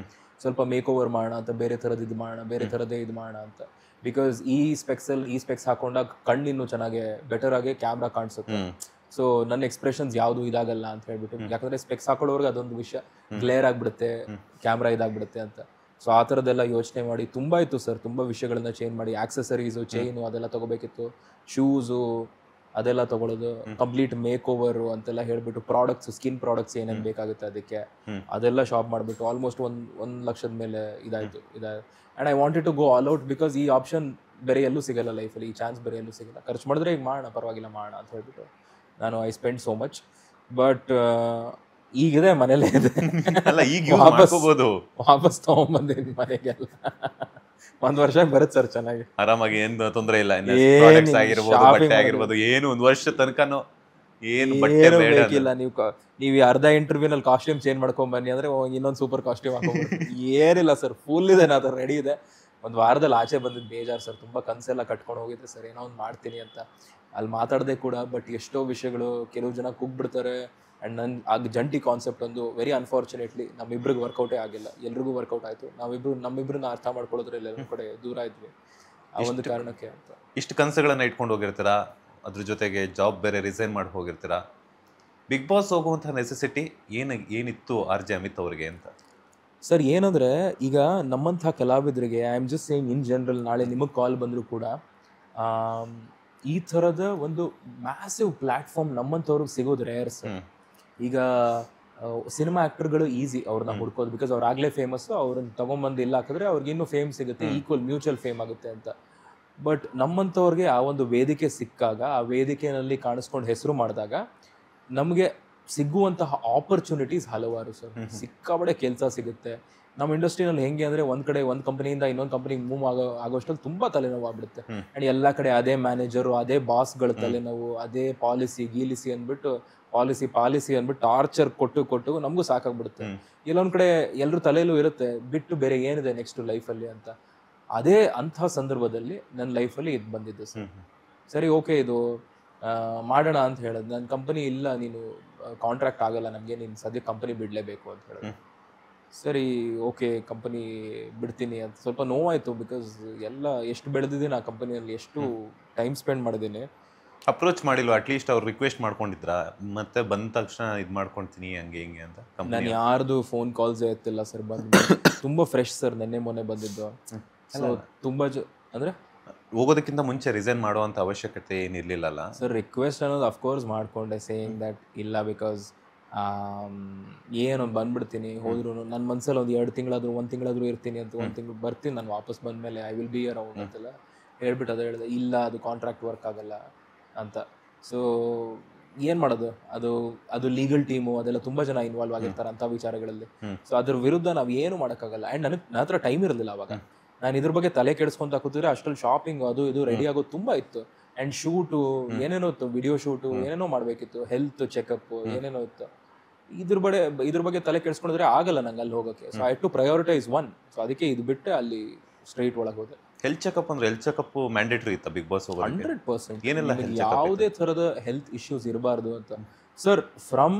ಸ್ವಲ್ಪ ಮೇಕ್ ಓವರ್ ಮಾಡೋಣ ಅಂತ, ಬೇರೆ ಥರದ್ದು ಇದು ಮಾಡೋಣ, ಬೇರೆ ಥರದ್ದೇ ಇದು ಮಾಡೋಣ ಅಂತ. ಬಿಕಾಸ್ ಈ ಸ್ಪೆಕ್ಸ್ ಹಾಕೊಂಡಾಗ ಕಣ್ಣು ಇನ್ನೂ ಚೆನ್ನಾಗಿ ಬೆಟರ್ ಆಗಿ ಕ್ಯಾಮ್ರಾ ಕಾಣಿಸುತ್ತೆ. ಸೊ ನನ್ನ ಎಕ್ಸ್ಪ್ರೆಷನ್ಸ್ ಯಾವುದು ಇದಾಗಲ್ಲ ಅಂತ ಹೇಳ್ಬಿಟ್ಟು, ಯಾಕಂದ್ರೆ ಸ್ಪೆಕ್ಸ್ ಹಾಕೊಳ್ಳೋರ್ಗೆ ಅದೊಂದು ವಿಷಯ ಗ್ಲೇರ್ ಆಗ್ಬಿಡುತ್ತೆ, ಕ್ಯಾಮ್ರಾ ಇದಾಗ್ಬಿಡುತ್ತೆ ಅಂತ. ಸೊ ಆ ಥರದ್ದೆಲ್ಲ ಯೋಚನೆ ಮಾಡಿ ತುಂಬ ಇತ್ತು ಸರ್, ತುಂಬ ವಿಷಯಗಳನ್ನ ಚೇಂಜ್ ಮಾಡಿ, ಆಕ್ಸೆಸರೀಸು, ಚೈನು ಅದೆಲ್ಲ ತಗೋಬೇಕಿತ್ತು, ಶೂಸು ಅದೆಲ್ಲ ತಗೊಳ್ಳೋದು, ಕಂಪ್ಲೀಟ್ ಮೇಕ್ ಓವರು ಅಂತೆಲ್ಲ ಹೇಳ್ಬಿಟ್ಟು, ಪ್ರಾಡಕ್ಟ್ಸ್, ಸ್ಕಿನ್ ಪ್ರಾಡಕ್ಟ್ಸ್ ಏನೇನು ಬೇಕಾಗುತ್ತೆ ಅದಕ್ಕೆ ಅದೆಲ್ಲ ಶಾಪ್ ಮಾಡಿಬಿಟ್ಟು ಆಲ್ಮೋಸ್ಟ್ ಒಂದು ಲಕ್ಷದ ಮೇಲೆ ಇದಾಯಿತು. And I wanted to go all out, because ಈ ಆಪ್ಷನ್ ಬೇರೆ ಎಲ್ಲೂ ಸಿಗಲ್ಲ ಲೈಫಲ್ಲಿ, ಈ ಚಾನ್ಸ್ ಬೇರೆ ಎಲ್ಲೂ ಸಿಗಲ್ಲ. ಖರ್ಚು ಮಾಡಿದ್ರೆ ಈಗ ಮಾಡೋಣ, ಪರವಾಗಿಲ್ಲ ಮಾಡೋಣ ಅಂತ ಹೇಳ್ಬಿಟ್ಟು ನಾನು I spend so much. But ಈಗಿದೆ, ಮನೇಲೇ ಇದೆ. ವಾಪಸ್ ತಗೊಂಡ್ಬಂದಿದ್ದೀನಿ ಮನೆಗೆಲ್ಲ. 1 ವರ್ಷ ಬರುತ್ತೆ ಸರ್ ಚೆನ್ನಾಗಿ, ಆರಾಮಾಗಿ, ಏನು ತೊಂದರೆ ಇಲ್ಲ. ಪ್ರಾಡಕ್ಟ್ಸ್ ಆಗಿರ್ಬೋದು, ಬಟ್ಟೆ ಆಗಿರ್ಬೋದು, ಏನು 1 ವರ್ಷ ತನಕನೂ ಏನು ಬಟ್ಟೆ ಬೇಕಿಲ್ಲ. ನೀವು ಅರ್ಧ ಇಂಟರ್ವ್ಯೂನಲ್ಲಿ ಕಾಸ್ಟ್ಯೂಮ್ ಚೇಂಜ್ ಮಾಡ್ಕೊಂಡ್ ಬನ್ನಿ ಅಂದ್ರೆ ಇನ್ನೊಂದು ಸೂಪರ್ ಕಾಸ್ಟ್ಯೂಮ್ ಹಾಕೊಂಡ್ಬರ್ತೀನಿ. ಏನಿಲ್ಲ ಸರ್, ಫುಲ್ ಇದೆ, ನಾನು ರೆಡಿ ಇದೆ. 1 ವಾರದಲ್ಲಿ ಆಚೆ ಬಂದಿದ್ದು ಬೇಜಾರು ಸರ್, ತುಂಬ ಕನಸೆಲ್ಲ ಕಟ್ಕೊಂಡು ಹೋಗಿದೆ ಸರ್, ಏನೋ ಒಂದು ಮಾಡ್ತೀನಿ ಅಂತ. ಅಲ್ಲಿ ಮಾತಾಡದೆ ಕೂಡ, ಬಟ್ ಎಷ್ಟೋ ವಿಷಯಗಳು ಕೆಲವು ಜನ ಕುಗ್ಬಿಡ್ತಾರೆ. ಆ್ಯಂಡ್ ಆಗ ಜಂಟಿ ಕಾನ್ಸೆಪ್ಟ್ ಒಂದು ವೆರಿ ಅನ್ಫಾರ್ಚುನೇಟ್ಲಿ ನಮ್ಮಿಬ್ರಿಗೆ ವರ್ಕೌಟೇ ಆಗಿಲ್ಲ. ಎಲ್ರಿಗೂ ವರ್ಕೌಟ್ ಆಯಿತು, ನಮ್ಮಿಬ್ರನ್ನ ಅರ್ಥ ಮಾಡ್ಕೊಳ್ಳೋದ್ರೆ ಎಲ್ಲರೂ ಕಡೆ ದೂರ ಇದ್ವಿ ಆ ಒಂದು ಕಾರಣಕ್ಕೆ ಅಂತ. ಇಷ್ಟು ಕನಸುಗಳನ್ನ ಇಟ್ಕೊಂಡು ಹೋಗಿರ್ತೀರಾ, ಅದ್ರ ಜೊತೆಗೆ ಜಾಬ್ ಬೇರೆ ರಿಸೈನ್ ಮಾಡಿ ಹೋಗಿರ್ತೀರಾ. ಬಿಗ್ ಬಾಸ್ ಹೋಗುವಂಥ ನೆಸೆಸಿಟಿ ಏನಿತ್ತು ಆರ್ ಜೆ ಅಮಿತ್ ಅವ್ರಿಗೆ ಅಂತ? ಸರ್ ಏನಂದರೆ, ಈಗ ನಮ್ಮಂಥ ಕಲಾವಿದರಿಗೆ, I am just saying in general, ನಾಳೆ ನಿಮಗೆ ಕಾಲ್ ಬಂದರೂ ಕೂಡ ಈ ಥರದ ಒಂದು ಮ್ಯಾಸಿವ್ ಪ್ಲ್ಯಾಟ್ಫಾರ್ಮ್ ನಮ್ಮಂಥವ್ರಿಗೆ ಸಿಗೋದು ರೇರ್ ಸರ್. ಈಗ ಸಿನಿಮಾ ಆ್ಯಕ್ಟರ್ಗಳು ಈಸಿ ಅವ್ರನ್ನ ಹುಡ್ಕೋದು, ಬಿಕಾಸ್ ಅವ್ರು ಆಗಲೇ ಫೇಮಸ್ಸು, ಅವ್ರನ್ನ ತೊಗೊಂಬಂದು ಇಲ್ಲ ಹಾಕಿದ್ರೆ ಅವ್ರಿಗೆ ಇನ್ನೂ ಫೇಮ್ ಸಿಗುತ್ತೆ, ಈಕ್ವಲ್ ಮ್ಯೂಚುವಲ್ ಫೇಮ್ ಆಗುತ್ತೆ ಅಂತ. ಬಟ್ ನಮ್ಮಂಥವ್ರಿಗೆ ಆ ಒಂದು ವೇದಿಕೆ ಸಿಕ್ಕಾಗ, ಆ ವೇದಿಕೆಯಲ್ಲಿ ಕಾಣಿಸ್ಕೊಂಡು ಹೆಸರು ಮಾಡಿದಾಗ ನಮಗೆ ಸಿಗುವಂತಹ ಆಪರ್ಚುನಿಟೀಸ್ ಹಲವಾರು ಸರ್. ಸಿಕ್ಕಾಬಡೆ ಕೆಲಸ ಸಿಗುತ್ತೆ. ನಮ್ಮ ಇಂಡಸ್ಟ್ರಿನಲ್ಲಿ ಹೆಂಗೆ ಅಂದರೆ, ಒಂದು ಕಂಪನಿಯಿಂದ ಇನ್ನೊಂದು ಕಂಪನಿಗೆ ಮೂವ್ ಆಗೋಷ್ಟಲ್ಲಿ ತುಂಬ ತಲೆನೋವು ಆಗ್ಬಿಡುತ್ತೆ. ಆ್ಯಂಡ್ ಎಲ್ಲ ಕಡೆ ಅದೇ ಮ್ಯಾನೇಜರು, ಅದೇ ಬಾಸ್ಗಳ ತಲೆನೋವು, ಅದೇ ಪಾಲಿಸಿ ಅಂದ್ಬಿಟ್ಟು ಟಾರ್ಚರ್ ಕೊಟ್ಟು ನಮಗೂ ಸಾಕಾಗ್ಬಿಡುತ್ತೆ. ಇಲ್ಲೊಂದು ಕಡೆ ಎಲ್ಲರೂ ತಲೆಯಲ್ಲೂ ಇರುತ್ತೆ, ಬಿಟ್ಟು ಬೇರೆ ಏನಿದೆ ನೆಕ್ಸ್ಟ್ ಲೈಫಲ್ಲಿ ಅಂತ. ಅದೇ ಅಂಥ ಸಂದರ್ಭದಲ್ಲಿ ನನ್ನ ಲೈಫಲ್ಲಿ ಇದು ಬಂದಿದ್ದು ಸರ್. ಸರಿ, ಓಕೆ, ಇದು ಮಾಡೋಣ ಅಂತ ಹೇಳೋದು. ನನ್ನ ಕಂಪನಿ ಇಲ್ಲ, ನೀನು ಕಾಂಟ್ರಾಕ್ಟ್ ಆಗಲ್ಲ ನಮಗೆ, ನೀನು ಸದ್ಯಕ್ಕೆ ಕಂಪನಿ ಬಿಡಲೇಬೇಕು ಅಂತ ಹೇಳೋದು. ಸರಿ, ಓಕೆ, ಕಂಪನಿ ಬಿಡ್ತೀನಿ ಅಂತ. ಸ್ವಲ್ಪ ನೋವಾಯಿತು, ಬಿಕಾಸ್ ಎಲ್ಲ ಎಷ್ಟು ಬೆಳೆದಿದ್ದೀನಿ ಆ ಕಂಪನಿಯಲ್ಲಿ, ಎಷ್ಟು ಟೈಮ್ ಸ್ಪೆಂಡ್ ಮಾಡಿದ್ದೀನಿ. ಅಪ್ರೋಚ್ ಮಾಡಿಲ್ವ? ಅಟ್ಲೀಸ್ಟ್ ಅವ್ರು ರಿಕ್ವೆಸ್ಟ್ ಮಾಡ್ಕೊಂಡಿದ್ರ, ಮತ್ತೆ ಬಂದ ತಕ್ಷಣ ಇದು ಮಾಡ್ಕೊಳ್ತೀನಿ ಹಂಗೆ ಹಿಂಗೆ ಅಂತ? ನಾನು ಯಾರ್ದು ಫೋನ್ ಕಾಲ್ಸೇ ಎತ್ತಿಲ್ಲ ಸರ್. ಬಂದು ತುಂಬ ಫ್ರೆಶ್ ಸರ್, ಮೊನ್ನೆ ಬಂದಿದ್ದು. ಸೊ ತುಂಬ ಅಂದರೆ ಹೋಗೋದಕ್ಕಿಂತ ಮುಂಚೆ ರಿಸೈನ್ ಮಾಡುವಂಥ ಅವಶ್ಯಕತೆ ಏನಿರಲಿಲ್ಲಲ್ಲ ಸರ್. ರಿಕ್ವೆಸ್ಟ್ ಅನ್ನೋದು ಅಫ್ಕೋರ್ಸ್ ಮಾಡಿಕೊಂಡೆ, ಸೇಯಿಂಗ್ ದಟ್ ಇಲ್ಲ, ಬಿಕಾಸ್ ಏನೊಂದು ಬಂದ್ಬಿಡ್ತೀನಿ ಹೋದ್ರು ನನ್ನ ಮನಸ್ಸಲ್ಲಿ ಒಂದು 2 ತಿಂಗಳಾದರೂ 1 ತಿಂಗಳಾದರೂ ಇರ್ತೀನಿ ಅಂತ. 1 ತಿಂಗಳು ಬರ್ತೀನಿ, ನಾನು ವಾಪಸ್ ಬಂದಮೇಲೆ ಐ ವಿಲ್ ಬಿ ಅರೌಂಡ್ ಅಂತೆಲ್ಲ ಹೇಳ್ಬಿಟ್ಟು ಅದೇ ಹೇಳಿದೆ. ಇಲ್ಲ, ಅದು ಕಾಂಟ್ರಾಕ್ಟ್ ವರ್ಕ್ ಆಗಲ್ಲ ಅಂತ. ಸೊ ಏನು ಮಾಡೋದು, ಅದು ಲೀಗಲ್ ಟೀಮು ಅದೆಲ್ಲ ತುಂಬ ಜನ ಇನ್ವಾಲ್ವ್ ಆಗಿರ್ತಾರೆ ಅಂಥ ವಿಚಾರಗಳಲ್ಲಿ. ಸೊ ಅದ್ರ ವಿರುದ್ಧ ನಾವು ಏನು ಮಾಡೋಕ್ಕಾಗಲ್ಲ. ಆ್ಯಂಡ್ ನನ್ನ ಹತ್ರ ಟೈಮ್ ಇರೋದಿಲ್ಲ ಅವಾಗ. ನಾನು ಇದ್ರ ಬಗ್ಗೆ ತಲೆ ಕೆಡಿಸ್ಕೊಂತ ಕೂತಿದ್ರೆ ಅಷ್ಟರಲ್ಲಿ ಶಾಪಿಂಗ್ ಅದು ಇದು ರೆಡಿ ಆಗೋದು ತುಂಬ ಇತ್ತು. ಆ್ಯಂಡ್ ಶೂಟು ಏನೇನೋ ಇತ್ತು, ವಿಡಿಯೋ ಶೂಟು ಏನೇನೋ ಮಾಡಬೇಕಿತ್ತು, ಹೆಲ್ತ್ ಚೆಕಪ್ ಏನೇನೋ ಇತ್ತು. ಇದ್ರ ಬಗ್ಗೆ ತಲೆ ಕೆಡಿಸ್ಕೊಂಡಿದ್ರೆ ಆಗಲ್ಲ ನಂಗೆ ಅಲ್ಲಿ ಹೋಗೋಕ್ಕೆ. So I to prioritize one. So ಅದಕ್ಕೆ ಇದು ಬಿಟ್ಟೆ ಅಲ್ಲಿ ಸ್ಟ್ರೈಟ್ ಒಳಗೆ ಹೋದೆ. ಹೆಲ್ತ್ ಚೆಕಪ್ ಅಂದ್ರೆ ಹೆಲ್ತ್ ಚೆಕಪ್ ಮ್ಯಾಂಡೇಟರಿ ಇತ್ತ ಬಿಗ್ ಬಾಸ್? 100%. ಏನೆಲ್ಲ ಯಾವುದೇ ಥರದ ಹೆಲ್ತ್ ಇಶ್ಯೂಸ್ ಇರಬಾರ್ದು ಅಂತ ಸರ್. ಫ್ರಮ್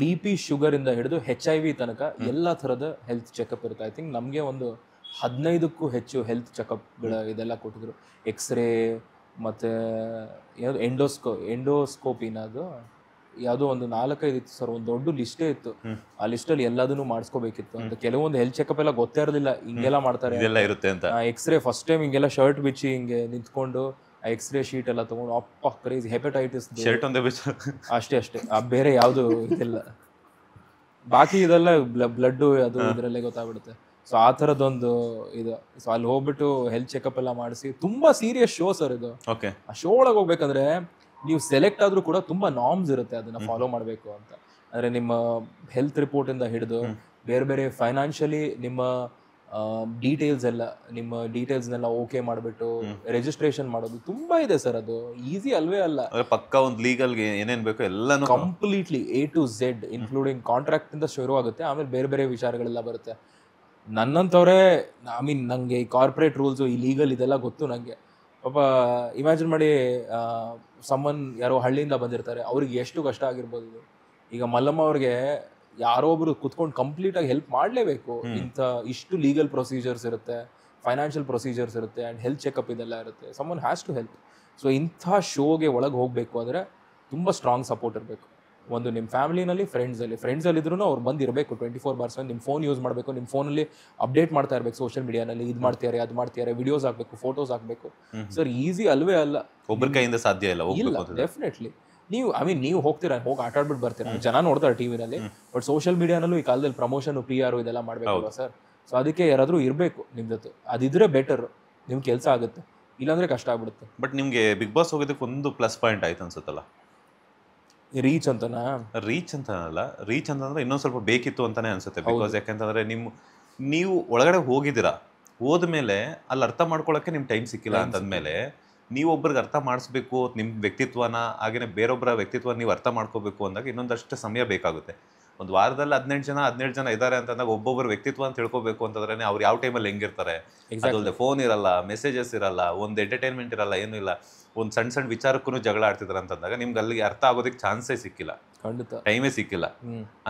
BP ಶುಗರ್ ಇಂದ ಹಿಡಿದು HIV ತನಕ ಎಲ್ಲ ಥರದ ಹೆಲ್ತ್ ಚೆಕಪ್ ಇರುತ್ತೆ. ಐ ಥಿಂಕ್ ನಮಗೆ ಒಂದು 15ಕ್ಕೂ ಹೆಚ್ಚು ಹೆಲ್ತ್ ಚೆಕಪ್ಗಳ ಇದೆಲ್ಲ ಕೊಟ್ಟಿದ್ರು. ಎಕ್ಸ್ರೇ ಮತ್ತು ಯಾವುದು ಎಂಡೋಸ್ಕೋಪಿನದು ಯಾವುದೋ ಒಂದು 4-5 ಇತ್ತು ಸರ್. ಒಂದು ದೊಡ್ಡ ಲಿಸ್ಟೇ ಇತ್ತು. ಆ ಲಿಸ್ಟಲ್ಲಿ ಎಲ್ಲದನ್ನು ಮಾಡಿಸ್ಕೋಬೇಕಿತ್ತು ಅಂತ. ಕೆಲವೊಂದು ಹೆಲ್ತ್ ಚೆಕಪ್ ಎಲ್ಲ ಗೊತ್ತೇ ಇರೋದಿಲ್ಲ, ಹಿಂಗೆಲ್ಲ ಮಾಡ್ತಾರೆ ಇರುತ್ತೆ ಅಂತ. ಎಕ್ಸ್ರೇ ಫಸ್ಟ್ ಟೈಮ್ ಹಿಂಗೆಲ್ಲ ಶರ್ಟ್ ಬಿಚ್ಚಿ ಹಿಂಗೆ ನಿಂತ್ಕೊಂಡು ಆ ಎಕ್ಸ್ರೇ ಶೀಟ್ ಎಲ್ಲ ತೊಗೊಂಡು, ಅಪ್ಪ ಕ್ರೇಜಿ. ಹೆಪಟೈಟಿಸ್ ಅಷ್ಟೇ, ಬೇರೆ ಯಾವುದು ಇದಿಲ್ಲ. ಬಾಕಿ ಇದೆಲ್ಲ ಬ್ಲಡ್ಡು ಅದು ಇದರಲ್ಲೇ ಗೊತ್ತಾಗ್ಬಿಡುತ್ತೆ. ಸೊ ಆ ಥರದ್ದೊಂದು ಇದು. ಸೊ ಅಲ್ಲಿ ಹೋಗ್ಬಿಟ್ಟು ಹೆಲ್ತ್ ಚೆಕಪ್ ಎಲ್ಲ ಮಾಡಿಸಿ, ತುಂಬ ಸೀರಿಯಸ್ ಶೋ ಸರ್ ಇದು. ಆ ಶೋ ಒಳಗೆ ಹೋಗ್ಬೇಕಂದ್ರೆ ನೀವು ಸೆಲೆಕ್ಟ್ ಆದರೂ ಕೂಡ ತುಂಬ ನಾರ್ಮ್ಸ್ ಇರುತ್ತೆ, ಅದನ್ನು ಫಾಲೋ ಮಾಡಬೇಕು ಅಂತ. ಅಂದರೆ ನಿಮ್ಮ ಹೆಲ್ತ್ ರಿಪೋರ್ಟಿಂದ ಹಿಡಿದು ಬೇರೆ ಬೇರೆ ಫೈನಾನ್ಷಿಯಲಿ ನಿಮ್ಮ ಡೀಟೇಲ್ಸ್ನೆಲ್ಲ ಓಕೆ ಮಾಡಿಬಿಟ್ಟು ರಿಜಿಸ್ಟ್ರೇಷನ್ ಮಾಡೋದು ತುಂಬ ಇದೆ ಸರ್. ಅದು ಈಸಿ ಅಲ್ವೇ ಅಲ್ಲ. ಪಕ್ಕ ಒಂದು ಲೀಗಲ್ಗೆ ಏನೇನು ಬೇಕೋ ಎಲ್ಲ completely A to Z including ಕಾಂಟ್ರಾಕ್ಟಿಂದ ಶುರು ಆಗುತ್ತೆ. ಆಮೇಲೆ ಬೇರೆ ಬೇರೆ ವಿಚಾರಗಳೆಲ್ಲ ಬರುತ್ತೆ. ನನ್ನಂಥವ್ರೆ, ಐ ಮೀನ್ ನನಗೆ ಈ ಕಾರ್ಪೊರೇಟ್ ರೂಲ್ಸು, ಈ ಲೀಗಲ್ ಇದೆಲ್ಲ ಗೊತ್ತು ನನಗೆ. ಪಾಪ ಇಮ್ಯಾಜಿನ್ ಮಾಡಿ, ಯಾರೋ ಹಳ್ಳಿಯಿಂದ ಬಂದಿರ್ತಾರೆ, ಅವ್ರಿಗೆ ಎಷ್ಟು ಕಷ್ಟ ಆಗಿರ್ಬೋದು. ಈಗ ಮಲ್ಲಮ್ಮ ಅವ್ರಿಗೆ ಯಾರೋ ಒಬ್ರು ಕುತ್ಕೊಂಡು ಕಂಪ್ಲೀಟಾಗಿ ಹೆಲ್ಪ್ ಮಾಡಲೇಬೇಕು. ಇಷ್ಟು ಲೀಗಲ್ ಪ್ರೊಸೀಜರ್ಸ್ ಇರುತ್ತೆ, ಫೈನಾನ್ಷಿಯಲ್ ಪ್ರೊಸೀಜರ್ಸ್ ಇರುತ್ತೆ ಆ್ಯಂಡ್ ಹೆಲ್ತ್ ಚೆಕಪ್ ಇದೆಲ್ಲ ಇರುತ್ತೆ. Someone has to help. So ಇಂಥ ಶೋಗೆ ಒಳಗೆ ಹೋಗಬೇಕು ಅಂದರೆ ತುಂಬ ಸ್ಟ್ರಾಂಗ್ ಸಪೋರ್ಟ್ ಇರಬೇಕು. ಒಂದು ನಿಮ್ಮ ಫ್ಯಾಮಿಲಿನಲ್ಲಿ ಫ್ರೆಂಡ್ಸಲ್ಲಿ ಇದ್ರೂ ಅವ್ರು ಬಂದಿರಬೇಕು 24/7. ನಿಮ್ಮ ಫೋನ್ ಯೂಸ್ ಮಾಡಬೇಕು, ನಿಮ್ಮ ಫೋನಲ್ಲಿ ಅಪ್ಡೇಟ್ ಮಾಡ್ತಾ ಇರಬೇಕು ಸೋಷಿಯಲ್ ಮೀಡಿಯಾನಲ್ಲಿ, ಇದು ಮಾಡ್ತಿದ್ದಾರೆ ಅದು ಮಾಡ್ತಿದ್ದಾರೆ, ವಿಡಿಯೋಸ್ ಹಾಕಬೇಕು, ಫೋಟೋಸ್ ಹಾಕಬೇಕು. ಸರ್ ಈಸಿ ಅಲ್ವೇ ಅಲ್ಲ, ಒಬ್ಬರ ಕೈಯಿಂದ ಸಾಧ್ಯ ಇಲ್ಲ. ಡೆಫಿನೆಟ್ಲಿ ನೀವು ನೀವು ಹೋಗ್ತೀರಾ, ಹೋಗಿ ಆಟ ಆಡ್ಬಿಟ್ಟು ಬರ್ತೀರಾ, ಜನ ನೋಡ್ತಾರೆ ಟಿವಿನಲ್ಲಿ. ಬಟ್ ಸೋಷಿಯಲ್ ಮೀಡಿಯಾನಲ್ಲೂ ಈ ಕಾಲದಲ್ಲಿ ಪ್ರಮೋಷನ್ PR ಇದೆಲ್ಲ ಮಾಡಬೇಕಲ್ವಾ ಸರ್. ಸೊ ಅದಕ್ಕೆ ಯಾರಾದರೂ ಇರಬೇಕು ನಿಮ್ಮ ಜೊತೆ, ಅದಿದ್ರೆ ಬೆಟರ್, ನಿಮ್ಗೆ ಕೆಲಸ ಆಗುತ್ತೆ. ಇಲ್ಲಾಂದ್ರೆ ಕಷ್ಟ ಆಗ್ಬಿಡುತ್ತೆ. ಬಟ್ ನಿಮ್ಗೆ ಬಿಗ್ ಬಾಸ್ ಹೋಗೋದಕ್ಕೆ ಒಂದು ಪ್ಲಸ್ ಪಾಯಿಂಟ್ ಆಯ್ತು ಅನ್ಸುತ್ತಲ್ಲ, ರೀಚ್ ಅಂತನಾ? ರೀಚ್ ಅಂತನಲ್ಲ, ರೀಚ್ ಅಂತಂದ್ರೆ ಇನ್ನೊಂದು ಸ್ವಲ್ಪ ಬೇಕಿತ್ತು ಅಂತಾನೆ ಅನ್ಸುತ್ತೆ. ಬಿಕಾಸ್ ಯಾಕಂತಂದ್ರೆ ನೀವು ಒಳಗಡೆ ಹೋಗಿದ್ದೀರಾ, ಹೋದ್ಮೇಲೆ ಅಲ್ಲಿ ಅರ್ಥ ಮಾಡ್ಕೊಳಕ್ಕೆ ನಿಮ್ಗೆ ಟೈಮ್ ಸಿಕ್ಕಿಲ್ಲ ಅಂತಂದ್ಮೇಲೆ ನೀವು ಒಬ್ಬರಿಗೆ ಅರ್ಥ ಮಾಡಿಸ್ಬೇಕು ನಿಮ್ಮ ವ್ಯಕ್ತಿತ್ವನ, ಹಾಗೇನೆ ಬೇರೊಬ್ಬರ ವ್ಯಕ್ತಿತ್ವ ನೀವು ಅರ್ಥ ಮಾಡ್ಕೋಬೇಕು ಅಂದಾಗ ಇನ್ನೊಂದಷ್ಟು ಸಮಯ ಬೇಕಾಗುತ್ತೆ. ಒಂದು ವಾರದಲ್ಲಿ 17 ಜನ ಇದ್ದಾರೆ ಅಂತಂದಾಗ ಒಬ್ಬೊಬ್ಬರ ವ್ಯಕ್ತಿತ್ವ ಅಂತ ತಿಳ್ಕೊಬೇಕು ಅಂತಂದ್ರೆ ಅವ್ರು ಯಾವ ಟೈಮಲ್ಲಿ ಹೆಂಗಿರ್ತಾರೆ, ಅದಲ್ಲದೆ ಫೋನ್ ಇರಲ್ಲ, ಮೆಸೇಜಸ್ ಇರಲ್ಲ, ಒಂದು ಎಂಟರ್ಟೈನ್ಮೆಂಟ್ ಇರಲ್ಲ, ಏನೂ ಇಲ್ಲ, ಒಂದು ಸಣ್ಣ ವಿಚಾರಕ್ಕೂ ಜಗಳ ಆಡ್ತಿದ್ದಾರೆ ಅಂತಂದಾಗ ನಿಮ್ಗೆ ಅಲ್ಲಿಗೆ ಅರ್ಥ ಆಗೋದಕ್ಕೆ ಚಾನ್ಸೇ ಸಿಕ್ಕಿಲ್ಲ, ಖಂಡಿತ ಟೈಮೇ ಸಿಕ್ಕಿಲ್ಲ.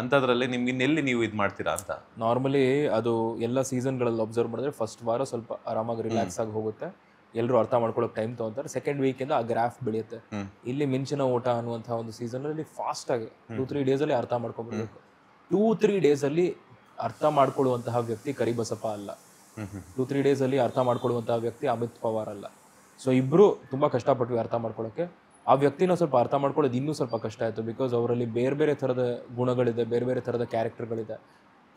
ಅಂಥದ್ರಲ್ಲಿ ನಿಮ್ಗೆ ಇನ್ನೆಲ್ಲಿ ನೀವು ಇದು ಮಾಡ್ತೀರಾ ಅಂತ. ನಾರ್ಮಲಿ ಅದು ಎಲ್ಲ ಸೀಸನ್ಗಳಲ್ಲಿ ಅಬ್ಸರ್ವ್ ಮಾಡಿದ್ರೆ ಫಸ್ಟ್ ವಾರ ಸ್ವಲ್ಪ ಆರಾಮಾಗಿ ರಿಲ್ಯಾಕ್ಸ್ ಆಗಿ ಹೋಗುತ್ತೆ, ಎಲ್ಲರೂ ಅರ್ಥ ಮಾಡ್ಕೊಳ್ಳೋಕೆ ಟೈಮ್ ತೊಗೊಂತಾರೆ. ಸೆಕೆಂಡ್ ವೀಕಿಂದ ಆ ಗ್ರಾಫ್ ಬೆಳೆಯುತ್ತೆ. ಇಲ್ಲಿ ಮಿಂಚಿನ ಓಟ ಅನ್ನುವಂಥ ಒಂದು ಸೀಸನಲ್ಲಿ ಫಾಸ್ಟಾಗಿ 2-3 ಡೇಸಲ್ಲಿ ಅರ್ಥ ಮಾಡ್ಕೊಬೇಕು. 2-3 ಡೇಸಲ್ಲಿ ಅರ್ಥ ಮಾಡ್ಕೊಳ್ಳುವಂತಹ ವ್ಯಕ್ತಿ ಕರಿಬಸಪ್ಪ ಅಲ್ಲ, 2-3 ಡೇಸಲ್ಲಿ ಅರ್ಥ ಮಾಡ್ಕೊಳ್ಳುವಂತಹ ವ್ಯಕ್ತಿ ಅಮಿತ್ ಪವಾರ್ ಅಲ್ಲ. ಸೊ ಇಬ್ಬರು ತುಂಬ ಕಷ್ಟಪಟ್ವಿ ಅರ್ಥ ಮಾಡ್ಕೊಳ್ಳೋಕ್ಕೆ. ಆ ವ್ಯಕ್ತಿನ ಸ್ವಲ್ಪ ಅರ್ಥ ಮಾಡ್ಕೊಳ್ಳೋದು ಇನ್ನೂ ಸ್ವಲ್ಪ ಕಷ್ಟ ಆಯಿತು, ಬಿಕಾಸ್ ಅವರಲ್ಲಿ ಬೇರೆ ಬೇರೆ ಥರದ ಗುಣಗಳಿದೆ, ಬೇರೆ ಬೇರೆ ಥರದ ಕ್ಯಾರೆಕ್ಟರ್ಗಳಿದೆ.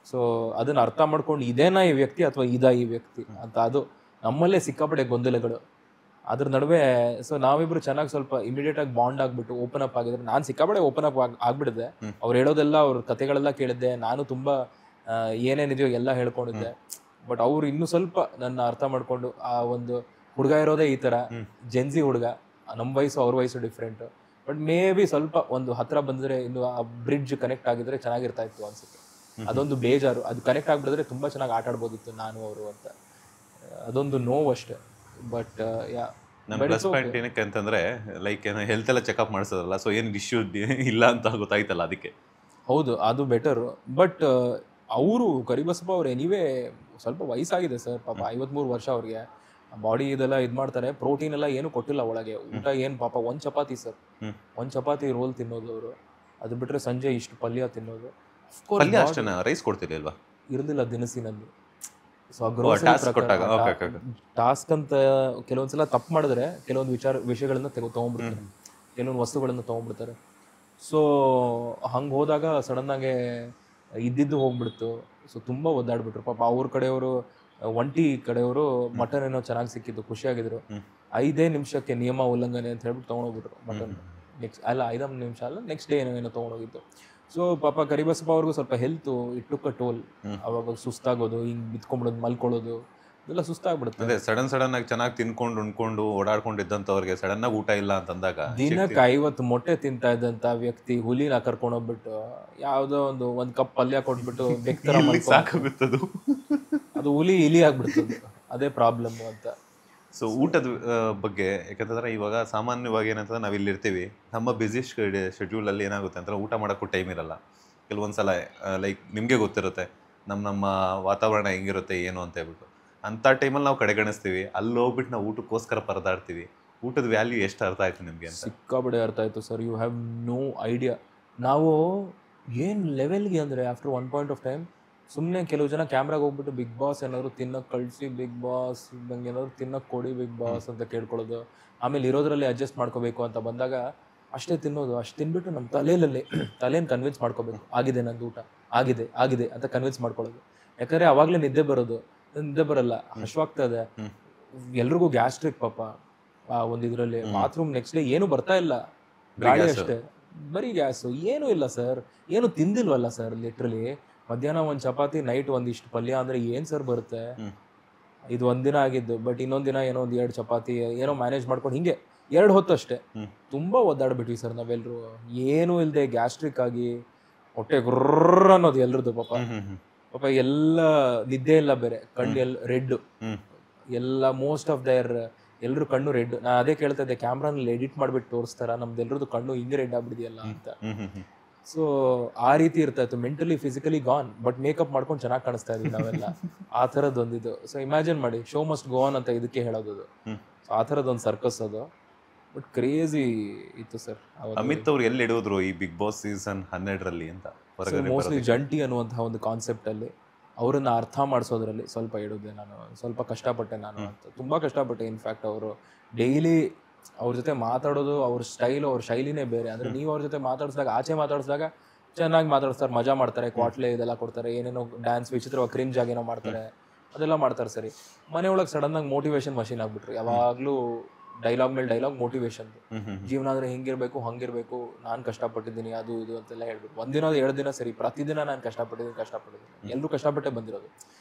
ಸೊ ಅದನ್ನು ಅರ್ಥ ಮಾಡ್ಕೊಂಡು ಇದೇನಾ ಈ ವ್ಯಕ್ತಿ ಅಥವಾ ಈ ವ್ಯಕ್ತಿ ಅಂತ, ಅದು ನಮ್ಮಲ್ಲೇ ಸಿಕ್ಕಾಪಟ್ಟೆ ಗೊಂದಲಗಳು ಅದ್ರ ನಡುವೆ. ಸೊ ನಾವಿಬ್ರು ಚೆನ್ನಾಗಿ ಸ್ವಲ್ಪ ಇಮಿಡಿಯೇಟಾಗಿ ಬಾಂಡ್ ಆಗಿಬಿಟ್ಟು ಓಪನ್ ಅಪ್ ಆಗಿದ್ರೆ, ನಾನು ಸಿಕ್ಕಾಪಟ್ಟೆ ಓಪನ್ ಅಪ್ ಆಗ್ಬಿಟ್ಟಿದ್ದೆ. ಅವ್ರು ಹೇಳೋದೆಲ್ಲ, ಅವ್ರ ಕಥೆಗಳೆಲ್ಲ ಕೇಳಿದ್ದೆ, ನಾನು ತುಂಬ ಏನೇನಿದೆಯೋ ಎಲ್ಲ ಹೇಳ್ಕೊಂಡಿದ್ದೆ. ಬಟ್ ಅವ್ರು ಇನ್ನೂ ಸ್ವಲ್ಪ ನನ್ನ ಅರ್ಥ ಮಾಡ್ಕೊಂಡು, ಆ ಒಂದು ಹುಡುಗ ಇರೋದೇ ಈ ಥರ ಜೆನ್ಸಿ ಹುಡುಗ, ನಮ್ಮ ವಯಸ್ಸು ಅವ್ರ ವಯಸ್ಸು ಡಿಫ್ರೆಂಟು, ಬಟ್ ಮೇ ಬಿ ಸ್ವಲ್ಪ ಒಂದು ಹತ್ರ ಬಂದರೆ ಇನ್ನು ಆ ಬ್ರಿಡ್ಜ್ ಕನೆಕ್ಟ್ ಆಗಿದ್ರೆ ಚೆನ್ನಾಗಿರ್ತಾ ಇತ್ತು ಅನ್ಸುತ್ತೆ. ಅದೊಂದು ಬೇಜಾರು, ಅದು ಕನೆಕ್ಟ್ ಆಗಿಬಿಡಿದ್ರೆ ತುಂಬ ಚೆನ್ನಾಗಿ ಆಟ ಆಡ್ಬೋದಿತ್ತು ನಾನು ಅವರು ಅಂತ, ಅದೊಂದು ನೋವು ಅಷ್ಟೇ. ಬಟ್ ನನ್ನ ಪ್ಲಸ್ ಪಾಯಿಂಟ್ ಏನಕ್ಕೆ ಅಂತಂದ್ರೆ, ಲೈಕ್ ಏನೋ ಹೆಲ್ತ್ ಎಲ್ಲ ಚೆಕಪ್ ಮಾಡಿಸೋದಲ್ಲ, ಸೊ ಏನು ಇಶ್ಯೂ ಇಲ್ಲ ಅಂತ ಗೊತ್ತಾಯ್ತಲ್ಲ, ಅದಕ್ಕೆ. ಹೌದು, ಅದು ಬೆಟರು. ಬಟ್ ಅವರು ಕರಿಬಸಪ್ಪ ಅವ್ರು ಎನಿವೇ ಸ್ವಲ್ಪ ವಯಸ್ಸಾಗಿದೆ ಸರ್, ಪಾಪ 53 ವರ್ಷ ಅವ್ರಿಗೆ. ಬಾಡಿ ಇದೆಲ್ಲ ಇದು ಮಾಡ್ತಾರೆ, ಪ್ರೋಟೀನ್ ಎಲ್ಲ ಏನು ಕೊಟ್ಟಿಲ್ಲ ಒಳಗೆ. ಊಟ ಏನು ಪಾಪ, ಒಂದು ಚಪಾತಿ ಸರ್, ಒಂದು ಚಪಾತಿ ರೋಲ್ ತಿನ್ನೋದು ಅವರು. ಅದು ಬಿಟ್ಟರೆ ಸಂಜೆ ಇಷ್ಟು ಪಲ್ಯ ತಿನ್ನೋದು. ರೈಸ್ ಕೊಡ್ತೀರಿ ಅಲ್ವಾ? ಇರಲಿಲ್ಲ ದಿನಸಿನಲ್ಲಿ. ಸೊ ಟಾಸ್ಕ್ ಅಂತ ಕೆಲವೊಂದ್ಸಲ ತಪ್ಪು ಮಾಡಿದ್ರೆ ಕೆಲವೊಂದು ವಿಷಯಗಳನ್ನ ತೊಗೊಂಡ್ಬಿಡ್ತಾರೆ, ಕೆಲವೊಂದು ವಸ್ತುಗಳನ್ನು ತೊಗೊಂಡ್ಬಿಡ್ತಾರೆ. ಸೊ ಹಂಗೆ ಹೋದಾಗ ಸಡನ್ನಾಗೆ ಇದ್ದಿದ್ದು ಹೋಗ್ಬಿಡ್ತು. ಸೊ ತುಂಬ ಒದ್ದಾಡ್ಬಿಟ್ರು ಪಾಪ. ಅವ್ರ ಕಡೆಯವರು, ಒಂಟಿ ಕಡೆಯವರು ಮಟನ್ ಏನೋ ಚೆನ್ನಾಗಿ ಸಿಕ್ಕಿದ್ದು, ಖುಷಿಯಾಗಿದ್ರು. 5 ನಿಮಿಷಕ್ಕೆ ನಿಯಮ ಉಲ್ಲಂಘನೆ ಅಂತ ಹೇಳ್ಬಿಟ್ಟು ತೊಗೊಂಡೋಗ್ಬಿಟ್ರು ಮಟನ್. ಐದು ನಿಮಿಷ ಅಲ್ಲ, ನೆಕ್ಸ್ಟ್ ಡೇ ಏನೋ ತೊಗೊಂಡೋಗಿತ್ತು. ಸೊ ಪಾಪ ಕರಿಬಸಪ್ಪ ಅವ್ರಿಗೂ ಸ್ವಲ್ಪ ಹೆಲ್ತು ಇಟ್ಟುಕ್ಕ ಟೋಲ್. ಅವಾಗ ಸುಸ್ತಾಗೋದು, ಹಿಂಗೆ ಬಿತ್ಕೊಂಡ್ಬಿಡೋದು, ಮಲ್ಕೊಳ್ಳೋದು, ಇದೆಲ್ಲ ಸುಸ್ತಾಗ್ಬಿಡುತ್ತೆ. ಅದೇ ಸಡನ್ ಆಗಿ ಚೆನ್ನಾಗಿ ತಿನ್ಕೊಂಡು ಉಣ್ಕೊಂಡು ಓಡಾಡ್ಕೊಂಡಿದ್ದಂಥವ್ರಿಗೆ ಸಡನ್ ಆಗಿ ಊಟ ಇಲ್ಲ ಅಂತಂದಾಗ, ದಿನಕ್ಕೆ 50 ಮೊಟ್ಟೆ ತಿಂತಾ ಇದ್ದಂಥ ವ್ಯಕ್ತಿ ಹುಲಿನ ಕರ್ಕೊಂಡೋಗ್ಬಿಟ್ಟು ಯಾವುದೋ ಒಂದು ಕಪ್ ಪಲ್ಯ ಕೊಟ್ಬಿಟ್ಟು ಬೆಕ್ತರ ಸಾಕಾಗುತ್ತದು, ಅದು ಹುಲಿ ಇಲಿ ಆಗ್ಬಿಡ್ತದೆ. ಅದೇ ಪ್ರಾಬ್ಲಮ್ ಅಂತ. ಸೊ ಊಟದ ಬಗ್ಗೆ ಯಾಕಂತಂದ್ರೆ ಇವಾಗ ಸಾಮಾನ್ಯವಾಗಿ ಏನಂತಂದ್ರೆ ನಾವು ಇಲ್ಲಿ ಇರ್ತೀವಿ, ನಮ್ಮ ಬ್ಯುಸಿ ಶೆಡ್ಯೂಲಲ್ಲಿ ಏನಾಗುತ್ತೆ ಅಂತಂದ್ರೆ ಊಟ ಮಾಡೋಕ್ಕೂ ಟೈಮ್ ಇರಲ್ಲ. ಕೆಲವೊಂದ್ಸಲ ಲೈಕ್ ನಿಮಗೆ ಗೊತ್ತಿರುತ್ತೆ ನಮ್ಮ ವಾತಾವರಣ ಹೆಂಗಿರುತ್ತೆ ಏನು ಅಂತ ಹೇಳ್ಬಿಟ್ಟು, ಅಂಥ ಟೈಮಲ್ಲಿ ನಾವು ಕಡೆಗಣಿಸ್ತೀವಿ. ಅಲ್ಲಿ ಹೋಗ್ಬಿಟ್ಟು ನಾವು ಊಟಕ್ಕೋಸ್ಕರ ಪರದಾಡ್ತೀವಿ. ಊಟದ ವ್ಯಾಲ್ಯೂ ಎಷ್ಟು ಅರ್ಥ ಆಯ್ತು ನಿಮಗೆ ಅಂತ? ಸಿಕ್ಕಾಬಡೆ ಅರ್ಥ ಆಯಿತು sir. You have no idea. ನಾವು ಏನು ಲೆವೆಲ್ಗೆ ಅಂದರೆ after one point of time ಸುಮ್ಮನೆ ಕೆಲವು ಜನ ಕ್ಯಾಮ್ರಾಗೆ ಹೋಗ್ಬಿಟ್ಟು ಬಿಗ್ ಬಾಸ್ ಏನಾದ್ರು ತಿನ್ನೋಕೆ ಕಳಿಸಿ, ಬಿಗ್ ಬಾಸ್ ನಂಗೆ ಏನಾದ್ರು ತಿನ್ನೋಕೆ ಕೊಡಿ ಬಿಗ್ ಬಾಸ್ ಅಂತ ಕೇಳ್ಕೊಳ್ಳೋದು. ಆಮೇಲೆ ಇರೋದ್ರಲ್ಲಿ ಅಡ್ಜಸ್ಟ್ ಮಾಡ್ಕೋಬೇಕು ಅಂತ ಬಂದಾಗ ಅಷ್ಟೇ ತಿನ್ನೋದು. ಅಷ್ಟು ತಿನ್ಬಿಟ್ಟು ನಮ್ಮ ತಲೆಯನ್ನು ಕನ್ವಿನ್ಸ್ ಮಾಡ್ಕೋಬೇಕು, ಆಗಿದೆ ನಂದು ಊಟ, ಆಗಿದೆ ಅಂತ ಕನ್ವಿನ್ಸ್ ಮಾಡ್ಕೊಳ್ಳೋದು. ಯಾಕಂದರೆ ಆವಾಗಲೇ ನಿದ್ದೆ ಬರಲ್ಲ, ಹಶ್ವಾಗ್ತದೆ. ಎಲ್ರಿಗೂ ಗ್ಯಾಸ್ಟ್ರಿಕ್ ಪಾಪ. ಒಂದು ಇದರಲ್ಲಿ ಬಾತ್ರೂಮ್ ನೆಕ್ಸ್ಟ್ ಡೇ ಏನು ಬರ್ತಾ ಇಲ್ಲ, ಗಾಳಿ ಅಷ್ಟೇ, ಬರೀ ಗ್ಯಾಸು, ಏನೂ ಇಲ್ಲ ಸರ್. ಏನು ತಿಂದಿಲ್ವಲ್ಲ ಸರ್. ಲಿಟ್ರಲಿ ಮಧ್ಯಾಹ್ನ ಒಂದು ಚಪಾತಿ, ನೈಟ್ ಒಂದಿಷ್ಟು ಪಲ್ಯ ಅಂದರೆ ಏನು ಸರ್ ಬರುತ್ತೆ? ಇದು ಒಂದಿನ ಆಗಿದ್ದು. ಬಟ್ ಇನ್ನೊಂದು ದಿನ ಏನೋ 1-2 ಚಪಾತಿ ಏನೋ ಮ್ಯಾನೇಜ್ ಮಾಡ್ಕೊಂಡು ಹಿಂಗೆ 2 ಹೊತ್ತು ಅಷ್ಟೇ. ತುಂಬ ಒದ್ದಾಡ್ಬಿಟ್ವಿ ಸರ್ ನಾವೆಲ್ಲರೂ, ಏನೂ ಇಲ್ಲದೆ ಗ್ಯಾಸ್ಟ್ರಿಕ್ ಆಗಿ ಹೊಟ್ಟೆ ಗುರ್ರ ಅನ್ನೋದು ಎಲ್ರದ್ದು ಪಾಪ. ಎಲ್ಲ ನಿದ್ದೆ ಇಲ್ಲ, ಬೇರೆ ಕಣ್ಣು ರೆಡ್ ಎಲ್ಲ, ಮೋಸ್ಟ್ ಆಫ್ ದೈರ್ ಎಲ್ಲರೂ ಕಣ್ಣು ರೆಡ್. ನಾನು ಅದೇ ಕೇಳ್ತಾ ಇದ್ದೆ, ಕ್ಯಾಮ್ರಾನಲ್ಲಿ ಎಡಿಟ್ ಮಾಡಿಬಿಟ್ಟು ತೋರಿಸ್ತಾರ ನಮ್ದು ಎಲ್ರದ್ದು ಕಣ್ಣು ಹಿಂಗೆ ರೆಡ್ ಆಗ್ಬಿಡಿದೆಯಲ್ಲ ಅಂತ. ಸೊ ಆ ರೀತಿ ಇರ್ತಾ ಇತ್ತು, mentally physically gone, but makeup ಮಾಡ್ಕೊಂಡು ಚೆನ್ನಾಗಿ ಕಾಣಿಸ್ತಾ ಇದ್ವಿ ನಾವೆಲ್ಲ. ಆ ಥರದ್ದು ಒಂದಿದು. ಸೊ ಇಮ್ಯಾಜಿನ್ ಮಾಡಿ, ಶೋ ಮಸ್ಟ್ ಗೋ ಆನ್ ಅಂತ ಇದಕ್ಕೆ ಹೇಳೋದು. ಸೊ ಆ ಥರದ್ದೊಂದು ಸರ್ಕಸ್ ಅದು. ಬಟ್ ಕ್ರೇಜಿ ಇತ್ತು ಸರ್. ಅಮಿತ್ ಅವ್ರು ಎಲ್ಲಿ ಇಡೋದ್ರು ಈ ಬಿಗ್ ಬಾಸ್ ಸೀಸನ್ 12ರಲ್ಲಿ ಅಂತ? ಮೋಸ್ಟ್ಲಿ ಜಂಟಿ ಅನ್ನುವಂತಹ ಒಂದು ಕಾನ್ಸೆಪ್ಟ್ ಅಲ್ಲಿ ಅವರನ್ನ ಅರ್ಥ ಮಾಡಿಸೋದ್ರಲ್ಲಿ ಸ್ವಲ್ಪ ಇಡುದೆ. ನಾನು ಸ್ವಲ್ಪ ಕಷ್ಟಪಟ್ಟೆ ನಾನು ಅಂತ, ತುಂಬಾ ಕಷ್ಟಪಟ್ಟೆ. ಇನ್ಫ್ಯಾಕ್ಟ್ ಅವರು ಡೈಲಿ ಅವ್ರ ಜೊತೆ ಮಾತಾಡೋದು, ಅವ್ರ ಸ್ಟೈಲು, ಅವ್ರ ಶೈಲಿನೇ ಬೇರೆ. ಅಂದ್ರೆ ನೀವು ಅವ್ರ ಜೊತೆ ಮಾತಾಡಿಸಿದಾಗ, ಆಚೆ ಮಾತಾಡಿಸಿದಾಗ ಚೆನ್ನಾಗಿ ಮಾತಾಡ್ತಾರೆ, ಮಜಾ ಮಾಡ್ತಾರೆ, ಕ್ವಾಟ್ಲೆ ಇದೆಲ್ಲ ಕೊಡ್ತಾರೆ, ಏನೇನೋ ಡ್ಯಾನ್ಸ್ ವಿಚಿತ್ರ ಕ್ರಿಂಜ್ ಆಗೇನೋ ಮಾಡ್ತಾರೆ, ಅದೆಲ್ಲ ಮಾಡ್ತಾರೆ. ಸರಿ, ಮನೆಯೊಳಗೆ ಸಡನ್ ಆಗಿ ಮೋಟಿವೇಶನ್ ಮಷೀನ್ ಆಗ್ಬಿಟ್ರು. ಯಾವಾಗ್ಲೂ ಡೈಲಾಗ್ ಮೇಲೆ ಡೈಲಾಗ್ ಮೋಟಿವೇಶನ್. ಜೀವನ ಅಂದ್ರೆ ಹಿಂಗಿರ್ಬೇಕು, ಹಂಗಿರ್ಬೇಕು, ನಾನು ಕಷ್ಟಪಟ್ಟಿದ್ದೀನಿ, ಅದು ಇದು ಅಂತೆಲ್ಲ ಹೇಳ್ಬಿಟ್ಟು ಒಂದಿನ 2 ದಿನ ಸರಿ, ಪ್ರತಿದಿನ ನಾನು ಕಷ್ಟಪಟ್ಟಿದ್ದೀನಿ. ಎಲ್ಲರೂ ಕಷ್ಟಪಟ್ಟೆ ಬಂದಿರೋದು,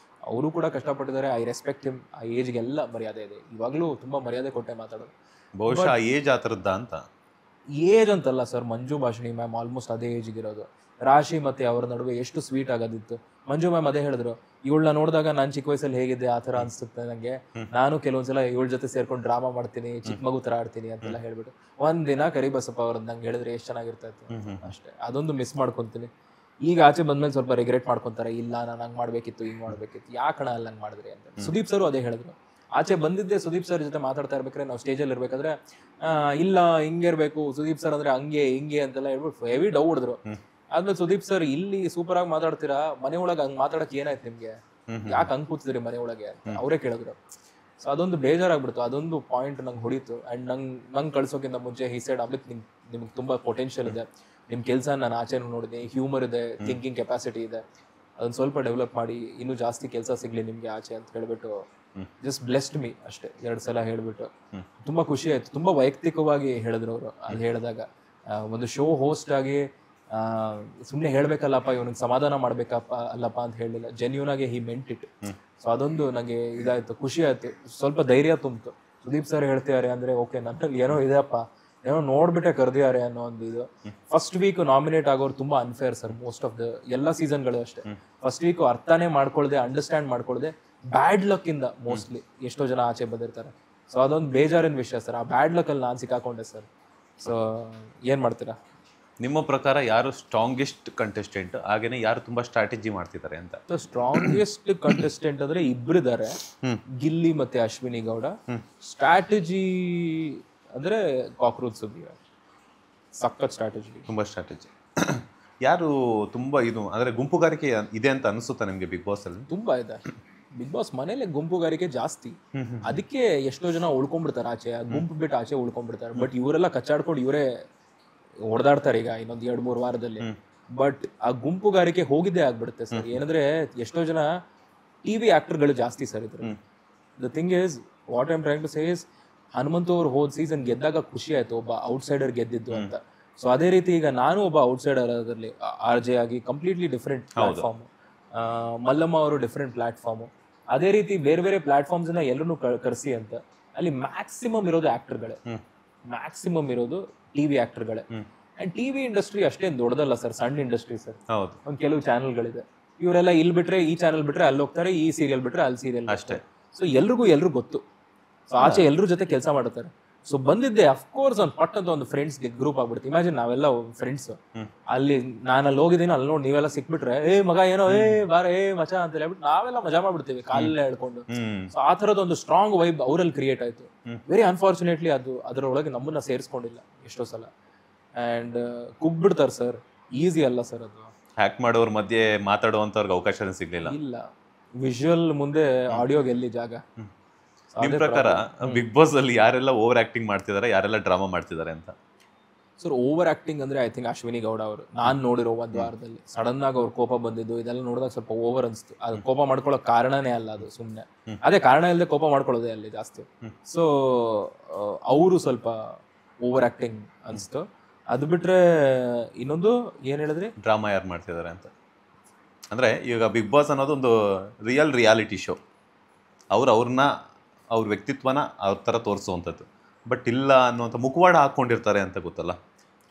ಅವರು ಕೂಡ ಕಷ್ಟಪಟ್ಟಿದ್ದಾರೆ. I respect him. ಆ ಏಜ್ಗೆಲ್ಲ ಮರ್ಯಾದೆ ಇದೆ, ಇವಾಗಲೂ ತುಂಬಾ ಮರ್ಯಾದೆ ಕೊಟ್ಟೆ ಮಾತಾಡೋದು. ಬಹುಶಃ ಏಜ್ ಆ ಥರದ್ದ ಅಂತ? ಏಜ್ ಅಂತಲ್ಲ ಸರ್, ಮಂಜು ಭಾಷಿಣಿ ಮ್ಯಾಮ್ ಆಲ್ಮೋಸ್ಟ್ ಅದೇ ಏಜ್ಗಿರೋದು. ರಾಶಿ ಮತ್ತೆ ಅವರ ನಡುವೆ ಎಷ್ಟು ಸ್ವೀಟ್ ಆಗೋದಿತ್ತು. ಮಂಜು ಮ್ಯಾಮ್ ಅದೇ ಹೇಳಿದ್ರು, ಇವಳನ್ನ ನೋಡಿದಾಗ ನಾನು ಚಿಕ್ಕ ವಯಸ್ಸಲ್ಲಿ ಹೇಗಿದ್ದೆ ಆ ಥರ ಅನ್ಸುತ್ತೆ ನನಗೆ, ನಾನು ಕೆಲವೊಂದ್ಸಲ ಇವಳ ಜೊತೆ ಸೇರ್ಕೊಂಡು ಡ್ರಾಮಾ ಮಾಡ್ತೀನಿ, ಚಿಕ್ಕ ಮಗು ಥರ ಆಡ್ತೀನಿ ಅಂತೆಲ್ಲ ಹೇಳ್ಬಿಟ್ಟು. ಒಂದಿನ ಕರಿಬಸಪ್ಪ ಅವ್ರದ್ದು ನಂಗೆ ಹೇಳಿದ್ರೆ ಎಷ್ಟು ಚೆನ್ನಾಗಿರ್ತಾ ಇತ್ತು ಅಷ್ಟೇ. ಅದೊಂದು ಮಿಸ್ ಮಾಡ್ಕೊತೀನಿ. ಈಗ ಆಚೆ ಬಂದ್ಮೇಲೆ ಸ್ವಲ್ಪ ರಿಗ್ರೆಟ್ ಮಾಡ್ಕೊತಾರೆ, ಇಲ್ಲ ನಾನು ಹಂಗೆ ಮಾಡ್ಬೇಕಿತ್ತು, ಹಿಂಗೆ ಮಾಡ್ಬೇಕಿತ್ತು, ಯಾಕಣ ಅಲ್ಲಿ ಹಂಗೆ ಮಾಡಿದ್ರಿ ಅಂತ. ಸುದೀಪ್ ಸರ್ ಅದೇ ಹೇಳಿದ್ರು. ಆಚೆ ಬಂದಿದ್ದೆ ಸುದೀಪ್ ಸರ್ ಜೊತೆ ಮಾತಾಡ್ತಾ ಇರ್ಬೇಕಾದ್ರೆ, ನಾವು ಸ್ಟೇಜಲ್ಲಿ ಇರ್ಬೇಕಾದ್ರೆ ಇಲ್ಲ ಹಿಂಗೆ ಇರಬೇಕು, ಸುದೀಪ್ ಸರ್ ಅಂದ್ರೆ ಹಂಗೆ ಹಿಂಗೆ ಅಂತೆಲ್ಲ ಹೇಳ್ಬಿಟ್ಟು ಹೆವಿ ಡೌ ಹೊಡೆದ್ರು. ಆದ್ಮೇಲೆ ಸುದೀಪ್ ಸರ್ ಇಲ್ಲಿ ಸೂಪರ್ ಆಗಿ ಮಾತಾಡ್ತೀರಾ, ಮನೆ ಒಳಗೆ ಹಂಗೆ ಮಾತಾಡಕ್ ಏನಾಯ್ತು ನಿಮ್ಗೆ, ಯಾಕೆ ಹಂಗೆ ಕೂತಿದ್ರಿ ಮನೆ ಒಳಗೆ ಅಂತ ಅವರೇ ಕೇಳಿದ್ರು. ಸೊ ಅದೊಂದು ಬೇಜಾರಾಗ್ಬಿಡ್ತು, ಅದೊಂದು ಪಾಯಿಂಟ್ ನಂಗೆ ಹೊಡಿತು. ಅಂಡ್ ನಂಗೆ ಕಳ್ಸೋಕ್ಕಿಂತ ಮುಂಚೆ ಈ ಸೈಡ್ ಅಮಿತ್, ನಿಮ್ಗೆ ತುಂಬಾ ಪೊಟೆನ್ಷಿಯಲ್ ಇದೆ, ನಿಮ್ ಕೆಲಸ ನಾನು ಆಚೆನೂ ನೋಡಿದ್ದೀನಿ, ಹ್ಯೂಮರ್ ಇದೆ, ಥಿಂಕಿಂಗ್ ಕೆಪಾಸಿಟಿ ಇದೆ, ಅದನ್ನ ಸ್ವಲ್ಪ ಡೆವಲಪ್ ಮಾಡಿ ಇನ್ನೂ ಜಾಸ್ತಿ ಕೆಲಸ ಸಿಗ್ಲಿ ನಿಮ್ಗೆ ಆಚೆ ಅಂತ ಹೇಳ್ಬಿಟ್ಟು ಜಸ್ಟ್ ಬ್ಲೆಸ್ಡ್ ಮೀ ಅಷ್ಟೇ. 2 ಸಲ ಹೇಳ್ಬಿಟ್ಟು ತುಂಬಾ ಖುಷಿ ಆಯ್ತು. ತುಂಬಾ ವೈಯಕ್ತಿಕವಾಗಿ ಹೇಳಿದ್ರು ಅವರು. ಅದು ಹೇಳಿದಾಗ ಒಂದು ಶೋ ಹೋಸ್ಟ್ ಆಗಿ ಸುಮ್ಮನೆ ಹೇಳ್ಬೇಕಲ್ಲಪ್ಪ, ಇವನಿಗೆ ಸಮಾಧಾನ ಮಾಡ್ಬೇಕಪ್ಪ ಅಲ್ಲಪ್ಪ ಅಂತ ಹೇಳಿಲ್ಲ, ಜೆನ್ಯೂನ್ ಆಗಿ ಹಿ ಮೆಂಟ್ ಇಟ್. ಸೊ ಅದೊಂದು ನಂಗೆ ಇದಾಯ್ತು, ಖುಷಿ ಆಯ್ತು, ಸ್ವಲ್ಪ ಧೈರ್ಯ ತುಂಬಿತು. ಸುದೀಪ್ ಸರ್ ಹೇಳ್ತಿದ್ದಾರೆ ಅಂದ್ರೆ ಓಕೆ, ನನ್ನಲ್ಲಿ ಏನೋ ಇದೆಯಪ್ಪ, ಏನೋ ನೋಡ್ಬಿಟ್ಟೆ ಕರೆದಿದ್ದಾರೆ ಅನ್ನೋ ಒಂದು ಇದು. ಫಸ್ಟ್ ವೀಕ್ ನಾಮಿನೇಟ್ ಆಗೋರು ತುಂಬಾ unfair sir, most of the ಎಲ್ಲ ಸೀಸನ್ಗಳು ಅಷ್ಟೇ. ಫಸ್ಟ್ ವೀಕ್ ಅರ್ಥನೇ ಮಾಡ್ಕೊಳ್ದೆ, ಅಂಡರ್ಸ್ಟ್ಯಾಂಡ್ ಮಾಡ್ಕೊಳ್ದೆ, ಬ್ಯಾಡ್ ಲಕ್ ಇಂದ ಮೋಸ್ಟ್ಲಿ ಎಷ್ಟೋ ಜನ ಆಚೆ ಬಂದಿರ್ತಾರೆ. ಸೊ ಅದೊಂದು ಬೇಜಾರಿನ ವಿಷಯ ಸರ್. ಆ ಬ್ಯಾಡ್ ಲಕ್ ಅಲ್ಲಿ ನಾನು ಸಿಕ್ಕಾಕೊಂಡೆ ಸರ್. ಸೊ ಏನ್ ಮಾಡ್ತೀರಾ? ನಿಮ್ಮ ಪ್ರಕಾರ ಯಾರು ಸ್ಟ್ರಾಂಗೆಸ್ಟ್ ಕಂಟೆಸ್ಟೆಂಟ್, ಹಾಗೇನೆ ಯಾರು ತುಂಬಾ ಸ್ಟ್ರಾಟಜಿ ಮಾಡ್ತಿದ್ದಾರೆ ಅಂತ? ಸ್ಟ್ರಾಂಗೆಸ್ಟ್ ಕಂಟೆಸ್ಟೆಂಟ್ ಅಂದ್ರೆ ಇಬ್ಬರಿದ್ದಾರೆ, ಗಿಲ್ಲಿ ಮತ್ತೆ ಅಶ್ವಿನಿ ಗೌಡ. ಸ್ಟ್ರಾಟಜಿ ಅಂದ್ರೆ ಕಾಕ್ರೋಚ್ ಸುದ್ದಿ, ಸಖತ್ ಸ್ಟ್ರಾಟಜಿ, ತುಂಬಾ ಸ್ಟ್ರಾಟಜಿ. ಯಾರು ತುಂಬಾ ಇದು ಅಂದ್ರೆ ಗುಂಪುಗಾರಿಕೆ ಇದೆ ಅಂತ ಅನಿಸುತ್ತಾ ನಿಮ್ಗೆ ಬಿಗ್ ಬಾಸ್ ಅಲ್ಲಿ? ತುಂಬಾ ಇದೆ. ಬಿಗ್ ಬಾಸ್ ಮನೇಲಿ ಗುಂಪುಗಾರಿಕೆ ಜಾಸ್ತಿ, ಅದಕ್ಕೆ ಎಷ್ಟೋ ಜನ ಉಳ್ಕೊಂಡ್ಬಿಡ್ತಾರೆ ಆಚೆ, ಗುಂಪು ಬಿಟ್ಟು ಆಚೆ ಉಳ್ಕೊಂಡ್ಬಿಡ್ತಾರೆ. ಬಟ್ ಇವರೆಲ್ಲ ಕಚ್ಚಾಡ್ಕೊಂಡು ಇವರೇ ಹೊಡೆದಾಡ್ತಾರೆ ಈಗ ಇನ್ನೊಂದು 2-3 ವಾರದಲ್ಲಿ. ಬಟ್ ಆ ಗುಂಪುಗಾರಿಕೆ ಹೋಗಿದ್ದೇ ಆಗ್ಬಿಡುತ್ತೆ ಸರ್. ಏನಂದ್ರೆ ಎಷ್ಟೋ ಜನ ಟಿವಿ ಆಕ್ಟರ್ಗಳು ಜಾಸ್ತಿ ಸರ್ ಇದ್ರು. The thing is, what I am trying to say is, Hanumanthu ಅವ್ರು ಹೋದ ಸೀಸನ್ ಗೆದ್ದಾಗ ಖುಷಿ ಆಯ್ತು, ಒಬ್ಬ ಔಟ್ಸೈಡರ್ ಗೆದ್ದಿದ್ದು ಅಂತ. ಸೊ ಅದೇ ರೀತಿ ಈಗ ನಾನು ಒಬ್ಬ ಔಟ್ಸೈಡರ್ ಅದರಲ್ಲಿ RJ ಆಗಿ ಕಂಪ್ಲೀಟ್ಲಿ ಡಿಫ್ರೆಂಟ್ ಪ್ಲಾಟ್ಫಾರ್ಮ್, ಮಲ್ಲಮ್ಮ ಅವರು ಡಿಫ್ರೆಂಟ್ ಪ್ಲಾಟ್ಫಾರ್ಮು. ಅದೇ ರೀತಿ ಬೇರೆ ಬೇರೆ ಪ್ಲಾಟ್ಫಾರ್ಮ್ಸ್ ನ ಎಲ್ಲರೂ ಕರೆಸಿ ಅಂತ. ಅಲ್ಲಿ ಮ್ಯಾಕ್ಸಿಮಮ್ ಇರೋದು ಆಕ್ಟರ್ಗಳೇ, ಮ್ಯಾಕ್ಸಿಮಮ್ ಇರೋದು ಟಿವಿ ಆಕ್ಟರ್ಗಳೇ. ಅಂಡ್ ಟಿವಿ ಇಂಡಸ್ಟ್ರಿ ಅಷ್ಟೇನು ದೊಡ್ಡದಲ್ಲ ಸರ್, ಸಣ್ಣ ಇಂಡಸ್ಟ್ರಿ ಸರ್. ಒಂದು ಕೆಲವು ಚಾನೆಲ್ಗಳಿದೆ, ಇವರೆಲ್ಲ ಇಲ್ಲಿ ಬಿಟ್ರೆ ಈ ಚಾನೆಲ್ ಬಿಟ್ರೆ ಅಲ್ಲಿ ಹೋಗ್ತಾರೆ, ಈ ಸೀರಿಯಲ್ ಬಿಟ್ರೆ ಅಲ್ಲಿ ಸೀರಿಯಲ್ ಅಷ್ಟೇ. ಸೊ ಎಲ್ರಿಗೂ ಗೊತ್ತು. ಸೊ ಆಚೆ ಎಲ್ಲರೂ ಜೊತೆ ಕೆಲಸ ಮಾಡುತ್ತಾರೆ. ಸೊ ಬಂದಿದ್ದೆ ಅಫ್ಕೋರ್ಸ್ ಒಂದು ಪಟ್ಟಂತ ಒಂದು ಫ್ರೆಂಡ್ಸ್ ಗ್ರೂಪ್ ಆಗ್ಬಿಡುತ್ತೆ. ಇಮ್ಯಾಜಿನ್ ನಾವೆಲ್ಲ ಫ್ರೆಂಡ್ಸ್, ಅಲ್ಲಿ ನಾನು ಅಲ್ಲಿ ಹೋಗಿದ್ದೀನಿ, ಅಲ್ಲಿ ನೋಡಿ ನೀವೆಲ್ಲ ಸಿಕ್ಬಿಟ್ರೆ ಏ ಮಗ ಏನೋ ಬಾರ ಮಚಾ ಅಂತ ಹೇಳ್ಬಿಟ್ಟು ನಾವೆಲ್ಲ ಮಜಾ ಮಾಡ್ಬಿಡ್ತೀವಿ ಕಾಲಲ್ಲೇ ಹೇಳ್ಕೊಂಡು. ಸೊ ಆ ಥರದ ಒಂದು ಸ್ಟ್ರಾಂಗ್ ವೈಬ್ ಅವರಲ್ಲಿ ಕ್ರಿಯೇಟ್ ಆಯ್ತು. ವೆರಿ ಅನ್ಫಾರ್ಚುನೇಟ್ಲಿ ಅದು ಅದರೊಳಗೆ ನಮ್ಮನ್ನ ಸೇರಿಸ್ಕೊಂಡಿಲ್ಲ ಎಷ್ಟೋ ಸಲ. ಅಂಡ್ ಕುಗ್ಬಿಡ್ತಾರೆ ಸರ್, ಈಸಿ ಅಲ್ಲ ಸರ್ ಅದು. ಹ್ಯಾಕ್ ಮಾಡೋರ್ ಮಧ್ಯೆ ಮಾತಾಡುವಂತವ್ರಿಗೆ ಅವಕಾಶ ಸಿಗ್ಲಿಲ್ಲ. ಇಲ್ಲ, ವಿಜುವಲ್ ಮುಂದೆ ಆಡಿಯೋಗೆ ಎಲ್ಲಿ ಜಾಗ? ನಿಮ್ ಪ್ರಕಾರ ಬಿಗ್ ಬಾಸ್ ಅಲ್ಲಿ ಯಾರೆಲ್ಲ ಓವರ್ ಆಕ್ಟಿಂಗ್ ಮಾಡ್ತಿದ್ದಾರೆ, ಯಾರೆಲ್ಲ ಡ್ರಾಮಾ ಮಾಡ್ತಿದ್ದಾರೆ ಅಂತ? ಸರ್ ಓವರ್ ಆಕ್ಟಿಂಗ್ ಅಂದ್ರೆ ಐ ಥಿಂಕ್ ಅಶ್ವಿನಿ ಗೌಡ ಅವರು. ನಾನು ನೋಡಿರೋ 1 ವಾರದಲ್ಲಿ ಸಡನ್ ಆಗಿ ಅವ್ರ ಕೋಪ ಬಂದಿದ್ದು ಇದೆಲ್ಲ ನೋಡಿದಾಗ ಸ್ವಲ್ಪ ಓವರ್ ಅನ್ಸ್ತು. ಅದು ಕೋಪ ಮಾಡ್ಕೊಳ್ಳೋಕೆ ಕಾರಣನೇ ಅಲ್ಲ, ಅದು ಸುಮ್ಮನೆ ಅದೇ ಕಾರಣ ಇಲ್ಲದೆ ಕೋಪ ಮಾಡ್ಕೊಳ್ಳೋದೇ ಅಲ್ಲಿ ಜಾಸ್ತಿ. ಸೊ ಅವರು ಸ್ವಲ್ಪ ಓವರ್ ಆಕ್ಟಿಂಗ್ ಅನ್ಸ್ತು. ಅದು ಬಿಟ್ರೆ ಇನ್ನೊಂದು ಏನ್ ಹೇಳಿದ್ರಿ, ಡ್ರಾಮಾ ಯಾರು ಮಾಡ್ತಿದ್ದಾರೆ ಅಂತ. ಅಂದ್ರೆ ಈಗ ಬಿಗ್ ಬಾಸ್ ಅನ್ನೋದು ಒಂದು ರಿಯಾಲಿಟಿ ಶೋ. ಅವ್ರನ್ನ ಅವ್ರ ವ್ಯಕ್ತಿತ್ವನ ಅವ್ರ ಥರ ತೋರಿಸುವಂಥದ್ದು. ಬಟ್ ಇಲ್ಲ ಅನ್ನುವಂಥ ಮುಖವಾಡ ಹಾಕ್ಕೊಂಡಿರ್ತಾರೆ ಅಂತ ಗೊತ್ತಲ್ಲ.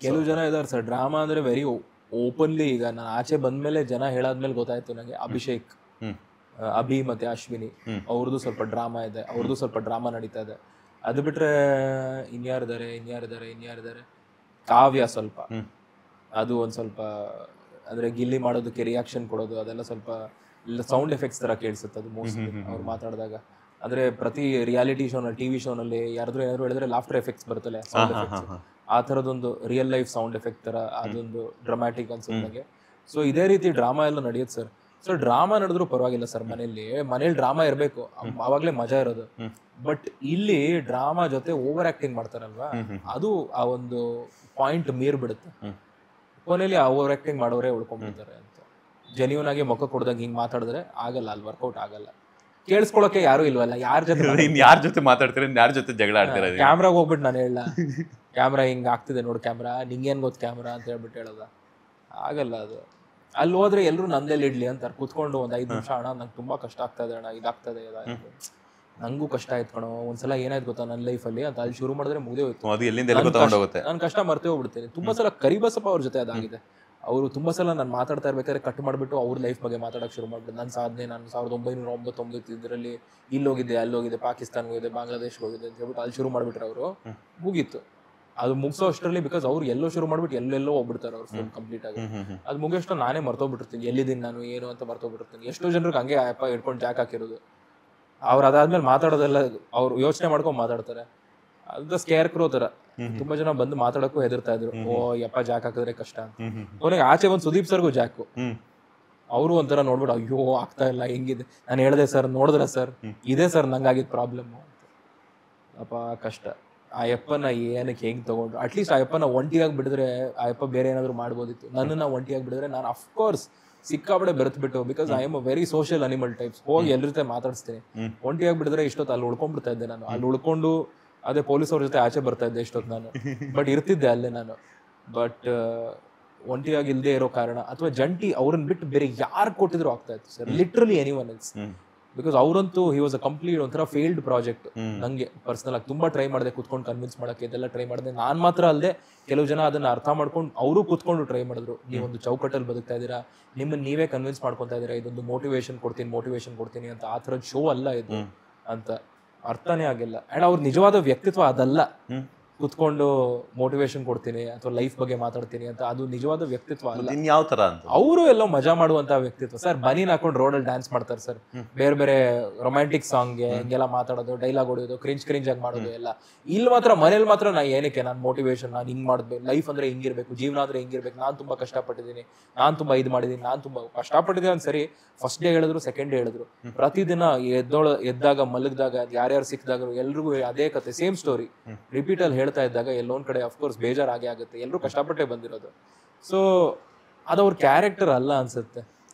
ಕೆಲವು ಜನ ಇದ್ದಾರೆ ಸರ್, ಡ್ರಾಮಾ ಅಂದರೆ ವೆರಿ ಓಪನ್ಲಿ. ಈಗ ನಾನು ಆಚೆ ಬಂದಮೇಲೆ ಜನ ಹೇಳಾದ್ಮೇಲೆ ಗೊತ್ತಾಯ್ತು ನನಗೆ, ಅಭಿಷೇಕ್, ಅಭಿ ಮತ್ತೆ ಅಶ್ವಿನಿ ಅವ್ರದ್ದು ಸ್ವಲ್ಪ ಡ್ರಾಮಾ ಇದೆ, ಅವ್ರದ್ದು ಸ್ವಲ್ಪ ಡ್ರಾಮಾ ನಡೀತಾ ಇದೆ. ಅದು ಬಿಟ್ರೆ ಇನ್ಯಾರಿದ್ದಾರೆ, ಕಾವ್ಯ ಸ್ವಲ್ಪ, ಅದು ಒಂದು ಸ್ವಲ್ಪ ಅಂದರೆ ಗಿಲ್ಲಿ ಮಾಡೋದಕ್ಕೆ ರಿಯಾಕ್ಷನ್ ಕೊಡೋದು ಅದೆಲ್ಲ ಸ್ವಲ್ಪ ಸೌಂಡ್ ಎಫೆಕ್ಟ್ಸ್ ಥರ ಕೇಳಿಸುತ್ತೆ ಅದು ಮೋಸ್ಟ್ಲಿ ಅವ್ರು ಮಾತಾಡಿದಾಗ. ಅಂದರೆ ಪ್ರತಿ ರಿಯಾಲಿಟಿ ಶೋನಲ್ಲಿ ಟಿ ವಿ ಶೋನಲ್ಲಿ ಯಾರಾದರೂ ಏನಾದ್ರು ಹೇಳಿದ್ರೆ ಲಾಫ್ಟರ್ ಎಫೆಕ್ಟ್ಸ್ ಬರುತ್ತಲ್ಲ ಸೌಂಡ್ ಎಫೆಕ್ಟ್ಸ್, ಆ ಥರದೊಂದು ರಿಯಲ್ ಲೈಫ್ ಸೌಂಡ್ ಎಫೆಕ್ಟ್ ಥರ ಅದೊಂದು ಡ್ರಾಮ್ಯಾಟಿಕ್ ಅನ್ಸುತ್ತೆ ನನಗೆ. ಸೊ ಇದೇ ರೀತಿ ಡ್ರಾಮಾ ಎಲ್ಲ ನಡೆಯುತ್ತೆ ಸರ್. ಸೊ ಡ್ರಾಮಾ ನಡೆದ್ರೂ ಪರವಾಗಿಲ್ಲ ಸರ್, ಮನೇಲಿ ಡ್ರಾಮಾ ಇರಬೇಕು, ಆವಾಗಲೇ ಮಜಾ ಇರೋದು. ಬಟ್ ಇಲ್ಲಿ ಡ್ರಾಮಾ ಜೊತೆ ಓವರ್ ಆಕ್ಟಿಂಗ್ ಮಾಡ್ತಾರಲ್ವಾ, ಅದು ಆ ಒಂದು ಪಾಯಿಂಟ್ ಮೀರ್ ಬಿಡುತ್ತೆ. ಕೊನೆಯಲ್ಲಿ ಆ ಓವರ್ ಆಕ್ಟಿಂಗ್ ಮಾಡೋರೇ ಉಳ್ಕೊಂಡ್ಬಿಡ್ತಾರೆ ಅಂತ. ಜೆನ್ಯೂನ್ ಆಗಿ ಮುಖ ಕೊಡ್ದಂಗೆ ಹಿಂಗೆ ಮಾತಾಡಿದ್ರೆ ಆಗಲ್ಲ, ಅಲ್ಲಿ ವರ್ಕೌಟ್ ಆಗಲ್ಲ. ಕೇಳಿಸ್ಕೊಳಕ್ಕೆ ಯಾರು ಇಲ್ವಲ್ಲ, ಯಾರ ಜೊತೆ ಮಾತಾಡ್ತೀರ, ಯಾರ ಜೊತೆ ಜಗಳ ಆಡ್ತೀರ? ಕ್ಯಾಮ್ರಾಗ ಹೋಗ್ಬಿಟ್ಟು ನಾನು ಹೇಳ, ಕ್ಯಾಮ್ರಾ ಹಿಂಗೆ ಆಗ್ತಿದೆ ನೋಡು ಕ್ಯಾಮ್ರಾ, ನಿಂಗೇನು ಗೊತ್ತು ಕ್ಯಾಮ್ರಾ ಅಂತ ಹೇಳ್ಬಿಟ್ಟು ಹೇಳೋದ, ಆಗಲ್ಲ ಅದು. ಅಲ್ಲಿ ಹೋದ್ರೆ ಎಲ್ಲರೂ ನಂದೆಲ್ಲಿ ಇಡ್ಲಿ ಅಂತಾರೆ ಕೂತ್ಕೊಂಡು ಒಂದು 5 ನಿಮಿಷ. ಅಣ್ಣ ನಂಗೆ ತುಂಬಾ ಕಷ್ಟ ಆಗ್ತಾ ಇದೆ ಅಣ್ಣ, ಇದಾಗ್ತದೆ ನಂಗೂ ಕಷ್ಟ ಆಯ್ತು ಕಣೋ, ಒಂದ್ಸಲ ಏನಾಯ್ತು ಗೊತ್ತಾ ನನ್ನ ಲೈಫಲ್ಲಿ ಅಂತ ಅಲ್ಲಿ ಶುರು ಮಾಡಿದ್ರೆ ಮುಗಿದೇ ಹೋಯ್ತು. ನಾನು ಕಷ್ಟ ಮರ್ತೇ ಹೋಗ್ಬಿಡ್ತೇನೆ. ತುಂಬಾ ಸಲ ಕರಿಬಸಪ್ಪ ಅವ್ರ ಜೊತೆ ಅದಾಗಿದೆ. ಅವರು ತುಂಬಾ ಸಲ ನಾನು ಮಾತಾಡ್ತಾ ಇರ್ಬೇಕಾದ್ರೆ ಕಟ್ ಮಾಡಿಬಿಟ್ಟು ಅವ್ರ ಲೈಫ್ ಬಗ್ಗೆ ಮಾತಾಡೋಕೆ ಶುರು ಮಾಡ್ಬಿಟ್ಟು, ನನ್ನ ಸಾಧನೆ, ನಾನು 1999 ಇದರಲ್ಲಿ ಇಲ್ಲೋಗಿದ್ದೆ, ಅಲ್ಲೋಗಿದ್ದೆ, ಪಾಕಿಸ್ತಾನ ಹೋಗಿದೆ, ಬಾಂಗ್ಲಾದೇಶ್ಗೆ ಹೋಗಿದೆ ಅಂತ ಹೇಳ್ಬಿಟ್ಟು ಅಲ್ಲಿ ಶುರು ಮಾಡಿಬಿಟ್ರೆ ಅವರು ಮುಗೀತು. ಅದು ಮುಗಿಸೋ ಅಷ್ಟರಲ್ಲಿ, ಬಿಕಾಸ್ ಅವ್ರು ಎಲ್ಲೋ ಶುರು ಮಾಡ್ಬಿಟ್ಟು ಎಲ್ಲೆಲ್ಲೋ ಹೋಗ್ಬಿಡ್ತಾರೆ ಅವ್ರು ಫುಲ್ ಕಂಪ್ಲೀಟ್ ಆಗಿ. ಅದು ಮುಗಿಯೋಷ್ಟು ನಾನೇ ಮರ್ತೋಗ್ಬಿಟ್ಟಿರ್ತೀನಿ ಎಲ್ಲಿದ್ದೀನಿ ನಾನು ಏನು ಅಂತ ಮರ್ತೋಗ್ಬಿಟ್ಟಿರ್ತೀನಿ. ಎಷ್ಟೋ ಜನರಿಗೆ ಹಂಗೆ ಅಪ್ಪ ಹಿಡ್ಕೊಂಡು ಜಾಕ್ ಹಾಕಿರೋದು. ಅವ್ರು ಅದಾದ್ಮೇಲೆ ಮಾತಾಡೋದೆಲ್ಲ ಅವ್ರು ಯೋಚನೆ ಮಾಡ್ಕೊಂಡು ಮಾತಾಡ್ತಾರೆ. ಅದು ಸ್ಕೇರ್ ಕ್ರೋ ತರ. ತುಂಬಾ ಜನ ಬಂದು ಮಾತಾಡಕ್ಕೂ ಹೆದರ್ತಾ ಇದ್ರು, ಓ ಯಪ್ಪ ಜಾಕ್ ಹಾಕಿದ್ರೆ ಕಷ್ಟ ಅಂತ. ಕೊನೆಗೆ ಆಚೆ ಬಂದು ಸುದೀಪ್ ಸರ್ಗೂ ಜಾಕು. ಅವರು ಒಂಥರ ನೋಡ್ಬಿಟ್ಟು ಅಯ್ಯೋ ಆಗ್ತಾ ಇಲ್ಲ ಹೆಂಗಿದೆ. ನಾನು ಹೇಳ್ದೆ ಸರ್, ನೋಡಿದ್ರೆ ಸರ್ ಇದೇ ಸರ್ ನಂಗಾಗಿದ್ದ ಪ್ರಾಬ್ಲಮ್ಮು ಅಂತ. ಅಪ್ಪ ಕಷ್ಟ. ಆ ಯಪ್ಪನ ಏನಕ್ಕೆ ಹೆಂಗ್ ತಗೊಂಡ್ರು. ಅಟ್ಲೀಸ್ಟ್ ಆ ಯಪ್ಪನ ಒಂಟಿಯಾಗಿ ಬಿಡಿದ್ರೆ ಆ ಯಪ್ಪ ಬೇರೆ ಏನಾದ್ರು ಮಾಡ್ಬೋದಿತ್ತು. ನನ್ನನ್ನ ಒಂಟಿಯಾಗಿ ಬಿಡಿದ್ರೆ ನಾನು ಅಫ್ಕೋರ್ಸ್ ಸಿಕ್ಕಾಪಡೆ ಬೆರೆತ್ಬಿಟ್ಟು, because I am a very social animal types, ಹೋಗಿ ಎಲ್ಲರ ಜೊತೆ ಮಾತಾಡಿಸ್ತೀನಿ. ಒಂಟಿಯಾಗಿ ಬಿಡಿದ್ರೆ ಇಷ್ಟೊತ್ತು ಅಲ್ಲಿ ಉಳ್ಕೊಂಡ್ಬಿಡ್ತಾ ಇದ್ದೆ ನಾನು. ಅಲ್ಲಿ ಉಳ್ಕೊಂಡು ಅದೇ ಪೊಲೀಸ್ ಅವ್ರ ಜೊತೆ ಆಚೆ ಬರ್ತಾ ಇದ್ದೆ ಇಷ್ಟೊತ್ತು ನಾನು. ಬಟ್ ಇರ್ತಿದ್ದೆ ಅಲ್ಲೇ ನಾನು. ಬಟ್ ಒಂಟಿಯಾಗಿ ಇಲ್ಲದೆ ಇರೋ ಕಾರಣ ಅಥವಾ ಜಂಟಿ ಅವ್ರನ್ನ ಬಿಟ್ಟು ಬೇರೆ ಯಾರು ಕೊಟ್ಟಿದ್ರು ಆಗ್ತಾ ಇತ್ತು sir, literally anyone else. Because ಅವರಂತೂ ಹಿ ವಾಸ್ ಅ ಕಂಪ್ಲೀಟ್ ಒಂಥರ ಫೇಲ್ಡ್ ಪ್ರಾಜೆಕ್ಟ್. ನಂಗೆ ಪರ್ಸನಲ್ ಆಗಿ ತುಂಬಾ ಟ್ರೈ ಮಾಡಿದೆ ಕುತ್ಕೊಂಡು ಕನ್ವಿನ್ಸ್ ಮಾಡಕ್ಕೆ, ಇದೆಲ್ಲ ಟ್ರೈ ಮಾಡಿದೆ. ನಾನು ಮಾತ್ರ ಅಲ್ಲದೆ ಕೆಲವು ಜನ ಅದನ್ನ ಅರ್ಥ ಮಾಡ್ಕೊಂಡು ಅವರು ಕೂತ್ಕೊಂಡು ಟ್ರೈ ಮಾಡಿದ್ರು. ನೀವೊಂದು ಚೌಕಟ್ಟಲ್ಲಿ ಬದುಕ್ತಾ ಇದ್ದೀರಾ, ನಿಮ್ಮನ್ನ ನೀವೇ ಕನ್ವಿನ್ಸ್ ಮಾಡ್ಕೊತಾ ಇದ್ದೀರಾ, ಇದೊಂದು ಮೋಟಿವೇಶನ್ ಕೊಡ್ತೀನಿ ಅಂತ. ಆ ಥರದ ಶೋ ಅಲ್ಲ ಇದು ಅಂತ ಅರ್ಥನೇ ಆಗಿಲ್ಲ. ಅಂಡ್ ಅವ್ರ ನಿಜವಾದ ವ್ಯಕ್ತಿತ್ವ ಅದಲ್ಲ, ಕುತ್ಕೊಂಡು ಮೋಟಿವೇಶನ್ ಕೊಡ್ತೀನಿ ಅಥವಾ ಲೈಫ್ ಬಗ್ಗೆ ಮಾತಾಡ್ತೀನಿ ಅಂತ. ಅದು ನಿಜವಾದ ವ್ಯಕ್ತಿತ್ವ ಅಲ್ಲ. ಯಾವ ತರ ಅಂತ ಅವರು ಎಲ್ಲೋ ಮಜಾ ಮಾಡುವಂತ ವ್ಯಕ್ತಿತ್ವ ಸರ್. ಬನೀನ್ ಹಾಕೊಂಡು ರೋಡಲ್ಲಿ ಡ್ಯಾನ್ಸ್ ಮಾಡ್ತಾರೆ ಸರ್, ಬೇರೆ ಬೇರೆ ರೊಮ್ಯಾಂಟಿಕ್ ಸಾಂಗ್ಗೆ ಹಿಂಗೆಲ್ಲ ಮಾತಾಡೋದು, ಡೈಲಾಗ್ ಹೊಡೆಯೋದು, ಕ್ರಿಂಜ್ ಆಗಿ ಮಾಡೋದು ಎಲ್ಲ. ಇಲ್ಲಿ ಮಾತ್ರ ಮನೇಲಿ ಮಾತ್ರ ನಾ ಏನಕ್ಕೆ ನಾನು ಮೋಟಿವೇಶನ್, ನಾನು ಹಿಂಗ್ ಮಾಡ್ಬೇಕು, ಲೈಫ್ ಅಂದ್ರೆ ಹಿಂಗಿರ್ಬೇಕು, ಜೀವನ ಅಂದ್ರೆ ಹಿಂಗಿರ್ಬೇಕು, ನಾನು ತುಂಬಾ ಕಷ್ಟಪಟ್ಟಿದ್ದೀನಿ, ನಾನು ತುಂಬಾ ಇದು ಮಾಡಿದ್ದೀನಿ, ನಾನು ತುಂಬಾ ಕಷ್ಟಪಟ್ಟಿದ್ದೀನಿ ಅಂತ. ಸರಿ, ಫಸ್ಟ್ ಡೇ ಹೇಳಿದ್ರು, ಸೆಕೆಂಡ್ ಡೇ ಹೇಳಿದ್ರು, ಪ್ರತಿದಿನ ಎದ್ದಾಗ ಮಲಗಿದಾಗ ಯಾರ್ಯಾರು ಸಿಕ್ಕಿದಾಗ ಎಲ್ರಿಗೂ ಅದೇ ಕತೆ, ಸೇಮ್ ಸ್ಟೋರಿ ರಿಪೀಟ್ ಅಲ್ಲಿ ಹೇಳ್ತಾ ಇದ್ದಾಗ ಎಲ್ಲೊಂದ್ ಕಡೆ ಅಫ್ಕೋರ್ಸ್ ಬೇಜಾರಾಗೇ ಆಗುತ್ತೆ. ಎಲ್ಲರೂ ಕಷ್ಟಪಟ್ಟೆ ಬಂದಿರೋದು. ಸೊ ಅದು ಅವ್ರ ಕ್ಯಾರೆಕ್ಟರ್ ಅಲ್ಲ ಅನ್ಸುತ್ತೆ.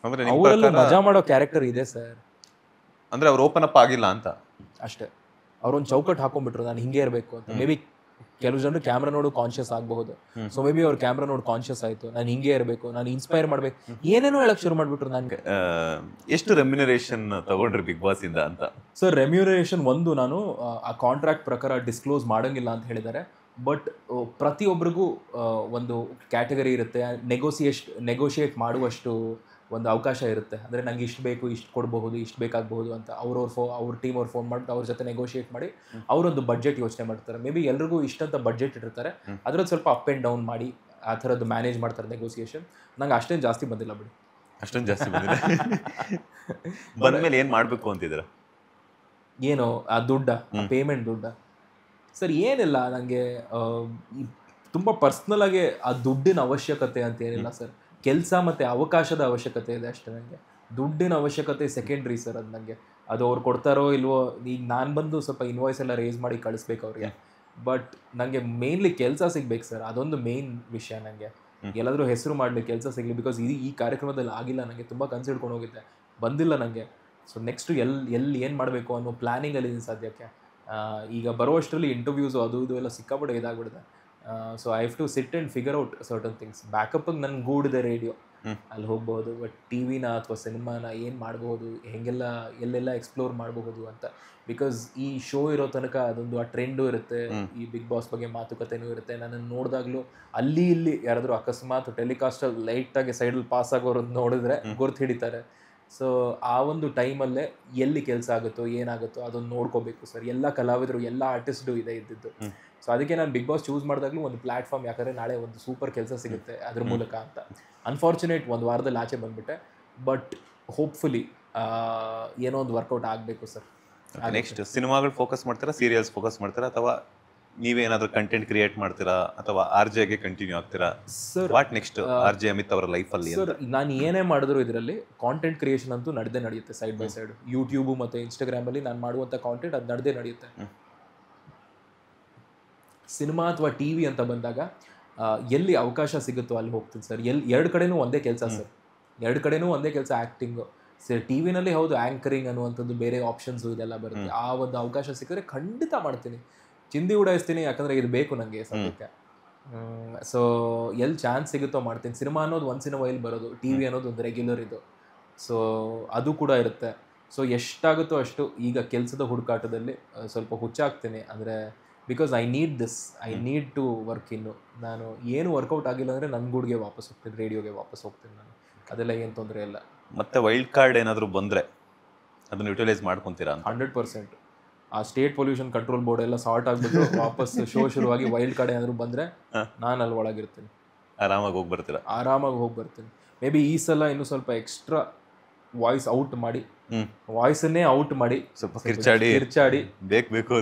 ಅವರೆಲ್ಲ ಮಜಾ ಮಾಡೋ ಕ್ಯಾರೆಕ್ಟರ್ ಇದೆ ಸರ್. ಅಂದ್ರೆ ಅವ್ರು ಓಪನ್ ಅಪ್ ಆಗಿಲ್ಲ ಅಂತ ಅಷ್ಟೇ. ಅವ್ರೊಂದು ಚೌಕಟ್ಟು ಹಾಕೊಂಡ್ಬಿಟ್ರು, ನಾನು ಹಿಂಗೆ ಇರಬೇಕು ಅಂತ. ಮೇ ಬಿ ಕೆಲವು ಜನರು ಕ್ಯಾಮ್ರಾ ನೋಡು ಕಾನ್ಶಿಯಸ್ ಆಗಬಹುದು. ಸೊ ಮೇ ಬಿ ಅವ್ರ ಕ್ಯಾಮ್ರಾ ನೋಡಿ ಕಾನ್ಶಿಯಸ್ ಆಯ್ತು, ನಾನು ಹಿಂಗೆ ಇರಬೇಕು, ನಾನು ಇನ್ಸ್ಪೈರ್ ಮಾಡ್ಬೇಕು, ಏನೇನೋ ಹೇಳಕ್ ಶುರು ಮಾಡ್ಬಿಟ್ರು. ನನ್ಗೆ ಎಷ್ಟು ರೆಮ್ಯುನರೇಷನ್ ತಗೊಂಡ್ರಿ ಬಿಗ್ ಬಾಸ್ ಇಂದ ಅಂತ? ಸರ್ ರೆಮ್ಯುನರೇಷನ್ ಒಂದು ನಾನು ಆ ಕಾಂಟ್ರಾಕ್ಟ್ ಪ್ರಕಾರ ಡಿಸ್ಕ್ಲೋಸ್ ಮಾಡಂಗಿಲ್ಲ ಅಂತ ಹೇಳಿದ್ದಾರೆ. ಬಟ್ ಪ್ರತಿಯೊಬ್ಬರಿಗೂ ಒಂದು ಕ್ಯಾಟಗರಿ ಇರುತ್ತೆ, ನೆಗೋಷಿಯೇಟ್ ಮಾಡುವಷ್ಟು ಒಂದು ಅವಕಾಶ ಇರುತ್ತೆ. ಅಂದರೆ ನಂಗೆ ಇಷ್ಟು ಬೇಕು, ಇಷ್ಟು ಕೊಡಬಹುದು, ಇಷ್ಟು ಬೇಕಾಗಬಹುದು ಅಂತ ಅವ್ರ ಟೀಮ್ ಅವ್ರು ಫೋನ್ ಮಾಡಿಬಿಟ್ಟು ಅವ್ರ ಜೊತೆ ನೆಗೋಷಿಯೇಟ್ ಮಾಡಿ ಅವರೊಂದು ಬಡ್ಜೆಟ್ ಯೋಚನೆ ಮಾಡ್ತಾರೆ. ಮೇ ಬಿ ಎಲ್ರಿಗೂ ಇಷ್ಟಂತ ಬಡ್ಜೆಟ್ ಇಟ್ಟಿರ್ತಾರೆ, ಅದ್ರಲ್ಲಿ ಸ್ವಲ್ಪ ಅಪ್ ಆ್ಯಂಡ್ ಡೌನ್ ಮಾಡಿ ಆ ಥರದ್ದು ಮ್ಯಾನೇಜ್ ಮಾಡ್ತಾರೆ ನೆಗೋಸಿಯೇಷನ್. ನಂಗೆ ಅಷ್ಟೇನು ಜಾಸ್ತಿ ಬಂದಿಲ್ಲ ಬಿಡಿ. ಅಷ್ಟೊಂದು ಜಾಸ್ತಿ ಬಂದಿಲ್ಲ. ಬಂದ್ಮೇಲೆ ಏನು ಮಾಡಬೇಕು ಅಂತಿದ್ದೀರಾ? ಏನು ಆ ದುಡ್ಡ, ಪೇಮೆಂಟ್ ದುಡ್ಡ ಸರ್? ಏನಿಲ್ಲ, ನನಗೆ ತುಂಬ ಪರ್ಸ್ನಲ್ ಆಗಿ ಆ ದುಡ್ಡಿನ ಅವಶ್ಯಕತೆ ಅಂತ ಏನಿಲ್ಲ ಸರ್. ಕೆಲಸ ಮತ್ತು ಅವಕಾಶದ ಅವಶ್ಯಕತೆ ಇದೆ ಅಷ್ಟೇ. ನನಗೆ ದುಡ್ಡಿನ ಅವಶ್ಯಕತೆ ಸೆಕೆಂಡ್ರಿ ಸರ್. ಅದು ನನಗೆ ಅದು ಅವ್ರು ಕೊಡ್ತಾರೋ ಇಲ್ವೋ, ಈಗ ನಾನು ಬಂದು ಸ್ವಲ್ಪ ಇನ್ವಾಯ್ಸ್ ಎಲ್ಲ ರೇಸ್ ಮಾಡಿ ಕಳಿಸ್ಬೇಕು ಅವ್ರಿಗೆ. ಬಟ್ ನನಗೆ ಮೇನ್ಲಿ ಕೆಲಸ ಸಿಗ್ಬೇಕು ಸರ್, ಅದೊಂದು ಮೇನ್ ವಿಷಯ. ನನಗೆ ಎಲ್ಲಾದರೂ ಹೆಸರು ಮಾಡಲಿ, ಕೆಲಸ ಸಿಗಲಿ. ಬಿಕಾಸ್ ಈ ಕಾರ್ಯಕ್ರಮದಲ್ಲಿ ಆಗಿಲ್ಲ, ನನಗೆ ತುಂಬ ಕನ್ಸು ಹಿಡ್ಕೊಂಡು ಹೋಗಿದ್ದೆ, ಬಂದಿಲ್ಲ ನನಗೆ. ಸೊ ನೆಕ್ಸ್ಟು ಎಲ್ಲಿ ಏನು ಮಾಡಬೇಕು ಅನ್ನೋ ಪ್ಲ್ಯಾನಿಂಗಲ್ಲಿ ಸದ್ಯಕ್ಕೆ. ಈಗ ಬರುವಷ್ಟರಲ್ಲಿ ಇಂಟರ್ವ್ಯೂಸು ಅದು ಇದು ಎಲ್ಲ ಸಿಕ್ಕಾಪಟ್ಟೆ ಇದಾಗ್ಬಿಡುತ್ತೆ. So I have to sit and figure out certain things. ಬ್ಯಾಕಪ್ಪಿಗೆ ನನ್ಗೆ ಗೂಡಿದೆ ರೇಡಿಯೋ, ಅಲ್ಲಿ ಹೋಗ್ಬೋದು. ಬಟ್ ಟಿ ವಿನ ಅಥವಾ ಸಿನಿಮಾನ ಏನು ಮಾಡ್ಬೋದು, ಎಲ್ಲೆಲ್ಲ ಎಕ್ಸ್ಪ್ಲೋರ್ ಮಾಡಬಹುದು ಅಂತ. ಬಿಕಾಸ್ ಈ ಶೋ ಇರೋ ತನಕ ಅದೊಂದು ಆ ಟ್ರೆಂಡು ಇರುತ್ತೆ, ಈ ಬಿಗ್ ಬಾಸ್ ಬಗ್ಗೆ ಮಾತುಕತೆನೂ ಇರುತ್ತೆ. ನನ್ನನ್ನು ನೋಡಿದಾಗಲೂ ಅಲ್ಲಿ ಇಲ್ಲಿ ಯಾರಾದರೂ ಅಕಸ್ಮಾತ್ ಟೆಲಿಕಾಸ್ಟಲ್ಲಿ ಲೈಟಾಗಿ ಸೈಡಲ್ಲಿ ಪಾಸ್ ಆಗೋರು ನೋಡಿದ್ರೆ ಗುರ್ತು ಹಿಡಿತಾರೆ. ಸೊ ಆ ಒಂದು ಟೈಮಲ್ಲೇ ಎಲ್ಲಿ ಕೆಲಸ ಆಗುತ್ತೋ ಏನಾಗುತ್ತೋ ಅದನ್ನು ನೋಡ್ಕೋಬೇಕು ಸರ್. ಎಲ್ಲ ಕಲಾವಿದರು ಎಲ್ಲ ಆರ್ಟಿಸ್ಟು ಇದೆ ಇದ್ದಿದ್ದು. ಸೊ ಅದಕ್ಕೆ ನಾನು ಬಿಗ್ ಬಾಸ್ ಚೂಸ್ ಮಾಡಿದಾಗಲೂ ಒಂದು ಪ್ಲಾಟ್ಫಾರ್ಮ್, ಯಾಕಂದರೆ ನಾಳೆ ಒಂದು ಸೂಪರ್ ಕೆಲಸ ಸಿಗುತ್ತೆ ಅದ್ರ ಮೂಲಕ ಅಂತ. ಅನ್ಫಾರ್ಚುನೇಟ್ ಒಂದು ವಾರದಲ್ಲಿ ಆಚೆ ಬಂದುಬಿಟ್ಟೆ, ಬಟ್ ಹೋಪ್ಫುಲಿ ಏನೋ ಒಂದು ವರ್ಕೌಟ್ ಆಗಬೇಕು ಸರ್. ನೆಕ್ಸ್ಟ್ ಸಿನಿಮಾಗಳು ಫೋಕಸ್ ಮಾಡ್ತೀರಾ, ಸೀರಿಯಲ್ಸ್ ಫೋಕಸ್ ಮಾಡ್ತೀರಾ, ಅಥವಾ ನೀವೇನಾದ್ರೂ ಕಂಟೆಂಟ್ ಕ್ರಿಯೇಟ್ ಮಾಡ್ತೀರಾ, ಅಥವಾ RJಗೆ ಕಂಟಿನ್ಯೂ ಆಗ್ತೀರಾ sir? What next RJ Amit ಅವರ ಲೈಫಲ್ಲಿ? ಸರ್ ನಾನು ಏನೇ ಮಾಡಿದ್ರು ಇದರಲ್ಲಿ ಕಾಂಟೆಂಟ್ ಕ್ರಿಯೇಷನ್ ಅಂತೂ ನಡೆಯುತ್ತೆ ಸೈಡ್ ಬೈ ಸೈಡ್. ಯೂಟ್ಯೂಬು ಮತ್ತು ಇನ್ಸ್ಟಾಗ್ರಾಮಲ್ಲಿ ನಾನು ಮಾಡುವಂಥ ಕಾಂಟೆಂಟ್ ಅದು ನಡೆಯುತ್ತೆ. ಸಿನಿಮಾ ಅಥವಾ TV ಅಂತ ಬಂದಾಗ ಎಲ್ಲಿ ಅವಕಾಶ ಸಿಗುತ್ತೋ ಅಲ್ಲಿ ಹೋಗ್ತೀನಿ ಸರ್. ಎರಡು ಕಡೆನೂ ಒಂದೇ ಕೆಲಸ ಸರ್, ಎರಡು ಕಡೆನೂ ಒಂದೇ ಕೆಲಸ. ಆ್ಯಕ್ಟಿಂಗು ಸರ್, TV ನಲ್ಲಿ ಹೌದು ಆ್ಯಂಕರಿಂಗ್ ಅನ್ನುವಂಥದ್ದು ಬೇರೆ ಆಪ್ಷನ್ಸು ಇದೆಲ್ಲ ಬರುತ್ತೆ. ಆ ಒಂದು ಅವಕಾಶ ಸಿಕ್ಕಿದ್ರೆ ಖಂಡಿತ ಮಾಡ್ತೀನಿ, ಚಿಂದಿ ಉಡಾಯಿಸ್ತೀನಿ, ಯಾಕಂದರೆ ಇದು ಬೇಕು ನನಗೆ ಸದ್ಯಕ್ಕೆ. ಸೊ ಎಲ್ಲಿ ಚಾನ್ಸ್ ಸಿಗುತ್ತೋ ಮಾಡ್ತೀನಿ. ಸಿನಿಮಾ ಅನ್ನೋದು ಒನ್ಸ್ ಇನ್ ಅ ವೈಲ್ ಬರೋದು, TV ಅನ್ನೋದು ಒಂದು ರೆಗ್ಯುಲರ್ ಇದು. ಸೊ ಅದು ಕೂಡ ಇರುತ್ತೆ. ಸೊ ಎಷ್ಟಾಗುತ್ತೋ ಅಷ್ಟು ಈಗ ಕೆಲಸದ ಹುಡುಕಾಟದಲ್ಲಿ ಸ್ವಲ್ಪ ಹುಚ್ಚಾಗ್ತೀನಿ. ಅಂದರೆ because I need to work. ಇನ್ನು ನಾನು ಏನು ವರ್ಕೌಟ್ ಆಗಿಲ್ಲ ಅಂದರೆ ನನ್ನ ಗೂಡಿಗೆ ವಾಪಸ್ ಹೋಗ್ತೀನಿ, ರೇಡಿಯೋಗೆ ವಾಪಸ್ ಹೋಗ್ತೀನಿ ನಾನು. ಅದೆಲ್ಲ ಏನು ತೊಂದರೆ ಇಲ್ಲ. ಮತ್ತೆ ವೈಲ್ಡ್ ಕಾರ್ಡ್ ಏನಾದರೂ ಬಂದರೆ ಅದನ್ನು ಯುಟಿಲೈಸ್ ಮಾಡ್ಕೊತೀರಾ? 100%. ಆ ಸ್ಟೇಟ್ ಪೊಲ್ಯೂಷನ್ ಕಂಟ್ರೋಲ್ ಬೋರ್ಡ್ ಎಲ್ಲ ಸಾರ್ಟ್ ಆಗಿಬಿಟ್ಟು ವಾಪಸ್ ಶೋ ಶುರುವಾಗಿ ವೈಲ್ಡ್ ಕಾರ್ಡ್ ಏನಾದರೂ ಬಂದರೆ ನಾನು ಅಲ್ಲಿ ಒಳಗಿರ್ತೀನಿ, ಆರಾಮಾಗಿ ಹೋಗಿ ಬರ್ತೀರಾ? ಆರಾಮಾಗಿ ಹೋಗಿ ಬರ್ತೀನಿ. ಮೇ ಬಿ ಈ ಸಲ ಇನ್ನೂ ಸ್ವಲ್ಪ ಎಕ್ಸ್ಟ್ರಾ ವಾಯ್ಸ್ ಔಟ್ ಮಾಡಿ, ವಾಯ್ಸನ್ನೇ ಔಟ್ ಮಾಡಿ, ಸ್ವಲ್ಪ ಕಿರ್ಚಾಡಿ ಬೇಕು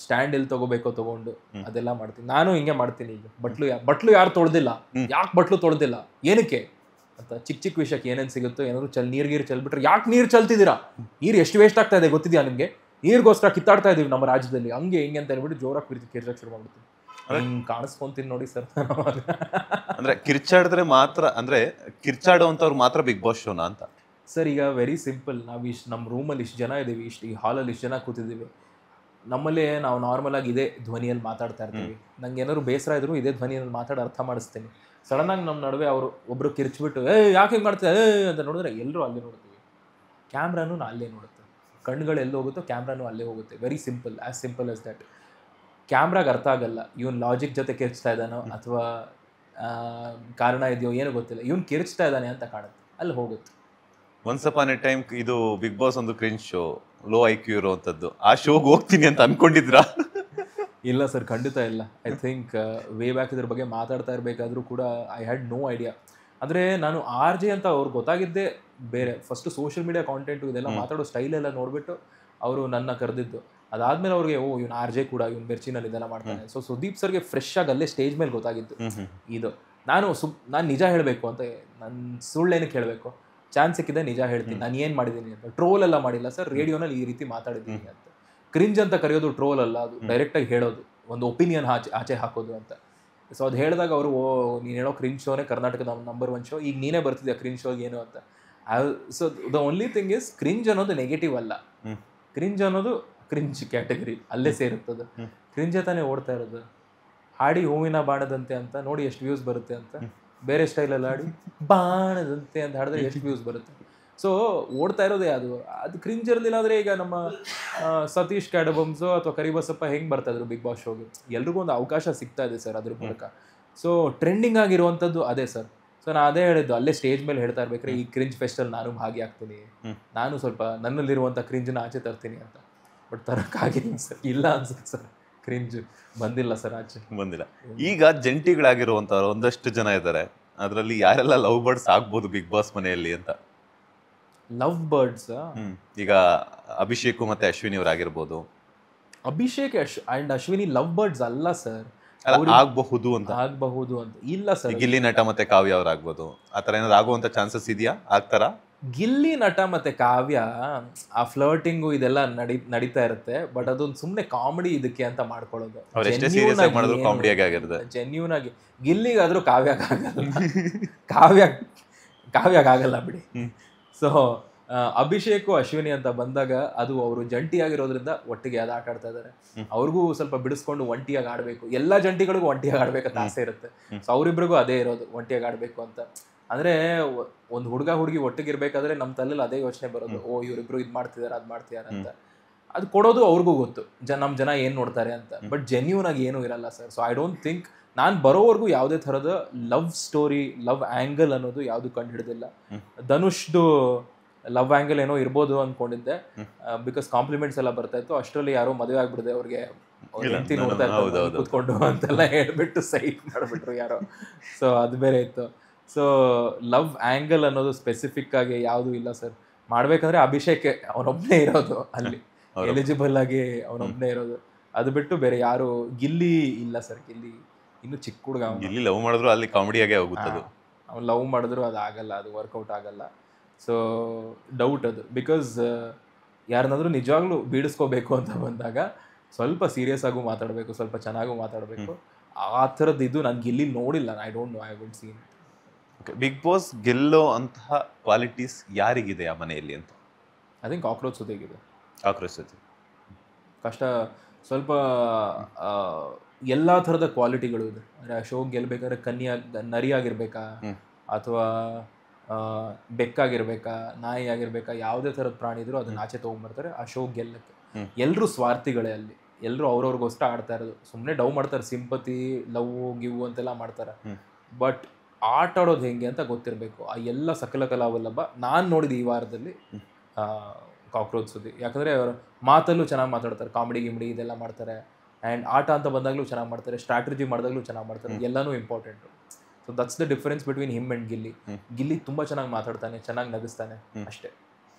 ಸ್ಟ್ಯಾಂಡ್ ಎಲ್ಲಿ ತಗೋಬೇಕೋ ತಗೊಂಡು ಅದೆಲ್ಲ ಮಾಡ್ತೀನಿ. ನಾನು ಹಿಂಗೆ ಮಾಡ್ತೀನಿ. ಈಗ ಬಟ್ಲು ಯಾರು ತೊಳೆದಿಲ್ಲ, ಯಾಕೆ ಬಟ್ಲು ತೊಳೆದಿಲ್ಲ, ಏನಕ್ಕೆ ಅಂತ ಚಿಕ್ಕ ವಿಷಯಕ್ಕೆ ಏನೇನು ಸಿಗುತ್ತೋ, ಏನಾದ್ರು ನೀರು ಚೆಲ್ಬಿಟ್ರೆ ಯಾಕೆ ನೀರು ಚೆಲ್ತಿದ್ದೀರಾ, ನೀರು ಎಷ್ಟು ವೇಸ್ಟ್ ಆಗ್ತಾ ಇದೆ ಗೊತ್ತಿದೆಯಾ ನಿಮಗೆ, ನೀರಿಗೋಸ್ಕರ ಕಿತ್ತಾಡ್ತಾ ಇದೀವಿ ನಮ್ಮ ರಾಜ್ಯದಲ್ಲಿ, ಹಂಗೆ ಹಿಂಗೆ ಅಂತ ಹೇಳ್ಬಿಟ್ಟು ಜೋರಾಗಿ ಕಿರ್ಚಕ್ಕೆ ಶುರು ಮಾಡ್ಬಿಡ್ತೀನಿ. ಹಿಂಗೆ ಕಾಣಿಸ್ಕೊಂತೀನಿ ನೋಡಿ ಸರ್. ಅಂದ್ರೆ ಕಿರ್ಚಾಡಿದ್ರೆ ಮಾತ್ರ, ಅಂದ್ರೆ ಕಿರ್ಚಾಡುವಂಥವ್ರು ಮಾತ್ರ ಬಿಗ್ ಬಾಸ್ ಶೋನಾ ಅಂತ? ಸರ್ ಈಗ ವೆರಿ ಸಿಂಪಲ್. ನಾವು ನಮ್ಮ ರೂಮಲ್ಲಿ ಇಷ್ಟು ಜನ ಇದ್ದೀವಿ, ಈ ಹಾಲಲ್ಲಿ ಇಷ್ಟು ಜನ ಕೂತಿದ್ದೀವಿ. ನಮ್ಮಲ್ಲಿ ನಾವು ನಾರ್ಮಲ್ ಆಗಿ ಇದೇ ಧ್ವನಿಯಲ್ಲಿ ಮಾತಾಡ್ತಾ ಇರ್ತೀವಿ. ನಂಗೆ ಏನಾದ್ರು ಬೇಸರ ಇದ್ರು ಇದೇ ಧ್ವನಿಯಲ್ಲಿ ಮಾತಾಡಿ ಅರ್ಥ ಮಾಡಿಸ್ತೀನಿ. ಸಡನ್ನಾಗಿ ನಮ್ಮ ನಡುವೆ ಅವರು ಒಬ್ಬರು ಕಿರ್ಚ್ಬಿಟ್ಟು ಯಾಕೆ ಹಿಂಗೆ ಮಾಡ್ತಾರೆ ಅಂತ ನೋಡಿದ್ರೆ ಎಲ್ಲರೂ ಅಲ್ಲೇ ನೋಡ್ತೀವಿ. ಕ್ಯಾಮ್ರಾನು ಅಲ್ಲೇ ನೋಡುತ್ತೆ, ಕಣ್ಣುಗಳು ಎಲ್ಲಿ ಹೋಗುತ್ತೋ ಕ್ಯಾಮ್ರಾನು ಅಲ್ಲೇ ಹೋಗುತ್ತೆ. Very simple, as simple as that. ಕ್ಯಾಮ್ರಾಗೆ ಅರ್ಥ ಆಗಲ್ಲ ಇವನು ಲಾಜಿಕ್ ಜೊತೆ ಕಿರ್ಚ್ತಾ ಇದ್ದಾನೋ ಅಥವಾ ಕಾರಣ ಇದೆಯೋ ಏನೋ ಗೊತ್ತಿಲ್ಲ, ಇವನು ಕಿರ್ಚ್ತಾ ಇದ್ದಾನೆ ಅಂತ ಕಾಣುತ್ತೆ, ಅಲ್ಲಿ ಹೋಗುತ್ತೆ. ಒನ್ಸ್ ಅಪಾನ್ ಎ ಟೈಮ್ ಇದು ಬಿಗ್ ಬಾಸ್ ಒಂದು ಕ್ರಿಂಜ್ ಶೋ, ಲೋ IQ ಇರುವಂಥದ್ದು, ಆ ಶೋಗೆ ಹೋಗ್ತೀನಿ ಅಂತ ಅನ್ಕೊಂಡಿದ್ರಾ? ಇಲ್ಲ ಸರ್, ಖಂಡಿತ ಇಲ್ಲ. ಐ ಥಿಂಕ್ ವೇ ಬ್ಯಾಕ್ ಇದ್ರ ಬಗ್ಗೆ ಮಾತಾಡ್ತಾ ಇರಬೇಕಾದ್ರೂ ಕೂಡ ಐ ಹ್ಯಾಡ್ ನೋ ಐಡಿಯಾ. ಅಂದರೆ ನಾನು RJ ಅಂತ ಅವ್ರಿಗೆ ಗೊತ್ತಾಗಿದ್ದೇ ಬೇರೆ. ಫಸ್ಟು ಸೋಷಿಯಲ್ ಮೀಡಿಯಾ ಕಾಂಟೆಂಟು ಇದೆಲ್ಲ ಮಾತಾಡೋ ಸ್ಟೈಲೆಲ್ಲ ನೋಡಿಬಿಟ್ಟು ಅವರು ನನ್ನ ಕರೆದಿದ್ದು. ಅದಾದಮೇಲೆ ಅವ್ರಿಗೆ ಇವ್ನು RJ ಕೂಡ, ಇವ್ನು ಬೆರ್ಚಿನಲ್ಲಿ ಇದೆಲ್ಲ ಮಾಡ್ತಾನೆ. ಸೊ ಸುದೀಪ್ ಸರ್ಗೆ ಫ್ರೆಶ್ ಆಗಿ ಅಲ್ಲೇ ಸ್ಟೇಜ್ ಮೇಲೆ ಗೊತ್ತಾಗಿದ್ದು ಇದು. ನಾನು ನಿಜ ಹೇಳಬೇಕು ಅಂತ, ನಾನು ಸುಳ್ಳೇನಕ್ಕೆ ಹೇಳಬೇಕು, ಚಾನ್ಸ್ ಸಿಕ್ಕಿದೆ ನಿಜ ಹೇಳ್ತೀನಿ. ನಾನು ಏನು ಮಾಡಿದ್ದೀನಿ ಅಂತ. ಟ್ರೋಲ್ ಎಲ್ಲ ಮಾಡಿಲ್ಲ ಸರ್, ರೇಡಿಯೋನಲ್ಲಿ ಈ ರೀತಿ ಮಾತಾಡಿದ್ದೀನಿ ಅಂತ. ಕ್ರಿಂಜ್ ಅಂತ ಕರೆಯೋದು ಟ್ರೋಲ್ ಅಲ್ಲ, ಅದು ಡೈರೆಕ್ಟಾಗಿ ಹೇಳೋದು, ಒಂದು ಒಪಿನಿಯನ್ ಆಚೆ ಹಾಕೋದು ಅಂತ. ಸೊ ಅದು ಹೇಳಿದಾಗ ಅವರು ನೀನು ಹೇಳೋ ಕ್ರಿಂಜ್ ಶೋನೇ ಕರ್ನಾಟಕದ ನಂಬರ್ 1 ಶೋ, ಈಗ ನೀನೇ ಬರ್ತಿದ್ಯಾ ಕ್ರಿಂಜ್ ಶೋಗೆ ಏನು ಅಂತ. So the only thing is cringe ಅನ್ನೋದು ನೆಗೆಟಿವ್ ಅಲ್ಲ, ಕ್ರಿಂಜ್ ಅನ್ನೋದು ಕ್ರಿಂಜ್ ಕ್ಯಾಟಗರಿ ಅಲ್ಲೇ ಸೇರುತ್ತದೆ. ಕ್ರಿಂಜ್ ತಾನೇ ಓಡ್ತಾ ಇರೋದು. ಹಾಡಿ ಹೂವಿನ ಬಾಣದಂತೆ ಅಂತ ನೋಡಿ ಎಷ್ಟು ವ್ಯೂಸ್ ಬರುತ್ತೆ ಅಂತ, ಬೇರೆ ಸ್ಟೈಲಲ್ಲಿ ಹಾಡಿ ಬಾಣದಂತೆ ಅಂತ ಹಾಡಿದ್ರೆ ಎಷ್ಟು ವ್ಯೂಸ್ ಬರುತ್ತೆ. ಸೊ ಓಡ್ತಾ ಇರೋದೇ ಅದು ಕ್ರಿಂಜ್ ಇರಲಿಲ್ಲ ಅಂದರೆ ಈಗ ನಮ್ಮ ಸತೀಶ್ ಕ್ಯಾಡಬಮ್ಸು ಅಥವಾ ಕರಿಬಸಪ್ಪ ಹೆಂಗೆ ಬರ್ತಾಯಿದ್ರು ಬಿಗ್ ಬಾಸ್ ಶೋಗೆ, ಎಲ್ರಿಗೂ ಒಂದು ಅವಕಾಶ ಸಿಗ್ತಾ ಇದೆ ಸರ್ ಅದ್ರ ಮೂಲಕ. ಸೊ ಟ್ರೆಂಡಿಂಗ್ ಆಗಿರುವಂಥದ್ದು ಅದೇ ಸರ್. ಸೊ ನಾನು ಅದೇ ಹೇಳಿದ್ದು, ಅಲ್ಲೇ ಸ್ಟೇಜ್ ಮೇಲೆ ಹೇಳ್ತಾ ಇರ್ಬೇಕಾದ್ರೆ ಈ ಕ್ರಿಂಜ್ ಫೆಸ್ಟಲ್ಲಿ ನಾನು ಭಾಗಿಯಾಗ್ತೀನಿ, ನಾನು ಸ್ವಲ್ಪ ನನ್ನಲ್ಲಿರುವಂಥ ಕ್ರಿಂಜನ್ನ ಆಚೆ ತರ್ತೀನಿ ಅಂತ. ಬಟ್ ತರೋಕ್ಕಾಗಿಲ್ಲ ಸರ್, ಇಲ್ಲ ಅನ್ಸುತ್ತೆ ಸರ್, ಕ್ರಿಂಜ್ ಬಂದಿಲ್ಲ ಸರ್, ಆಚೆ ಬಂದಿಲ್ಲ. ಈಗ ಜಂಟಿಗಳಾಗಿರುವಂಥವ್ರು ಒಂದಷ್ಟು ಜನ ಇದ್ದಾರೆ, ಅದರಲ್ಲಿ ಯಾರೆಲ್ಲ ಲವ್ ಬರ್ಡ್ಸ್ ಆಗ್ಬೋದು ಬಿಗ್ ಬಾಸ್ ಮನೆಯಲ್ಲಿ ಅಂತ? ಲವ್ ಬರ್ಡ್ಸ್ ಈಗ ಅಭಿಷೇಕ್ ಮತ್ತೆ ಅಶ್ವಿನಿ ಅವರಾಗಿರ್ಬೋದು. Abhishek and Ashwini love birds ಅಲ್ಲ ಸರ್, ಆಗಬಹುದು ಅಂತ ಇಲ್ಲ ಸರ್. ಗಿಲ್ಲಿ ನಟ ಮತ್ತೆ ಕಾವ್ಯ ಅವ್ರಾಗ್ಬೋದು, ಆತರ ಏನಾದ್ರು ಆಗುವಂತ ಚಾನ್ಸಸ್ ಇದೆಯಾ? ಆಗ್ತಾರ? ಗಿಲ್ಲಿ ನಟ ಮತ್ತೆ ಕಾವ್ಯ ಆ ಫ್ಲರ್ಟಿಂಗು ಇದೆಲ್ಲ ನಡೀತಾ ಇರುತ್ತೆ, ಬಟ್ ಅದೊಂದು ಸುಮ್ಮನೆ ಕಾಮಿಡಿ ಇದಕ್ಕೆ ಅಂತ ಮಾಡ್ಕೊಳ್ಳೋದು. ಜೆನ್ಯೂನ್ ಆಗಿ ಗಿಲ್ಲಿಗಾದ್ರೂ ಕಾವ್ಯಾಗಲ್ಲ ಬಿಡಿ. ಸೊ ಅಭಿಷೇಕು ಅಶ್ವಿನಿ ಅಂತ ಬಂದಾಗ ಅದು ಅವರು ಜಂಟಿಯಾಗಿರೋದ್ರಿಂದ ಒಟ್ಟಿಗೆ ಅದು ಆಟ ಆಡ್ತಾ ಇದ್ದಾರೆ. ಅವ್ರಿಗೂ ಸ್ವಲ್ಪ ಬಿಡಿಸ್ಕೊಂಡು ಒಂಟಿಯಾಗಿ ಆಡಬೇಕು, ಎಲ್ಲ ಜಂಟಿಗಳಿಗೂ ಒಂಟಿಯಾಗಿ ಆಡ್ಬೇಕಂತ ಆಸೆ ಇರುತ್ತೆ. ಸೊ ಅವರಿಬ್ರಿಗೂ ಅದೇ ಇರೋದು, ಒಂಟಿಯಾಗಿ ಆಡಬೇಕು ಅಂತ. ಅಂದರೆ ಒಂದು ಹುಡುಗಿ ಒಟ್ಟಿಗಿರ್ಬೇಕಾದ್ರೆ ನಮ್ಮ ತಲೆಯಲ್ಲಿ ಅದೇ ಯೋಚನೆ ಬರೋದು, ಇವರಿಬ್ರು ಇದು ಮಾಡ್ತಿದ್ದಾರೆ ಅದು ಮಾಡ್ತಿದ್ದಾರೆ ಅಂತ. ಅದು ಕೊಡೋದು ಅವ್ರಿಗೂ ಗೊತ್ತು, ನಮ್ಮ ಜನ ಏನು ನೋಡ್ತಾರೆ ಅಂತ. ಬಟ್ ಜೆನ್ಯೂನ್ ಆಗಿ ಏನೂ ಇರಲ್ಲ sir. So I don't think ನಾನು ಬರೋವರೆಗೂ ಯಾವುದೇ ಥರದ ಲವ್ ಸ್ಟೋರಿ, ಲವ್ ಆ್ಯಂಗಲ್ ಅನ್ನೋದು ಯಾವುದು ಕಂಡು ಹಿಡಿದಿಲ್ಲ. ಧನುಷ್ದು ಲವ್ ಆ್ಯಂಗಲ್ ಏನೋ ಇರ್ಬೋದು ಅಂದ್ಕೊಂಡಿದ್ದೆ, ಬಿಕಾಸ್ ಕಾಂಪ್ಲಿಮೆಂಟ್ಸ್ ಎಲ್ಲ ಬರ್ತಾ ಇತ್ತು. ಅಷ್ಟರಲ್ಲಿ ಯಾರೋ ಮದುವೆ ಆಗ್ಬಿಡಿದೆ ಅವ್ರಿಗೆ, ಹೆಂಡತಿ ನೋಡ್ತಾ ಇತ್ತು ಕೂತ್ಕೊಂಡು ಅಂತೆಲ್ಲ ಹೇಳ್ಬಿಟ್ಟು ಸೈಟ್ ಮಾಡಿಬಿಟ್ರು ಯಾರೋ. ಸೊ ಅದು ಬೇರೆ ಇತ್ತು. ಸೊ ಲವ್ ಆ್ಯಂಗಲ್ ಅನ್ನೋದು ಸ್ಪೆಸಿಫಿಕ್ ಆಗಿ ಯಾವುದೂ ಇಲ್ಲ ಸರ್. ಮಾಡ್ಬೇಕಂದ್ರೆ ಅಭಿಷೇಕ್ ಅವನೊಬ್ಬನೇ ಇರೋದು ಅಲ್ಲಿ, ಎಲಿಜಿಬಲ್ ಆಗಿ ಅವನೊಬ್ಬನೇ ಇರೋದು. ಅದು ಬಿಟ್ಟು ಬೇರೆ ಯಾರು, ಗಿಲ್ಲಿ ಇಲ್ಲ ಸರ್. ಗಿಲ್ಲಿ ಇನ್ನು ಚಿಕ್ಕ ಹುಡುಗ, ಗಿಲ್ಲಿ ಲವ್ ಮಾಡಿದ್ರು ಅಲ್ಲಿ ಕಾಮಿಡಿಯಾಗೆ ಹೋಗುತ್ತದು. ಅವ್ನು ಲವ್ ಮಾಡಿದ್ರು ಅದು ಆಗಲ್ಲ, ಅದು ವರ್ಕೌಟ್ ಆಗಲ್ಲ. ಸೊ ಡೌಟ್ ಅದು. ಬಿಕಾಸ್ ಯಾರನ್ನಾದ್ರೂ ನಿಜವಾಗ್ಲೂ ಬೀಳಿಸ್ಕೋಬೇಕು ಅಂತ ಬಂದಾಗ ಸ್ವಲ್ಪ ಸೀರಿಯಸ್ ಆಗೂ ಮಾತಾಡಬೇಕು, ಸ್ವಲ್ಪ ಚೆನ್ನಾಗೂ ಮಾತಾಡಬೇಕು. ಆ ಥರದ್ದು ಇದು ನಾನು ಗಿಲ್ಲಿ ನೋಡಿಲ್ಲ. I don't know, I would seen. Big boss ಗೆಲ್ಲೋ ಅಂತಹ ಕ್ವಾಲಿಟೀಸ್ ಯಾರಿಗಿದೆ ಆ ಮನೆಯಲ್ಲಿ ಅಂತ? ಐ ಥಿಂಕ್ ಕಾಕ್ರೋಚ್ ಸುದೀಗಿದೆ. ಕಾಕ್ರೋಚ್ ಜೊತೆ ಕಷ್ಟ ಸ್ವಲ್ಪ ಎಲ್ಲ ಥರದ ಕ್ವಾಲಿಟಿಗಳು ಇದೆ. ಅಂದರೆ ಆ ಶೋ ಗೆಲ್ಬೇಕಾದ್ರೆ ನರಿ ಆಗಿರ್ಬೇಕಾ, ಅಥವಾ ಬೆಕ್ಕಾಗಿರ್ಬೇಕಾ, ನಾಯಿ ಆಗಿರ್ಬೇಕಾ, ಯಾವುದೇ ಥರದ ಪ್ರಾಣಿ ಇದ್ರು ಅದನ್ನ ಆಚೆ ತೊಗೊಂಡ್ಬರ್ತಾರೆ ಆ ಶೋ ಗೆಲ್ಲಕ್ಕೆ. ಎಲ್ಲರೂ ಸ್ವಾರ್ಥಿಗಳೇ ಅಲ್ಲಿ, ಎಲ್ಲರೂ ಅವ್ರವ್ರಿಗೋಸ್ಕರ ಆಡ್ತಾ ಇರೋದು. ಸುಮ್ಮನೆ ಡವ್ ಮಾಡ್ತಾರೆ, ಸಿಂಪತಿ, ಲವ್ ಗಿವ್ ಅಂತೆಲ್ಲ ಮಾಡ್ತಾರೆ. ಬಟ್ ಆಟ ಆಡೋದು ಹೆಂಗೆ ಅಂತ ಗೊತ್ತಿರಬೇಕು. ಆ ಎಲ್ಲ ಸಕಲ ಕಲಾವಲ್ಲಭ ನಾನು ನೋಡಿದ ಈ ವಾರದಲ್ಲಿ ಕಾಕ್ರೋಚ್ ಸುದ್ದಿ. ಯಾಕಂದರೆ ಅವರು ಮಾತಲ್ಲೂ ಚೆನ್ನಾಗಿ ಮಾತಾಡ್ತಾರೆ, ಕಾಮಿಡಿ ಗಿಮಿಡಿ ಇದೆಲ್ಲ ಮಾಡ್ತಾರೆ. ಆ್ಯಂಡ್ ಆಟ ಅಂತ ಬಂದಾಗಲೂ ಚೆನ್ನಾಗಿ ಮಾಡ್ತಾರೆ, ಸ್ಟ್ರಾಟಜಿ ಮಾಡಿದಾಗಲೂ ಚೆನ್ನಾಗಿ ಮಾಡ್ತಾರೆ. ಎಲ್ಲನೂ important. So that's the difference between him and Gilli. Gilli ತುಂಬ ಚೆನ್ನಾಗಿ ಮಾತಾಡ್ತಾನೆ, ಚೆನ್ನಾಗಿ ನಗಿಸ್ತಾನೆ ಅಷ್ಟೇ.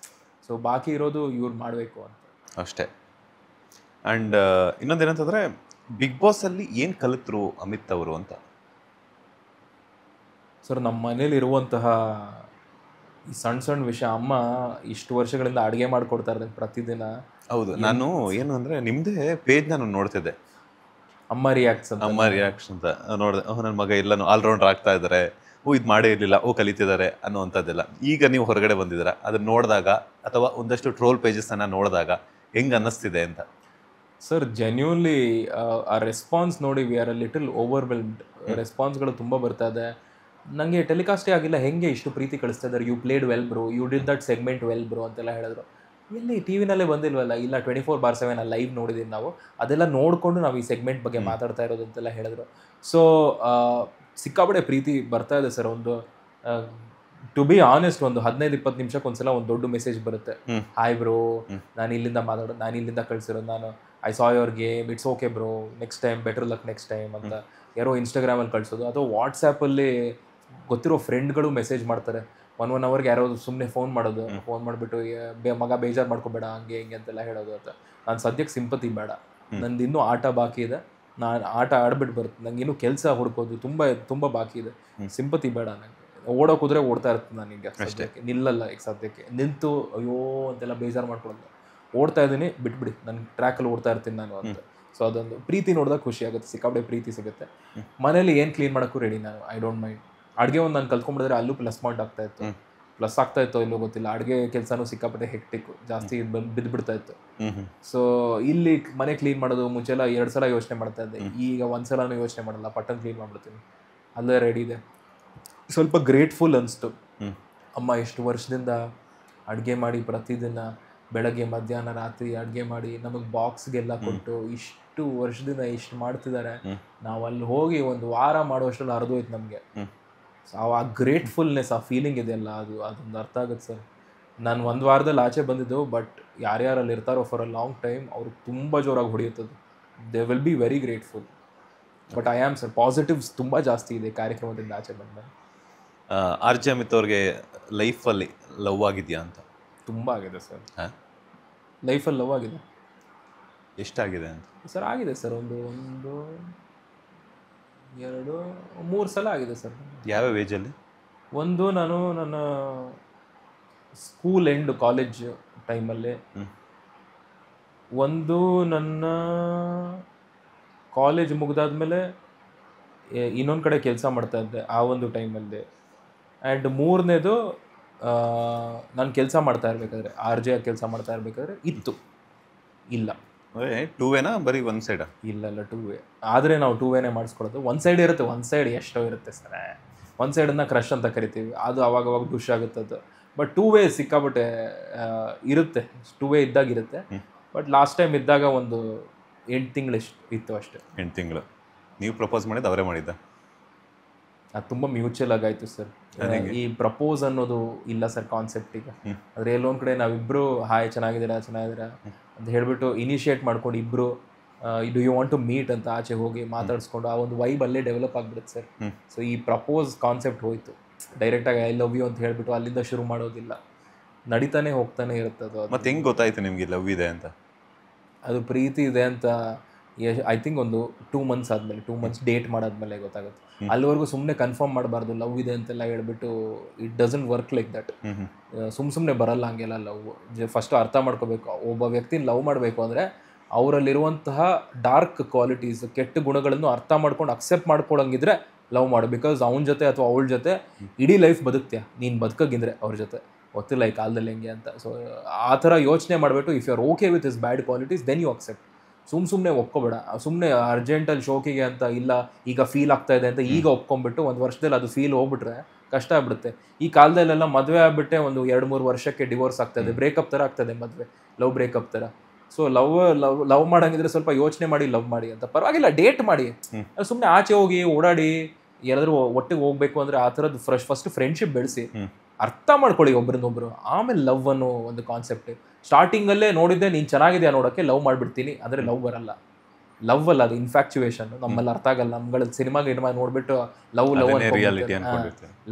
ಸೊ ಬಾಕಿ ಇರೋದು ಇವ್ರು ಮಾಡಬೇಕು ಅಂತ ಅಷ್ಟೇ. ಆ್ಯಂಡ್ ಇನ್ನೊಂದೇನಂತಂದರೆ ಬಿಗ್ ಬಾಸಲ್ಲಿ ಏನು ಕಲಿತರು ಅಮಿತ್ ಅವರು ಅಂತ? ಸರ್, ನಮ್ಮ ಮನೇಲಿ ಇರುವಂತಹ ಈ ಸಣ್ಣ ಸಣ್ಣ ವಿಷಯ, ಅಮ್ಮ ಇಷ್ಟು ವರ್ಷಗಳಿಂದ ಅಡುಗೆ ಮಾಡಿಕೊಡ್ತಾ ಇರ್ತಾರೆ ಪ್ರತಿದಿನ. ಹೌದು, ನಾನು ಏನು ಅಂದರೆ ನಿಮ್ಮದೇ ಪೇಜ್ ನಾನು ನೋಡ್ತಿದ್ದೆ, ಅಮ್ಮ ರಿಯಾಕ್ಷನ್ ಅಂತ ನೋಡಿದೆ. ನನ್ನ ಮಗ ಎಲ್ಲನೂ ಆಲ್ರೌಂಡರ್ ಆಗ್ತಾ ಇದ್ದಾರೆ, ಇದು ಮಾಡೇ ಇರಲಿಲ್ಲ, ಕಲಿತಿದ್ದಾರೆ ಅನ್ನೋವಂಥದ್ದೆಲ್ಲ. ಈಗ ನೀವು ಹೊರಗಡೆ ಬಂದಿದ್ದೀರಾ, ಅದನ್ನ ನೋಡಿದಾಗ ಅಥವಾ ಒಂದಷ್ಟು ಟ್ರೋಲ್ ಪೇಜಸ್ಸನ್ನು ನೋಡಿದಾಗ ಹೆಂಗೆ ಅನ್ನಿಸ್ತಿದೆ ಅಂತ? ಸರ್, ಜೆನ್ಯೂನ್ಲಿ ಆ ರೆಸ್ಪಾನ್ಸ್ ನೋಡಿ we are a little overwhelmed. ರೆಸ್ಪಾನ್ಸ್ಗಳು ತುಂಬ ಬರ್ತಾ ಇದೆ. ನನಗೆ ಟೆಲಿಕಾಸ್ಟೇ ಆಗಿಲ್ಲ, ಹೆಂಗೆ ಇಷ್ಟು ಪ್ರೀತಿ ಕಳಿಸ್ತಾ ಇದ್ದಾರೆ. You played well bro, you did that segment well bro ಅಂತೆಲ್ಲ ಹೇಳಿದ್ರು. ಎಲ್ಲಿ ಟಿ ವಿನಲ್ಲೇ ಬಂದಿಲ್ವಲ್ಲ? ಇಲ್ಲ, 24/7 ಲೈವ್ ನೋಡಿದ್ದೀವಿ ನಾವು, ಅದೆಲ್ಲ ನೋಡಿಕೊಂಡು ನಾವು ಈ ಸೆಗ್ಮೆಂಟ್ ಬಗ್ಗೆ ಮಾತಾಡ್ತಾ ಇರೋದು ಅಂತೆಲ್ಲ ಹೇಳಿದ್ರು. ಸೊ ಸಿಕ್ಕಾಪಡೆ ಪ್ರೀತಿ ಬರ್ತಾ ಇದೆ ಸರ್. ಒಂದು ಟು ಬಿ ಆನೆಸ್ಟ್, ಒಂದು 15-20 ನಿಮಿಷಕ್ಕೆ ಒಂದ್ಸಲ ಒಂದು ದೊಡ್ಡ ಮೆಸೇಜ್ ಬರುತ್ತೆ. ಹಾಯ್ ಬ್ರೋ, ನಾನು ಇಲ್ಲಿಂದ ಮಾತಾಡೋದು, ನಾನು ಇಲ್ಲಿಂದ ಕಳಿಸಿರೋದು, ನಾನು I saw your game, it's okay bro, next time better luck next time ಅಂತ ಯಾರೋ ಇನ್ಸ್ಟಾಗ್ರಾಮಲ್ಲಿ ಕಳಿಸೋದು. ಅಥವಾ ವಾಟ್ಸಾಪಲ್ಲಿ ಗೊತ್ತಿರೋ ಫ್ರೆಂಡ್ಗಳು ಮೆಸೇಜ್ ಮಾಡ್ತಾರೆ 1 ಅವರ್ಗೆ. ಯಾರೋ ಸುಮ್ಮನೆ ಫೋನ್ ಮಾಡೋದು, ಫೋನ್ ಮಾಡಿಬಿಟ್ಟು ಮಗ ಬೇಜಾರು ಮಾಡ್ಕೊಬೇಡ ಹಂಗೆ ಹಿಂಗೆ ಅಂತೆಲ್ಲ ಹೇಳೋದು ಅಂತ. ನಾನು ಸದ್ಯಕ್ಕೆ ಸಿಂಪತಿ ಬೇಡ, ನಂದು ಇನ್ನೂ ಆಟ ಬಾಕಿ ಇದೆ, ನಾನು ಆಟ ಆಡ್ಬಿಟ್ಟು ಬರ್ತೀನಿ, ನಂಗೆ ಇನ್ನೂ ಕೆಲಸ ಹುಡ್ಕೋದು ತುಂಬ ಬಾಕಿ ಇದೆ. ಸಿಂಪತಿ ಬೇಡ ನನಗೆ. ಓಡೋ ಕುದುರೆ ಓಡ್ತಾ ಇರ್ತೀನಿ ನಾನೀಗ ಸದ್ಯಕ್ಕೆ, ನಿಲ್ಲಲ್ಲ ಈಗ ಸದ್ಯಕ್ಕೆ. ನಿಂತು ಅಯ್ಯೋ ಅಂತೆಲ್ಲ ಬೇಜಾರು ಮಾಡ್ಕೊಳ್ಳೋದು, ಓಡ್ತಾ ಇದ್ದೀನಿ, ಬಿಟ್ಬಿಡಿ, ನನ್ನ ಟ್ರ್ಯಾಕಲ್ಲಿ ಓಡ್ತಾ ಇರ್ತೀನಿ ನಾನು ಅಂತ. ಸೊ ಅದೊಂದು ಪ್ರೀತಿ ನೋಡಿದಾಗ ಖುಷಿ ಆಗುತ್ತೆ, ಸಿಕ್ಕಾಪಟ್ಟೆ ಪ್ರೀತಿ ಸಿಗುತ್ತೆ. ಮನೇಲಿ ಏನು ಕ್ಲೀನ್ ಮಾಡೋಕ್ಕೂ ರೆಡಿ ನಾನು, ಐ ಡೋಂಟ್ ಮೈಂಡ್. ಅಡುಗೆ ಒಂದು ನಾನು ಕಲ್ತ್ಕೊಂಡ್ಬಿಡಿದ್ರೆ ಅಲ್ಲೂ ಪ್ಲಸ್ ಪಾಯಿಂಟ್ ಆಗ್ತಾ ಇತ್ತು ಇಲ್ಲೋ ಗೊತ್ತಿಲ್ಲ. ಅಡುಗೆ ಕೆಲಸನೂ ಸಿಕ್ಕಾಪಟ್ಟೆ ಹೆಕ್ಟಿಕ್, ಜಾಸ್ತಿ ಬಿದ್ದುಬಿಡ್ತಾ ಇತ್ತು. ಸೊ ಇಲ್ಲಿ ಮನೆ ಕ್ಲೀನ್ ಮಾಡೋದು ಮುಂಚೆಲ್ಲ 2 ಸಲ ಯೋಚನೆ ಮಾಡ್ತಾ ಇದ್ದೆ, ಈಗ 1 ಸಲನೂ ಯೋಚನೆ ಮಾಡಲ್ಲ, ಪಟ್ಟನ್ ಕ್ಲೀನ್ ಮಾಡ್ಬಿಡ್ತೀನಿ, ಅಲ್ಲೇ ರೆಡಿ ಇದೆ. ಸ್ವಲ್ಪ ಗ್ರೇಟ್ಫುಲ್ ಅನಿಸ್ತು. ಅಮ್ಮ ಎಷ್ಟು ವರ್ಷದಿಂದ ಅಡುಗೆ ಮಾಡಿ ಪ್ರತಿದಿನ ಬೆಳಗ್ಗೆ ಮಧ್ಯಾಹ್ನ ರಾತ್ರಿ ಅಡುಗೆ ಮಾಡಿ ನಮಗೆ ಬಾಕ್ಸ್ಗೆಲ್ಲ ಕೊಟ್ಟು ಇಷ್ಟು ವರ್ಷದಿಂದ ಇಷ್ಟು ಮಾಡ್ತಿದ್ದಾರೆ. ನಾವು ಅಲ್ಲಿ ಹೋಗಿ 1 ವಾರ ಮಾಡೋಷ್ಟರಲ್ಲಿ ಅರ್ಧೋಯ್ತು ನಮಗೆ. ಆ ಗ್ರೇಟ್ಫುಲ್ನೆಸ್, ಆ ಫೀಲಿಂಗ್ ಇದೆಯಲ್ಲ, ಅದೊಂದು ಅರ್ಥ ಆಗುತ್ತೆ ಸರ್. ನಾನು 1 ವಾರದಲ್ಲಿ ಆಚೆ ಬಂದಿದ್ದು, ಬಟ್ ಯಾರ್ಯಾರಲ್ಲಿ ಇರ್ತಾರೋ ಫಾರ್ ಅ ಲಾಂಗ್ ಟೈಮ್ ಅವ್ರಿಗೆ ತುಂಬ ಜೋರಾಗಿ ಹೊಡೆಯುತ್ತದೆ. They will be very grateful. But I am sir, positives ತುಂಬ ಜಾಸ್ತಿ ಇದೆ ಕಾರ್ಯಕ್ರಮದಿಂದ ಆಚೆ ಬಂದ. ಆರ್.ಜೆ. ಅಮಿತ್ ಅವ್ರಿಗೆ ಲೈಫಲ್ಲಿ ಲವ್ ಆಗಿದೆಯಾ ಅಂತ? ತುಂಬ ಆಗಿದೆ ಸರ್, ಲೈಫಲ್ಲಿ ಲವ್ ಆಗಿದೆ. ಎಷ್ಟಾಗಿದೆ ಅಂತ ಸರ್? ಆಗಿದೆ ಸರ್, ಒಂದು 2, 3 ಸಲ ಆಗಿದೆ ಸರ್. ಯಾವ್ಯಾವ ಏಜಲ್ಲಿ? ಒಂದು ನಾನು ನನ್ನ ಸ್ಕೂಲ್ ಎಂಡ್ ಕಾಲೇಜ್ ಟೈಮಲ್ಲಿ, ಒಂದು ನನ್ನ ಕಾಲೇಜ್ ಮುಗಿದಾದ್ಮೇಲೆ ಇನ್ನೊಂದು ಕಡೆ ಕೆಲಸ ಮಾಡ್ತಾ ಇದ್ದೆ ಆ ಒಂದು ಟೈಮಲ್ಲಿ. ಆ್ಯಂಡ್ 3ನೇದು ನಾನು ಕೆಲಸ ಮಾಡ್ತಾ ಇರಬೇಕಾದ್ರೆ, ಆರ್.ಜೆ. ಕೆಲಸ ಮಾಡ್ತಾ ಇರಬೇಕಾದ್ರೆ ಇತ್ತು. ಇಲ್ಲ, 2 ವೇನಾ ಬರೀ 1 ಸೈಡಾ? ಇಲ್ಲ 2 ವೇ. ಆದರೆ ನಾವು 2 ವೇನೇ ಮಾಡಿಸ್ಕೊಳ್ಳೋದು. 1 ಸೈಡ್ ಇರುತ್ತೆ, 1 ಸೈಡ್ ಎಷ್ಟೋ ಇರುತ್ತೆ ಸರ್. 1 ಸೈಡನ್ನು ಕ್ರಶ್ ಅಂತ ಕರಿತೀವಿ, ಅದು ಅವಾಗವಾಗ ದುಷ್ ಆಗುತ್ತೆ ಅದು. ಬಟ್ 2 ವೇ ಸಿಕ್ಕಾಬಿಟ್ಟೆ ಇರುತ್ತೆ, 2 ವೇ ಇದ್ದಾಗಿರುತ್ತೆ. ಬಟ್ ಲಾಸ್ಟ್ ಟೈಮ್ ಇದ್ದಾಗ ಒಂದು 8 ತಿಂಗಳು ಇತ್ತು ಅಷ್ಟೇ. 8 ತಿಂಗಳು. ನೀವು ಪ್ರಪೋಸ್ ಮಾಡಿದ್ದು ಅವರೇ ಮಾಡಿದ್ದ? ಅದು ತುಂಬ ಮ್ಯೂಚುವಲ್ ಆಗಾಯ್ತು ಸರ್. ಈ ಪ್ರಪೋಸ್ ಅನ್ನೋದು ಇಲ್ಲ ಸರ್ ಕಾನ್ಸೆಪ್ಟ್ ಈಗ. ಆದರೆ ಎಲ್ಲೊಂದು ಕಡೆ ನಾವಿಬ್ಬರು ಹಾಯ್ ಚೆನ್ನಾಗಿದ್ದೀರಾ ಅಂತ ಹೇಳ್ಬಿಟ್ಟು ಇನಿಷಿಯೇಟ್ ಮಾಡ್ಕೊಂಡು ಇಬ್ಬರು do you want to meet ಅಂತ ಆಚೆ ಹೋಗಿ ಮಾತಾಡಿಸ್ಕೊಂಡು ಆ ಒಂದು ವೈಬ್ ಅಲ್ಲೇ ಡೆವಲಪ್ ಆಗಿಬಿಡುತ್ತೆ ಸರ್. ಸೊ ಈ ಪ್ರಪೋಸ್ ಕಾನ್ಸೆಪ್ಟ್ ಹೋಯ್ತು. ಡೈರೆಕ್ಟಾಗಿ ಐ ಲವ್ ಯು ಅಂತ ಹೇಳ್ಬಿಟ್ಟು ಅಲ್ಲಿಂದ ಶುರು ಮಾಡೋದಿಲ್ಲ, ನಡೀತಾನೆ ಹೋಗ್ತಾನೆ ಇರುತ್ತೆ ಅದು. ಮತ್ತೆ ಹೆಂಗೆ ಗೊತ್ತಾಯ್ತು ನಿಮಗೆ ಲವ್ ಇದೆ ಅಂತ? ಅದು ಪ್ರೀತಿ ಇದೆ ಅಂತ ಐ ಥಿಂಕ್ ಒಂದು 2 months ಆದಮೇಲೆ, 2 months ಡೇಟ್ ಮಾಡಾದ್ಮೇಲೆ ಗೊತ್ತಾಗುತ್ತೆ. ಅಲ್ಲಿವರೆಗೂ ಸುಮ್ಮನೆ ಕನ್ಫರ್ಮ್ ಮಾಡಬಾರ್ದು ಲವ್ ಇದೆ ಅಂತೆಲ್ಲ ಹೇಳ್ಬಿಟ್ಟು. It doesn't work like that. ಸುಮ್ಮನೆ ಬರಲ್ಲ ಹಂಗೆಲ್ಲ ಲವ್. ಫಸ್ಟು ಅರ್ಥ ಮಾಡ್ಕೋಬೇಕು. ಒಬ್ಬ ವ್ಯಕ್ತಿನ ಲವ್ ಮಾಡಬೇಕು ಅಂದರೆ ಅವರಲ್ಲಿರುವಂತಹ ಡಾರ್ಕ್ ಕ್ವಾಲಿಟೀಸ್, ಕೆಟ್ಟ ಗುಣಗಳನ್ನು ಅರ್ಥ ಮಾಡ್ಕೊಂಡು ಅಕ್ಸೆಪ್ಟ್ ಮಾಡ್ಕೊಳಂಗಿದ್ರೆ ಲವ್ ಮಾಡು. ಬಿಕಾಸ್ ಅವನ ಜೊತೆ ಅಥವಾ ಅವಳ ಜೊತೆ ಇಡೀ ಲೈಫ್ ಬದುಕ್ತೀಯ ನೀನು ಬದುಕೋಗಿದ್ರೆ ಅವ್ರ ಜೊತೆ. ಗೊತ್ತಿಲ್ಲ ಈ ಕಾಲದಲ್ಲಿ ಹೆಂಗೆ ಅಂತ. ಸೊ ಆ ಥರ ಯೋಚನೆ ಮಾಡಿಬಿಟ್ಟು if you are okay with is bad qualities then you accept. ಸುಮ್ಮನೆ ಒಪ್ಕೋಬೇಡ. ಸುಮ್ಮನೆ ಅರ್ಜೆಂಟಲ್ಲಿ ಶೋಕಿಗೆ ಅಂತ ಇಲ್ಲ ಈಗ ಫೀಲ್ ಆಗ್ತಾ ಇದೆ ಅಂತ ಈಗ ಒಪ್ಕೊಂಡ್ಬಿಟ್ಟು 1 ವರ್ಷದಲ್ಲಿ ಅದು ಫೀಲ್ ಹೋಗ್ಬಿಟ್ರೆ ಕಷ್ಟ ಆಗ್ಬಿಡುತ್ತೆ. ಈ ಕಾಲದಲ್ಲೆಲ್ಲ ಮದುವೆ ಆಗ್ಬಿಟ್ಟೆ ಒಂದು 2-3 ವರ್ಷಕ್ಕೆ ಡಿವೋರ್ಸ್ ಆಗ್ತಾಯಿದೆ. ಬ್ರೇಕಪ್ ಥರ ಆಗ್ತದೆ ಮದುವೆ, ಲವ್ ಬ್ರೇಕಪ್ ಥರ. ಸೊ ಲವ್ ಮಾಡಂಗಿದ್ರೆ ಸ್ವಲ್ಪ ಯೋಚನೆ ಮಾಡಿ ಲವ್ ಮಾಡಿ ಅಂತ. ಪರವಾಗಿಲ್ಲ ಡೇಟ್ ಮಾಡಿ, ಸುಮ್ಮನೆ ಆಚೆ ಹೋಗಿ ಓಡಾಡಿ ಎಲ್ಲಾದ್ರೂ ಒಟ್ಟಿಗೆ ಹೋಗ್ಬೇಕು ಅಂದರೆ ಆ ಥರದ್ದು ಫಸ್ಟ್ ಫ್ರೆಂಡ್ಶಿಪ್ ಬೆಳೆಸಿ ಅರ್ಥ ಮಾಡ್ಕೊಳ್ಳಿ ಒಬ್ರನ್ನೊಬ್ರು. ಆಮೇಲೆ ಲವ್ ಅನ್ನೋ ಒಂದು ಕಾನ್ಸೆಪ್ಟ್ ಸ್ಟಾರ್ಟಿಂಗಲ್ಲೇ ನೋಡಿದ್ದೆ ನೀನು ಚೆನ್ನಾಗಿದೆಯಾ ನೋಡೋಕ್ಕೆ ಲವ್ ಮಾಡಿಬಿಡ್ತೀನಿ ಅಂದರೆ ಲವ್ ಬರಲ್ಲ. ಲವ್ ಅಲ್ಲ, ಅದು ಇನ್ಫ್ಯಾಕ್ಚುಯೇಷನ್. ನಮ್ಮಲ್ಲಿ ಅರ್ಥ ಆಗಲ್ಲ. ನಮ್ಗಳ ಸಿನಿಮಾಗೆ ನೋಡ್ಬಿಟ್ಟು ಲವ್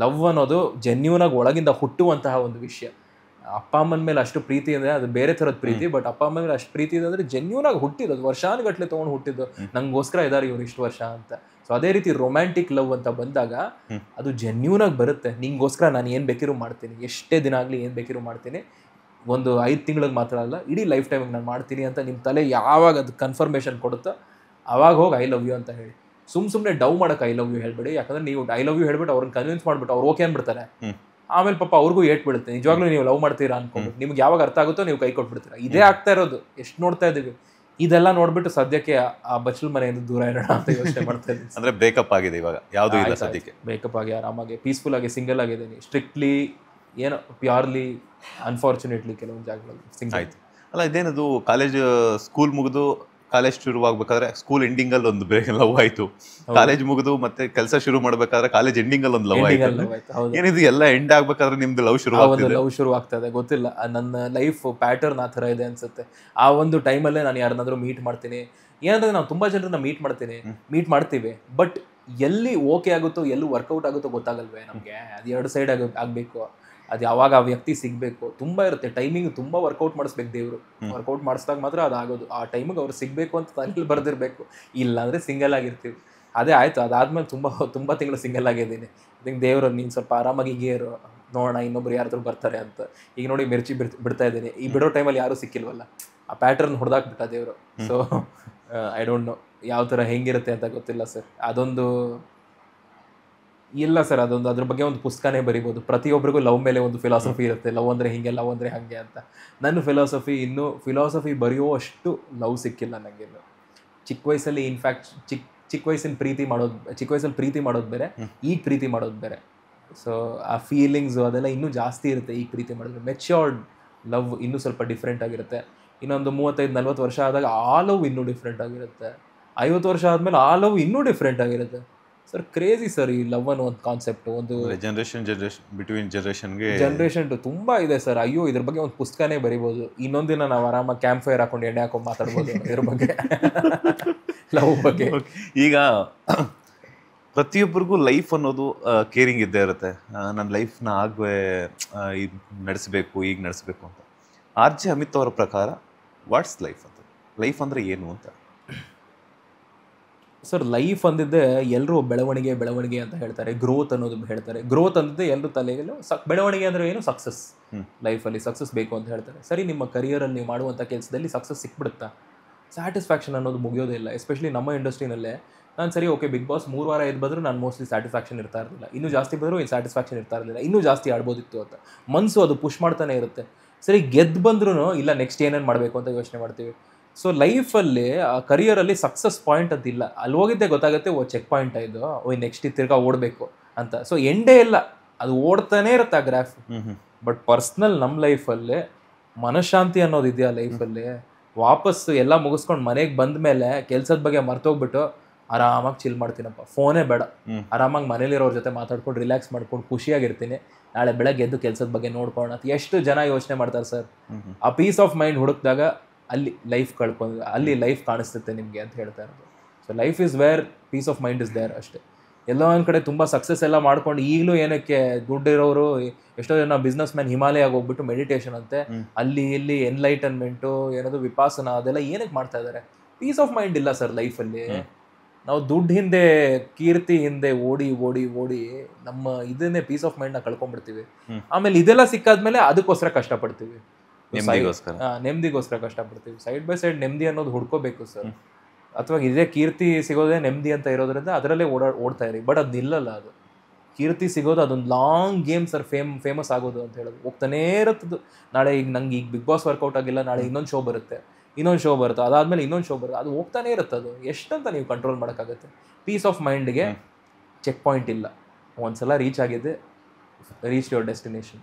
ಲವ್ ಅನ್ನೋದು ಜೆನ್ಯೂನ್ ಆಗಿ ಒಳಗಿಂದ ಹುಟ್ಟುವಂತಹ ಒಂದು ವಿಷಯ. ಅಪ್ಪ ಅಮ್ಮನ ಮೇಲೆ ಅಷ್ಟು ಪ್ರೀತಿ ಅಂದರೆ ಅದು ಬೇರೆ ಥರದ ಪ್ರೀತಿ. ಬಟ್ ಅಪ್ಪ ಅಮ್ಮನ ಮೇಲೆ ಅಷ್ಟು ಪ್ರೀತಿ ಇದೆ ಅಂದರೆ ಜೆನ್ಯೂನ್ ಆಗಿ ಹುಟ್ಟಿದ್ದು, ಅದು ವರ್ಷಾನುಗಟ್ಲೆ ತೊಗೊಂಡು ಹುಟ್ಟಿದ್ದು. ನಂಗೋಸ್ಕರ ಇದ್ದಾರೆ ಇವ್ರು ಇಷ್ಟು ವರ್ಷ ಅಂತ. ಸೊ ಅದೇ ರೀತಿ ರೊಮ್ಯಾಂಟಿಕ್ ಲವ್ ಅಂತ ಬಂದಾಗ ಅದು ಜೆನ್ಯೂನ್ ಆಗಿ ಬರುತ್ತೆ. ನಿಂಗೋಸ್ಕರ ನಾನು ಏನು ಬೇಕಿರೂ ಮಾಡ್ತೀನಿ, ಎಷ್ಟೇ ದಿನ ಆಗಲಿ ಏನು ಬೇಕಿರೂ ಮಾಡ್ತೀನಿ. ಒಂದು 5 ತಿಂಗಳಿಗೆ ಮಾತ್ರ ಅಲ್ಲ, ಇಡೀ ಲೈಫ್ ಟೈಮಿಗೆ ನಾನು ಮಾಡ್ತೀನಿ ಅಂತ ನಿಮ್ಮ ತಲೆ ಯಾವಾಗ ಅದು ಕನ್ಫರ್ಮೇಷನ್ ಕೊಡುತ್ತೋ ಆವಾಗ ಹೋಗಿ ಐ ಲವ್ ಯು ಅಂತ ಹೇಳಿ. ಸುಮ್ಮನೆ ಡವ್ ಮಾಡೋಕೆ ಐ ಲವ್ ಯು ಹೇಳ್ಬೇಡಿ. ಯಾಕಂದರೆ ನೀವು ಐ ಲವ್ ಯು ಹೇಳ್ಬಿಟ್ಟು ಅವ್ರನ್ನ ಕನ್ವಿನ್ಸ್ ಮಾಡ್ಬಿಟ್ಟು ಅವ್ರು ಓಕೆ ಅಂದ್ಬಿಡ್ತಾರೆ. ಆಮೇಲೆ ಪಾಪ ಅವ್ರಿಗೂ ಏಟ್ ಬಿಡುತ್ತೆ. ನಿಜವಾಗ್ಲೂ ನೀವು ಲವ್ ಮಾಡ್ತೀರಾ ಅನ್ಕೊಂಡು ನಿಮ್ಗೆ ಯಾವಾಗ ಅರ್ಥ ಆಗುತ್ತೋ ನೀವು ಕೈ ಕೊಟ್ಬಿಡ್ತೀರಾ. ಇದೇ ಆಗ್ತಾ ಇರೋದು, ಎಷ್ಟು ನೋಡ್ತಾ ಇದ್ದೀವಿ. ಇದೆಲ್ಲ ನೋಡ್ಬಿಟ್ಟು ಸದ್ಯಕ್ಕೆ ಆ ಬಚ್ಚಲ್ ಮನೆಯಿಂದ ದೂರ ಇರೋಣ ಅಂತ ಯೋಚನೆ ಮಾಡ್ತಾ ಇದ್ದೀನಿ. ಅಂದ್ರೆ ಬ್ರೇಕಪ್ ಆಗಿದೆ ಇವಾಗ, ಯಾವುದು ಇಲ್ಲ ಸದ್ಯಕ್ಕೆ. ಬ್ರೇಕಪ್ ಆಗಿ ಆರಾಮಾಗಿ ಪೀಸ್ಫುಲ್ ಆಗಿ ಸಿಂಗಲ್ ಆಗಿದ್ದೀನಿ. ಸ್ಟ್ರಿಕ್ಟ್ಲಿ ಏನೋ ಪ್ಯೂರ್ಲಿ ಅನ್ಫಾರ್ಚುನೇಟ್ಲಿ ಕೆಲವೊಂದು ಜಾಗಗಳಲ್ಲಿ ಸಿಂಗಲ್ ಆಯ್ತು. ಅಲ್ಲ ಇದೇನದು ಕಾಲೇಜ್ ಸ್ಕೂಲ್ ಮುಗಿದು ಕಾಲೇಜ್ ಶುರುವಾಗಬೇಕಾದ್ರೆ ಸ್ಕೂಲ್ ಎಂಡಿಂಗ್ ಅಲ್ಲಿ ಒಂದು ಲವ್ ಆಯ್ತು, ಕಾಲೇಜ್ ಮುಗಿದು ಮತ್ತೆ ಕೆಲಸ ಶುರು ಮಾಡ್ಬೇಕಾದ್ರೆ ಕಾಲೇಜ್ ಎಂಡಿಂಗ್ ಅಲ್ಲಿ ಒಂದು ಲವ್ ಆಯ್ತು. ಏನಿದು ಎಲ್ಲ ಎಂಡ್ ಆಗ್ಬೇಕಾದ್ರೆ ನಿಮ್ದು ಲವ್ ಶುರು ಆಗ್ತದೆ ಗೊತ್ತಿಲ್ಲ. ನನ್ನ ಲೈಫ್ ಪ್ಯಾಟರ್ನ್ ಆ ಥರ ಇದೆ ಅನ್ಸುತ್ತೆ. ಆ ಒಂದು ಟೈಮಲ್ಲೇ ನಾನು ಯಾರನ್ನಾದ್ರೂ ಮೀಟ್ ಮಾಡ್ತೀನಿ. ಏನಂದ್ರೆ ನಾವು ತುಂಬಾ ಜನರನ್ನ ಮೀಟ್ ಮಾಡ್ತೀವಿ. ಬಟ್ ಎಲ್ಲಿ ಓಕೆ ಆಗುತ್ತೋ ಎಲ್ಲಿ ವರ್ಕೌಟ್ ಆಗುತ್ತೋ ಗೊತ್ತಾಗಲ್ವೇ ನಮಗೆ. ಅದು 2 ಸೈಡ್ ಆಗಬೇಕು. ಅದು ಯಾವಾಗ ಆ ವ್ಯಕ್ತಿ ಸಿಗಬೇಕು ತುಂಬ ಇರುತ್ತೆ. ಟೈಮಿಂಗ್ ತುಂಬ ವರ್ಕೌಟ್ ಮಾಡಿಸ್ಬೇಕು ದೇವರು. ವರ್ಕೌಟ್ ಮಾಡಿಸಿದಾಗ ಮಾತ್ರ ಅದಾಗೋದು. ಆ ಟೈಮಿಗೆ ಅವ್ರು ಸಿಗಬೇಕು ಅಂತ ತಲೆಯಲ್ಲಿ ಬರೆದಿರಬೇಕು. ಇಲ್ಲ ಅಂದರೆ ಸಿಂಗಲ್ ಆಗಿರ್ತೀವಿ. ಅದೇ ಆಯಿತು. ಅದಾದಮೇಲೆ ತುಂಬ ತಿಂಗಳು ಸಿಂಗಲ್ ಆಗಿದ್ದೀನಿ. ಅದಕ್ಕೆ ದೇವರು ನೀನು ಸ್ವಲ್ಪ ಆರಾಮಾಗಿ ಹೀಗೆ ಇರು, ನೋಡೋಣ ಇನ್ನೊಬ್ರು ಯಾರಾದ್ರೂ ಬರ್ತಾರೆ ಅಂತ. ಈಗ ನೋಡಿ ಮಿರ್ಚಿ ಬಿಡ್ತಾ ಇದ್ದೀನಿ. ಈ ಬಿಡೋ ಟೈಮಲ್ಲಿ ಯಾರೂ ಸಿಕ್ಕಿಲ್ವಲ್ಲ. ಆ ಪ್ಯಾಟರ್ನ್ ಹೊಡೆದಾಕ್ಬಿಟ್ಟ ದೇವರು. ಸೊ ಐ ಡೋಂಟ್ ನೋ ಯಾವ ಥರ ಹೆಂಗಿರುತ್ತೆ ಅಂತ ಗೊತ್ತಿಲ್ಲ ಸರ್. ಅದೊಂದು ಇಲ್ಲ ಸರ್, ಅದೊಂದು ಅದ್ರ ಬಗ್ಗೆ ಒಂದು ಪುಸ್ತಕನೇ ಬರಿಬೋದು. ಪ್ರತಿಯೊಬ್ಬರಿಗೂ ಲವ್ ಮೇಲೆ ಒಂದು ಫಿಲಾಸಫಿ ಇರುತ್ತೆ. ಲವ್ ಅಂದರೆ ಹಿಂಗೆ, ಲವ್ ಅಂದರೆ ಹಾಗೆ ಅಂತ. ನನ್ನ ಫಿಲಾಸಫಿ ಬರೆಯೋ ಅಷ್ಟು ಲವ್ ಸಿಕ್ಕಿಲ್ಲ ನನಗೆಲ್ಲ. ಚಿಕ್ಕ ವಯಸ್ಸಲ್ಲಿ ಇನ್ಫ್ಯಾಕ್ಟ್ ಚಿಕ್ಕ ವಯಸ್ಸಿನ ಚಿಕ್ಕ ವಯಸ್ಸಲ್ಲಿ ಪ್ರೀತಿ ಮಾಡೋದು ಬೇರೆ, ಈಗ ಪ್ರೀತಿ ಮಾಡೋದು ಬೇರೆ. ಸೊ ಆ ಫೀಲಿಂಗ್ಸು ಅದೆಲ್ಲ ಇನ್ನೂ ಜಾಸ್ತಿ ಇರುತ್ತೆ ಈಗ ಪ್ರೀತಿ ಮಾಡಿದ್ರೆ. ಮೆಚ್ಯೂರ್ಡ್ ಲವ್ ಇನ್ನೂ ಸ್ವಲ್ಪ ಡಿಫ್ರೆಂಟ್ ಆಗಿರುತ್ತೆ. ಇನ್ನೊಂದು 35-40 ವರ್ಷ ಆದಾಗ ಆ ಲವ್ ಇನ್ನೂ ಡಿಫ್ರೆಂಟ್ ಆಗಿರುತ್ತೆ. 50 ವರ್ಷ ಆದಮೇಲೆ ಆ ಲವ್ ಇನ್ನೂ ಡಿಫ್ರೆಂಟ್ ಆಗಿರುತ್ತೆ. ಸರ್ ಕ್ರೇಜಿ ಸರ್ ಈ ಲವ್ ಅನ್ನೋ ಒಂದು ಕಾನ್ಸೆಪ್ಟ್. ಒಂದು ಜನರೇಷನ್ ತುಂಬ ಇದೆ ಸರ್. ಅಯ್ಯೋ ಇದ್ರ ಬಗ್ಗೆ ಒಂದು ಪುಸ್ತಕನೇ ಬರಿಬೋದು. ಇನ್ನೊಂದಿನ ನಾವು ಆರಾಮಾಗಿ ಕ್ಯಾಂಪ್ ಫೈರ್ ಹಾಕೊಂಡು ಎಣ್ಣೆ ಹಾಕೊಂಡು ಮಾತಾಡ್ಬೋದು ಇದ್ರ ಬಗ್ಗೆ, ಲವ್ ಬಗ್ಗೆ. ಈಗ ಪ್ರತಿಯೊಬ್ಬರಿಗೂ ಲೈಫ್ ಅನ್ನೋದು ಕೇರಿಂಗ್ ಇದ್ದೇ ಇರುತ್ತೆ. ನನ್ನ ಲೈಫ್ನ ಇದು ನಡೆಸಬೇಕು, ಈಗ ನಡೆಸಬೇಕು ಅಂತ. ಆರ್.ಜೆ. ಅಮಿತ್ ಅವರ ಪ್ರಕಾರ ವಾಟ್ಸ್ ಲೈಫ್ ಅಂತ? ಲೈಫ್ ಅಂದರೆ ಏನು ಅಂತ ಸರ್? ಲೈಫ್ ಅಂದಿದ್ದೆ ಎಲ್ಲರೂ ಬೆಳವಣಿಗೆ ಅಂತ ಹೇಳ್ತಾರೆ. ಗ್ರೋತ್ ಅನ್ನೋದು ಹೇಳ್ತಾರೆ. ಗ್ರೋತ್ ಅಂದಿದ್ದೆ ಎಲ್ಲರೂ ತಲೆಗೆಲ್ಲೂ ಬೆಳವಣಿಗೆ ಅಂದರೆ ಏನು? ಸಕ್ಸಸ್. ಲೈಫಲ್ಲಿ ಸಕ್ಸಸ್ ಬೇಕು ಅಂತ ಹೇಳ್ತಾರೆ. ಸರಿ, ನಿಮ್ಮ ಕರಿಯರಲ್ಲಿ ನೀವು ಮಾಡುವಂಥ ಕೆಲಸದಲ್ಲಿ ಸಕ್ಸಸ್ ಸಿಕ್ಬಿಡುತ್ತಾ? ಸ್ಯಾಟಿಸ್ಫ್ಯಾಕ್ಷನ್ ಅನ್ನೋದು ಮುಗಿಯೋದೇ ಇಲ್ಲ. ಎಸ್ಪೆಷಲಿ ನಮ್ಮ ಇಂಡಸ್ಟ್ರಿನಲ್ಲೇ ನಾನು ಸರಿ ಓಕೆ ಬಿಗ್ ಬಾಸ್ 3 ವಾರ ಎದ್ದು ಬಂದರೂ ನಾನು ಮೋಸ್ಟ್ಲಿ ಸ್ಯಾಟಿಸ್ಫ್ಯಾಕ್ಷನ್ ಇರ್ತಾ ಇರಲಿಲ್ಲ. ಇನ್ನೂ ಜಾಸ್ತಿ ಬಂದರೂ ಸ್ಯಾಟಿಸ್ಫ್ಯಾಕ್ಷನ್ ಇರ್ತಾ ಇರಲಿಲ್ಲ. ಇನ್ನೂ ಜಾಸ್ತಿ ಆಡ್ಬೋದಿತ್ತು ಅಂತ ಮನಸ್ಸು ಅದು ಪುಷ್ ಮಾಡ್ತಾನೆ ಇರುತ್ತೆ. ಸರಿ ಗೆದ್ದು ಬಂದ್ರೂ ಇಲ್ಲ ನೆಕ್ಸ್ಟ್ ಏನೇನು ಮಾಡಬೇಕು ಅಂತ ಯೋಚನೆ ಮಾಡ್ತೀವಿ. ಸೊ ಲೈಫಲ್ಲಿ ಕರಿಯರಲ್ಲಿ ಸಕ್ಸಸ್ ಪಾಯಿಂಟ್ ಅಂತ ಇಲ್ಲ. ಅಲ್ಲಿ ಹೋಗಿದ್ದೆ ಗೊತ್ತಾಗುತ್ತೆ, ಚೆಕ್ ಪಾಯಿಂಟ್ ಇದು, ನೆಕ್ಸ್ಟ್ ತಿರ್ಗಾ ಓಡಬೇಕು ಅಂತ. ಸೊ ಎಂಡೇ ಇಲ್ಲ, ಅದು ಓಡ್ತಾನೆ ಇರುತ್ತೆ ಆ ಗ್ರಾಫ್. ಬಟ್ ಪರ್ಸ್ನಲ್ ನಮ್ಮ ಲೈಫಲ್ಲಿ ಮನಃಶಾಂತಿ ಅನ್ನೋದು ಇದೆಯಾ ಲೈಫಲ್ಲಿ? ವಾಪಸ್ಸು ಎಲ್ಲ ಮುಗಿಸ್ಕೊಂಡು ಮನೆಗೆ ಬಂದ ಮೇಲೆ ಕೆಲಸದ ಬಗ್ಗೆ ಮರ್ತೋಗ್ಬಿಟ್ಟು ಆರಾಮಾಗಿ ಚಿಲ್ ಮಾಡ್ತೀನಪ್ಪ, ಫೋನೇ ಬೇಡ, ಆರಾಮಾಗಿ ಮನೇಲಿರೋರ ಜೊತೆ ಮಾತಾಡ್ಕೊಂಡು ರಿಲ್ಯಾಕ್ಸ್ ಮಾಡ್ಕೊಂಡು ಖುಷಿಯಾಗಿರ್ತೀನಿ, ನಾಳೆ ಬೆಳಗ್ಗೆ ಎದ್ದು ಕೆಲಸದ ಬಗ್ಗೆ ನೋಡ್ಕೊಳ್ಳೋಣ ಅಂತ ಎಷ್ಟು ಜನ ಯೋಚನೆ ಮಾಡ್ತಾರೆ ಸರ್. ಆ ಪೀಸ್ ಆಫ್ ಮೈಂಡ್ ಹುಡುಕಿದಾಗ ಅಲ್ಲಿ ಲೈಫ್ ಅಲ್ಲಿ ಲೈಫ್ ಕಾಣಿಸುತ್ತೆ ನಿಮಗೆ ಅಂತ ಹೇಳ್ತಾ ಇರೋದು. So life is where peace of mind is there ಅಷ್ಟೇ. ಎಲ್ಲೋ ಒಂದು ಕಡೆ ತುಂಬ ಸಕ್ಸಸ್ ಎಲ್ಲ ಮಾಡ್ಕೊಂಡು ಈಗಲೂ ಏನಕ್ಕೆ ದುಡ್ಡಿರೋರು ಎಷ್ಟೋ ಜನ ಬಿಸ್ನೆಸ್ ಮ್ಯಾನ್ ಹಿಮಾಲಯಾಗ ಹೋಗ್ಬಿಟ್ಟು ಮೆಡಿಟೇಷನ್ ಅಂತೆ, ಅಲ್ಲಿ ಇಲ್ಲಿ ಎನ್ಲೈಟನ್ಮೆಂಟು ಏನದು ವಿಪಾಸನ ಅದೆಲ್ಲ ಏನಕ್ಕೆ ಮಾಡ್ತಾ ಇದ್ದಾರೆ? ಪೀಸ್ ಆಫ್ ಮೈಂಡ್ ಇಲ್ಲ ಸರ್ ಲೈಫಲ್ಲಿ. ನಾವು ದುಡ್ಡು ಹಿಂದೆ ಕೀರ್ತಿ ಹಿಂದೆ ಓಡಿ ಓಡಿ ಓಡಿ ನಮ್ಮ ಇದನ್ನೇ ಪೀಸ್ ಆಫ್ ಮೈಂಡ್ನ ಕಳ್ಕೊಂಡ್ಬಿಡ್ತೀವಿ. ಆಮೇಲೆ ಇದೆಲ್ಲ ಸಿಕ್ಕಾದ್ಮೇಲೆ ಅದಕ್ಕೋಸ್ಕರ ಕಷ್ಟಪಡ್ತೀವಿ, ನೆಮ್ಮದಿಗೋಸ್ಕರ ಕಷ್ಟಪಡ್ತೀವಿ. ಸೈಡ್ ಬೈ ಸೈಡ್ ನೆಮ್ಮದಿ ಅನ್ನೋದು ಹುಡ್ಕೋಬೇಕು ಸರ್. ಅಥವಾ ಇದೇ ಕೀರ್ತಿ ಸಿಗೋದೇ ನೆಮ್ಮದಿ ಅಂತ ಇರೋದ್ರಿಂದ ಅದರಲ್ಲೇ ಓಡ್ತಾ ಇರಿ. ಬಟ್ ಅದು ನಿಲ್ಲಲ್ಲ. ಅದು ಕೀರ್ತಿ ಸಿಗೋದು ಅದೊಂದು ಲಾಂಗ್ ಗೇಮ್ ಸರ್. ಫೇಮಸ್ ಆಗೋದು ಅಂತ ಹೇಳೋದು ಹೋಗ್ತಾನೇ ಇರುತ್ತದು. ನಾಳೆ ಈಗ ನಂಗೆ ಈಗ ಬಿಗ್ ಬಾಸ್ ವರ್ಕೌಟ್ ಆಗಿಲ್ಲ, ನಾಳೆ ಇನ್ನೊಂದು ಶೋ ಬರುತ್ತೆ, ಅದಾದ್ಮೇಲೆ ಇನ್ನೊಂದು ಶೋ ಬರುತ್ತೆ, ಅದು ಹೋಗ್ತಾನೆ ಇರುತ್ತೆ. ಅದು ಎಷ್ಟಂತ ನೀವು ಕಂಟ್ರೋಲ್ ಮಾಡೋಕ್ಕಾಗತ್ತೆ? ಪೀಸ್ ಆಫ್ ಮೈಂಡ್ಗೆ ಚೆಕ್ ಪಾಯಿಂಟ್ ಇಲ್ಲ. ಒಂದ್ಸಲ ರೀಚ್ ಆಗಿದೆ, ರೀಚ್ ಯುವರ್ ಡೆಸ್ಟಿನೇಷನ್.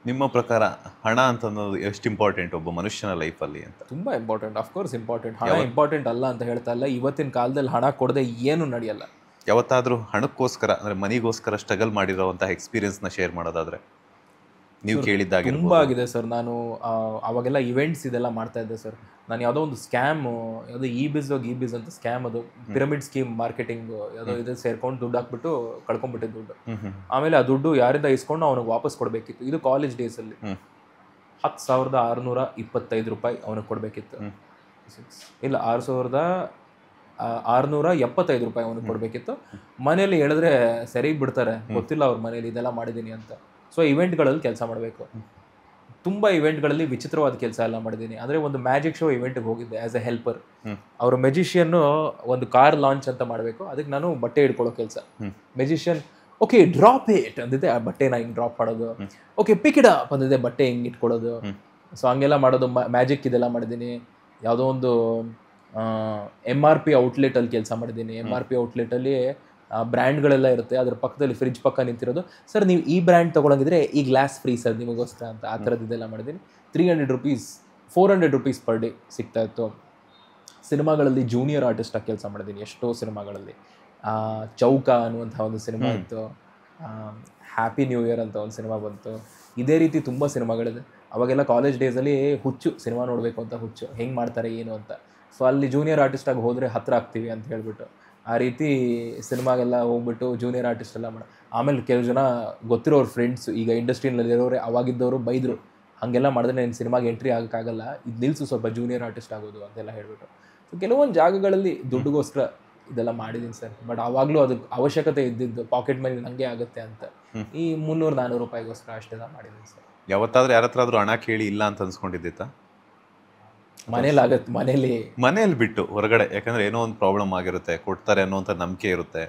ನಿಮ್ಮ ಪ್ರಕಾರ ಹಣ ಅಂತ ಅನ್ನೋದು ಎಷ್ಟು ಇಂಪಾರ್ಟೆಂಟ್ ಒಬ್ಬ ಮನುಷ್ಯನ ಲೈಫಲ್ಲಿ ಅಂತ? ತುಂಬ ಇಂಪಾರ್ಟೆಂಟ್, ಅಫ್ಕೋರ್ಸ್ ಇಂಪಾರ್ಟೆಂಟ್. ಹಣ ಇಂಪಾರ್ಟೆಂಟ್ ಅಲ್ಲ ಅಂತ ಹೇಳ್ತಾ ಇಲ್ಲ. ಇವತ್ತಿನ ಕಾಲದಲ್ಲಿ ಹಣ ಕೊಡದೆ ಏನು ನಡೆಯಲ್ಲ. ಯಾವತ್ತಾದರೂ ಹಣಕ್ಕೋಸ್ಕರ ಅಂದರೆ ಮನಿಗೋಸ್ಕರ ಸ್ಟ್ರಗಲ್ ಮಾಡಿರೋವಂಥ ಎಕ್ಸ್ಪೀರಿಯನ್ಸ್ನ ಶೇರ್ ಮಾಡೋದಾದರೆ ನೀವು ಕೇಳಿದ್ದಾಗೆ? ತುಂಬ ಆಗಿದೆ ಸರ್. ನಾನು ಅವಾಗೆಲ್ಲ ಇವೆಂಟ್ಸ್ ಇದೆಲ್ಲ ಮಾಡ್ತಾ ಇದ್ದೆ ಸರ್. ನಾನು ಯಾವುದೋ ಒಂದು ಸ್ಕ್ಯಾಮ್, ಯಾವುದೋ ಇ ಬಿಸ್ ಅಂತ ಸ್ಕ್ಯಾಮ್, ಅದು ಪಿರಮಿಡ್ ಸ್ಕೀಮ್ ಮಾರ್ಕೆಟಿಂಗ್ ಯಾವುದೋ ಇದು ಸೇರ್ಕೊಂಡು ದುಡ್ಡು ಹಾಕ್ಬಿಟ್ಟು ಕಳ್ಕೊಂಡ್ಬಿಟ್ಟಿದ್ದು ದುಡ್ಡು. ಆಮೇಲೆ ಆ ದುಡ್ಡು ಯಾರಿಂದ ಇಸ್ಕೊಂಡು ಅವನಿಗೆ ವಾಪಸ್ ಕೊಡಬೇಕಿತ್ತು. ಇದು ಕಾಲೇಜ್ ಡೇಸಲ್ಲಿ 10,625 ರೂಪಾಯಿ ಅವನಿಗೆ ಕೊಡಬೇಕಿತ್ತು. ಇಲ್ಲ 6,675 ರೂಪಾಯಿ ಅವನಿಗೆ ಕೊಡಬೇಕಿತ್ತು. ಮನೇಲಿ ಹೇಳಿದ್ರೆ ಸರಿ ಬಿಡ್ತಾರೆ, ಗೊತ್ತಿಲ್ಲ ಅವ್ರ ಮನೇಲಿ ಇದೆಲ್ಲ ಮಾಡಿದ್ದೀನಿ ಅಂತ. ಸೊ ಇವೆಂಟ್ಗಳಲ್ಲಿ ಕೆಲಸ ಮಾಡಬೇಕು. ತುಂಬ ಇವೆಂಟ್ಗಳಲ್ಲಿ ವಿಚಿತ್ರವಾದ ಕೆಲಸ ಎಲ್ಲ ಮಾಡಿದ್ದೀನಿ. ಅಂದರೆ ಒಂದು ಮ್ಯಾಜಿಕ್ ಶೋ ಇವೆಂಟ್ಗೆ ಹೋಗಿದ್ದೆ ಆ್ಯಸ್ ಎ ಹೆಲ್ಪರ್. ಅವರು ಮೆಜಿಷಿಯನ್ನು ಒಂದು ಕಾರ್ ಲಾಂಚ್ ಅಂತ ಮಾಡಬೇಕು, ಅದಕ್ಕೆ ನಾನು ಬಟ್ಟೆ ಹಿಡ್ಕೊಳ್ಳೋ ಕೆಲಸ. ಮೆಜಿಷಿಯನ್ ಓಕೆ ಡ್ರಾಪ್ ಇಟ್ ಅಂದಿದ್ದೆ, ಆ ಬಟ್ಟೆನ ಹಿಂಗೆ ಡ್ರಾಪ್ ಮಾಡೋದು. ಓಕೆ ಪಿಕ್ ಇಟ್ ಅಪ್ ಅಂದಿದ್ದೆ, ಬಟ್ಟೆ ಹಿಂಗೆ ಇಟ್ಕೊಳ್ಳೋದು. ಸೊ ಹಂಗೆಲ್ಲ ಮಾಡೋದು. ಮ್ಯಾಜಿಕ್ ಇದೆಲ್ಲ ಮಾಡಿದ್ದೀನಿ. ಯಾವುದೋ ಒಂದು MRP ಔಟ್ಲೆಟಲ್ಲಿ ಕೆಲಸ ಮಾಡಿದ್ದೀನಿ. MRP ಔಟ್ಲೆಟಲ್ಲಿ ಬ್ರ್ಯಾಂಡ್ಗಳೆಲ್ಲ ಇರುತ್ತೆ, ಅದ್ರ ಪಕ್ಕದಲ್ಲಿ ಫ್ರಿಜ್ ಪಕ್ಕ ನಿಂತಿರೋದು. ಸರ್ ನೀವು ಈ ಬ್ರ್ಯಾಂಡ್ ತೊಗೊಳಂಗಿದ್ರೆ ಈ ಗ್ಲಾಸ್ ಫ್ರೀ ಸರ್ ನಿಮಗೋಸ್ಕರ ಅಂತ, ಆ ಥರದ್ದೆಲ್ಲ ಮಾಡಿದ್ದೀನಿ. 300 ರೂಪೀಸ್ 400 ರೂಪೀಸ್ ಪರ್ ಡೇ ಸಿಗ್ತಾ ಇತ್ತು. ಸಿನಿಮಾಗಳಲ್ಲಿ ಜೂನಿಯರ್ ಆರ್ಟಿಸ್ಟಾಗಿ ಕೆಲಸ ಮಾಡಿದ್ದೀನಿ ಎಷ್ಟೋ ಸಿನಿಮಾಗಳಲ್ಲಿ. ಚೌಕ ಅನ್ನುವಂಥ ಒಂದು ಸಿನಿಮಾ ಇತ್ತು, ಹ್ಯಾಪಿ ನ್ಯೂ ಇಯರ್ ಅಂತ ಒಂದು ಸಿನಿಮಾ ಬಂತು. ಇದೇ ರೀತಿ ತುಂಬ ಸಿನಿಮಾಗಳಿದೆ. ಅವಾಗೆಲ್ಲ ಕಾಲೇಜ್ ಡೇಸಲ್ಲಿ ಹುಚ್ಚು, ಸಿನಿಮಾ ನೋಡಬೇಕು ಅಂತ ಹುಚ್ಚು, ಹೆಂಗೆ ಮಾಡ್ತಾರೆ ಏನು ಅಂತ. ಸೊ ಅಲ್ಲಿ ಜೂನಿಯರ್ ಆರ್ಟಿಸ್ಟಾಗಿ ಹೋದರೆ ಹತ್ತಿರ ಆಗ್ತೀವಿ ಅಂತ ಹೇಳ್ಬಿಟ್ಟು ಆ ರೀತಿ ಸಿನಿಮಾಗೆಲ್ಲ ಹೋಗ್ಬಿಟ್ಟು ಜೂನಿಯರ್ ಆರ್ಟಿಸ್ಟ್ ಎಲ್ಲ ಮಾಡಿ. ಆಮೇಲೆ ಕೆಲವು ಜನ ಗೊತ್ತಿರೋರು ಫ್ರೆಂಡ್ಸ್, ಈಗ ಇಂಡಸ್ಟ್ರಿನಲ್ಲಿ ಇರೋರೆ ಅವಾಗಿದ್ದವರು ಬೈದರು, ಹಾಗೆಲ್ಲ ಮಾಡಿದ್ರೆ ನೀನು ಸಿನಿಮಾಗೆ ಎಂಟ್ರಿ ಆಗೋಕ್ಕಾಗಲ್ಲ, ಇದು ನಿಲ್ಲಿಸು ಸ್ವಲ್ಪ ಜೂನಿಯರ್ ಆರ್ಟಿಸ್ಟ್ ಆಗೋದು ಅಂತೆಲ್ಲ ಹೇಳ್ಬಿಟ್ಟು. ಸೊ ಕೆಲವೊಂದು ಜಾಗಗಳಲ್ಲಿ ದುಡ್ಡುಗೋಸ್ಕರ ಇದೆಲ್ಲ ಮಾಡಿದ್ದೀನಿ ಸರ್. ಬಟ್ ಆವಾಗಲೂ ಅದಕ್ಕೆ ಅವಶ್ಯಕತೆ ಇದ್ದಿದ್ದು ಪಾಕೆಟ್ ಮನಿ ನನಗೆ ಆಗುತ್ತೆ ಅಂತ ಈ 300-400 ರೂಪಾಯಿಗೋಸ್ಕರ ಅಷ್ಟೆಲ್ಲ ಮಾಡಿದ್ದೀನಿ ಸರ್. ಯಾವತ್ತಾದ್ರೂ ಯಾರ ಹತ್ರ ಆದರೂ ಹಣ ಕೇಳಿ ಇಲ್ಲ ಅಂತ ಅನ್ಸ್ಕೊಂಡಿದ್ದಿತ್ತಾ? ಮನೇಲಿ ಬಿಟ್ಟು ಹೊರಗಡೆ, ಯಾಕಂದರೆ ಏನೋ ಒಂದು ಪ್ರಾಬ್ಲಮ್ ಆಗಿರುತ್ತೆ, ಕೊಡ್ತಾರೆ ಅನ್ನೋಂಥ ನಂಬಿಕೆ ಇರುತ್ತೆ.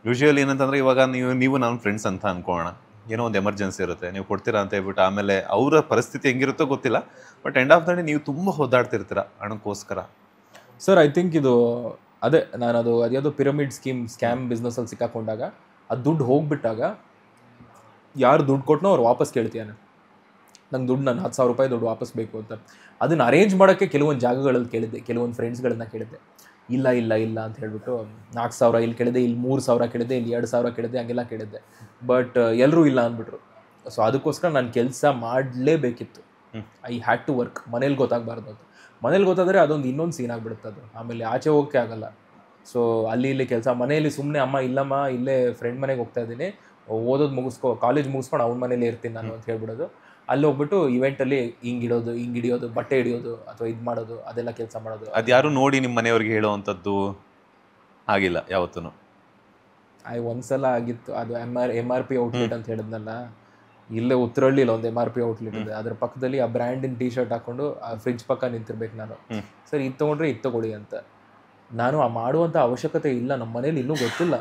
ಯೂಶುವಲಿ ಏನಂತಂದರೆ ಇವಾಗ ನೀವು ನನ್ನ ಫ್ರೆಂಡ್ಸ್ ಅಂತ ಅನ್ಕೋಣ, ಏನೋ ಒಂದು ಎಮರ್ಜೆನ್ಸಿ ಇರುತ್ತೆ, ನೀವು ಕೊಡ್ತೀರಾ ಅಂತ ಹೇಳ್ಬಿಟ್ಟು ಆಮೇಲೆ ಅವರ ಪರಿಸ್ಥಿತಿ ಹೆಂಗಿರುತ್ತೋ ಗೊತ್ತಿಲ್ಲ, but end of the day ನೀವು ತುಂಬ ಹೊದ್ದಾಡ್ತಿರ್ತೀರ ಹಣಕ್ಕೋಸ್ಕರ. ಸರ್ ಐ ಥಿಂಕ್ ಇದು ಅದೇ ನಾನು ಅದ್ಯಾವುದೋ ಪಿರಮಿಡ್ ಸ್ಕ್ಯಾಮ್ ಬಿಸ್ನೆಸ್ಸಲ್ಲಿ ಸಿಕ್ಕಾಕೊಂಡಾಗ ಅದು ದುಡ್ಡು ಹೋಗ್ಬಿಟ್ಟಾಗ ಯಾರು ದುಡ್ಡು ಕೊಟ್ಟನೋ ಅವ್ರು ವಾಪಸ್ ಕೇಳ್ತೀಯಾನೆ, ನಂಗೆ ದುಡ್ಡು ನಾನು 10,000 ರೂಪಾಯಿ ದುಡ್ಡು ವಾಪಸ್ ಬೇಕು ಅಂತ. ಅದನ್ನು ಅರೇಂಜ್ ಮಾಡೋಕ್ಕೆ ಕೆಲವೊಂದು ಜಾಗಗಳಲ್ಲಿ ಕೇಳಿದ್ದೆ, ಕೆಲವೊಂದು ಫ್ರೆಂಡ್ಸ್ಗಳನ್ನ ಕೇಳಿದ್ದೆ. ಇಲ್ಲ ಇಲ್ಲ ಇಲ್ಲ ಅಂತ ಹೇಳ್ಬಿಟ್ಟು 4,000 ಇಲ್ಲಿ ಕೇಳಿದೆ, ಇಲ್ಲಿ 3,000 ಕೇಳಿದೆ, ಇಲ್ಲಿ 2,000 ಕೇಳಿದೆ, ಹಂಗೆಲ್ಲ ಕೇಳಿದ್ದೆ. ಬಟ್ ಎಲ್ಲರೂ ಇಲ್ಲ ಅಂದ್ಬಿಟ್ರು. ಸೊ ಅದಕ್ಕೋಸ್ಕರ ನಾನು ಕೆಲಸ ಮಾಡಲೇಬೇಕಿತ್ತು. I had to work. ಮನೇಲಿ ಗೊತ್ತಾಗಬಾರ್ದು ಅಂತ. ಮನೇಲಿ ಗೊತ್ತಾದರೆ ಅದೊಂದು ಇನ್ನೊಂದು ಸೀನ್ ಆಗಿಬಿಡುತ್ತೆ. ಅದು ಆಮೇಲೆ ಆಚೆ ಹೋಗೋಕ್ಕೆ ಆಗಲ್ಲ. ಸೊ ಅಲ್ಲಿ ಇಲ್ಲಿ ಕೆಲಸ, ಮನೇಲಿ ಸುಮ್ಮನೆ ಅಮ್ಮ ಇಲ್ಲಮ್ಮ ಇಲ್ಲೇ ಫ್ರೆಂಡ್ ಮನೆಗೆ ಹೋಗ್ತಾ ಇದ್ದೀನಿ, ಓದೋದು ಕಾಲೇಜ್ ಮುಗಿಸ್ಕೊಂಡು ಅವ್ನ ಮನೇಲಿ ಇರ್ತೀನಿ ನಾನು ಅಂತ ಹೇಳ್ಬಿಡೋದು. ಅಲ್ಲಿ ಹೋಗ್ಬಿಟ್ಟು ಇವೆಂಟಲ್ಲಿ ಹಿಂಗಿಡೋದು, ಹಿಂಗಿಡಿಯೋದು, ಬಟ್ಟೆ ಹಿಡಿಯೋದು ಅಥವಾ ಇದು ಮಾಡೋದು, ಅದೆಲ್ಲ ಕೆಲಸ ಮಾಡೋದು. ಅದು ಯಾರು ನೋಡಿ ನಿಮ್ಮ ಮನೆಯವ್ರಿಗೆ ಹೇಳೋವಂಥದ್ದು ಆಗಿಲ್ಲ ಯಾವತ್ತೂ? ಒಂದ್ಸಲ ಆಗಿತ್ತು. ಅದು MRP ಔಟ್ಲೆಟ್ ಅಂತ ಹೇಳಿದ್ನಲ್ಲ, ಇಲ್ಲೇ ಉತ್ತರಹಳ್ಳಿಲಿ ಒಂದು MRP ಔಟ್ಲೆಟ್ ಇದೆ. ಅದ್ರ ಪಕ್ಕದಲ್ಲಿ ಆ ಬ್ರ್ಯಾಂಡಿನ ಟೀ ಶರ್ಟ್ ಹಾಕೊಂಡು ಆ ಫ್ರಿಜ್ ಪಕ್ಕ ನಿಂತಿರ್ಬೇಕು ನಾನು. ಸರ್ ಇದು ತೊಗೊಂಡ್ರೆ ಇದು ತೊಗೊಳ್ಳಿ ಅಂತ. ನಾನು ಆ ಮಾಡುವಂಥ ಅವಶ್ಯಕತೆ ಇಲ್ಲ. ನಮ್ಮ ಮನೇಲಿ ಇನ್ನೂ ಗೊತ್ತಿಲ್ಲ.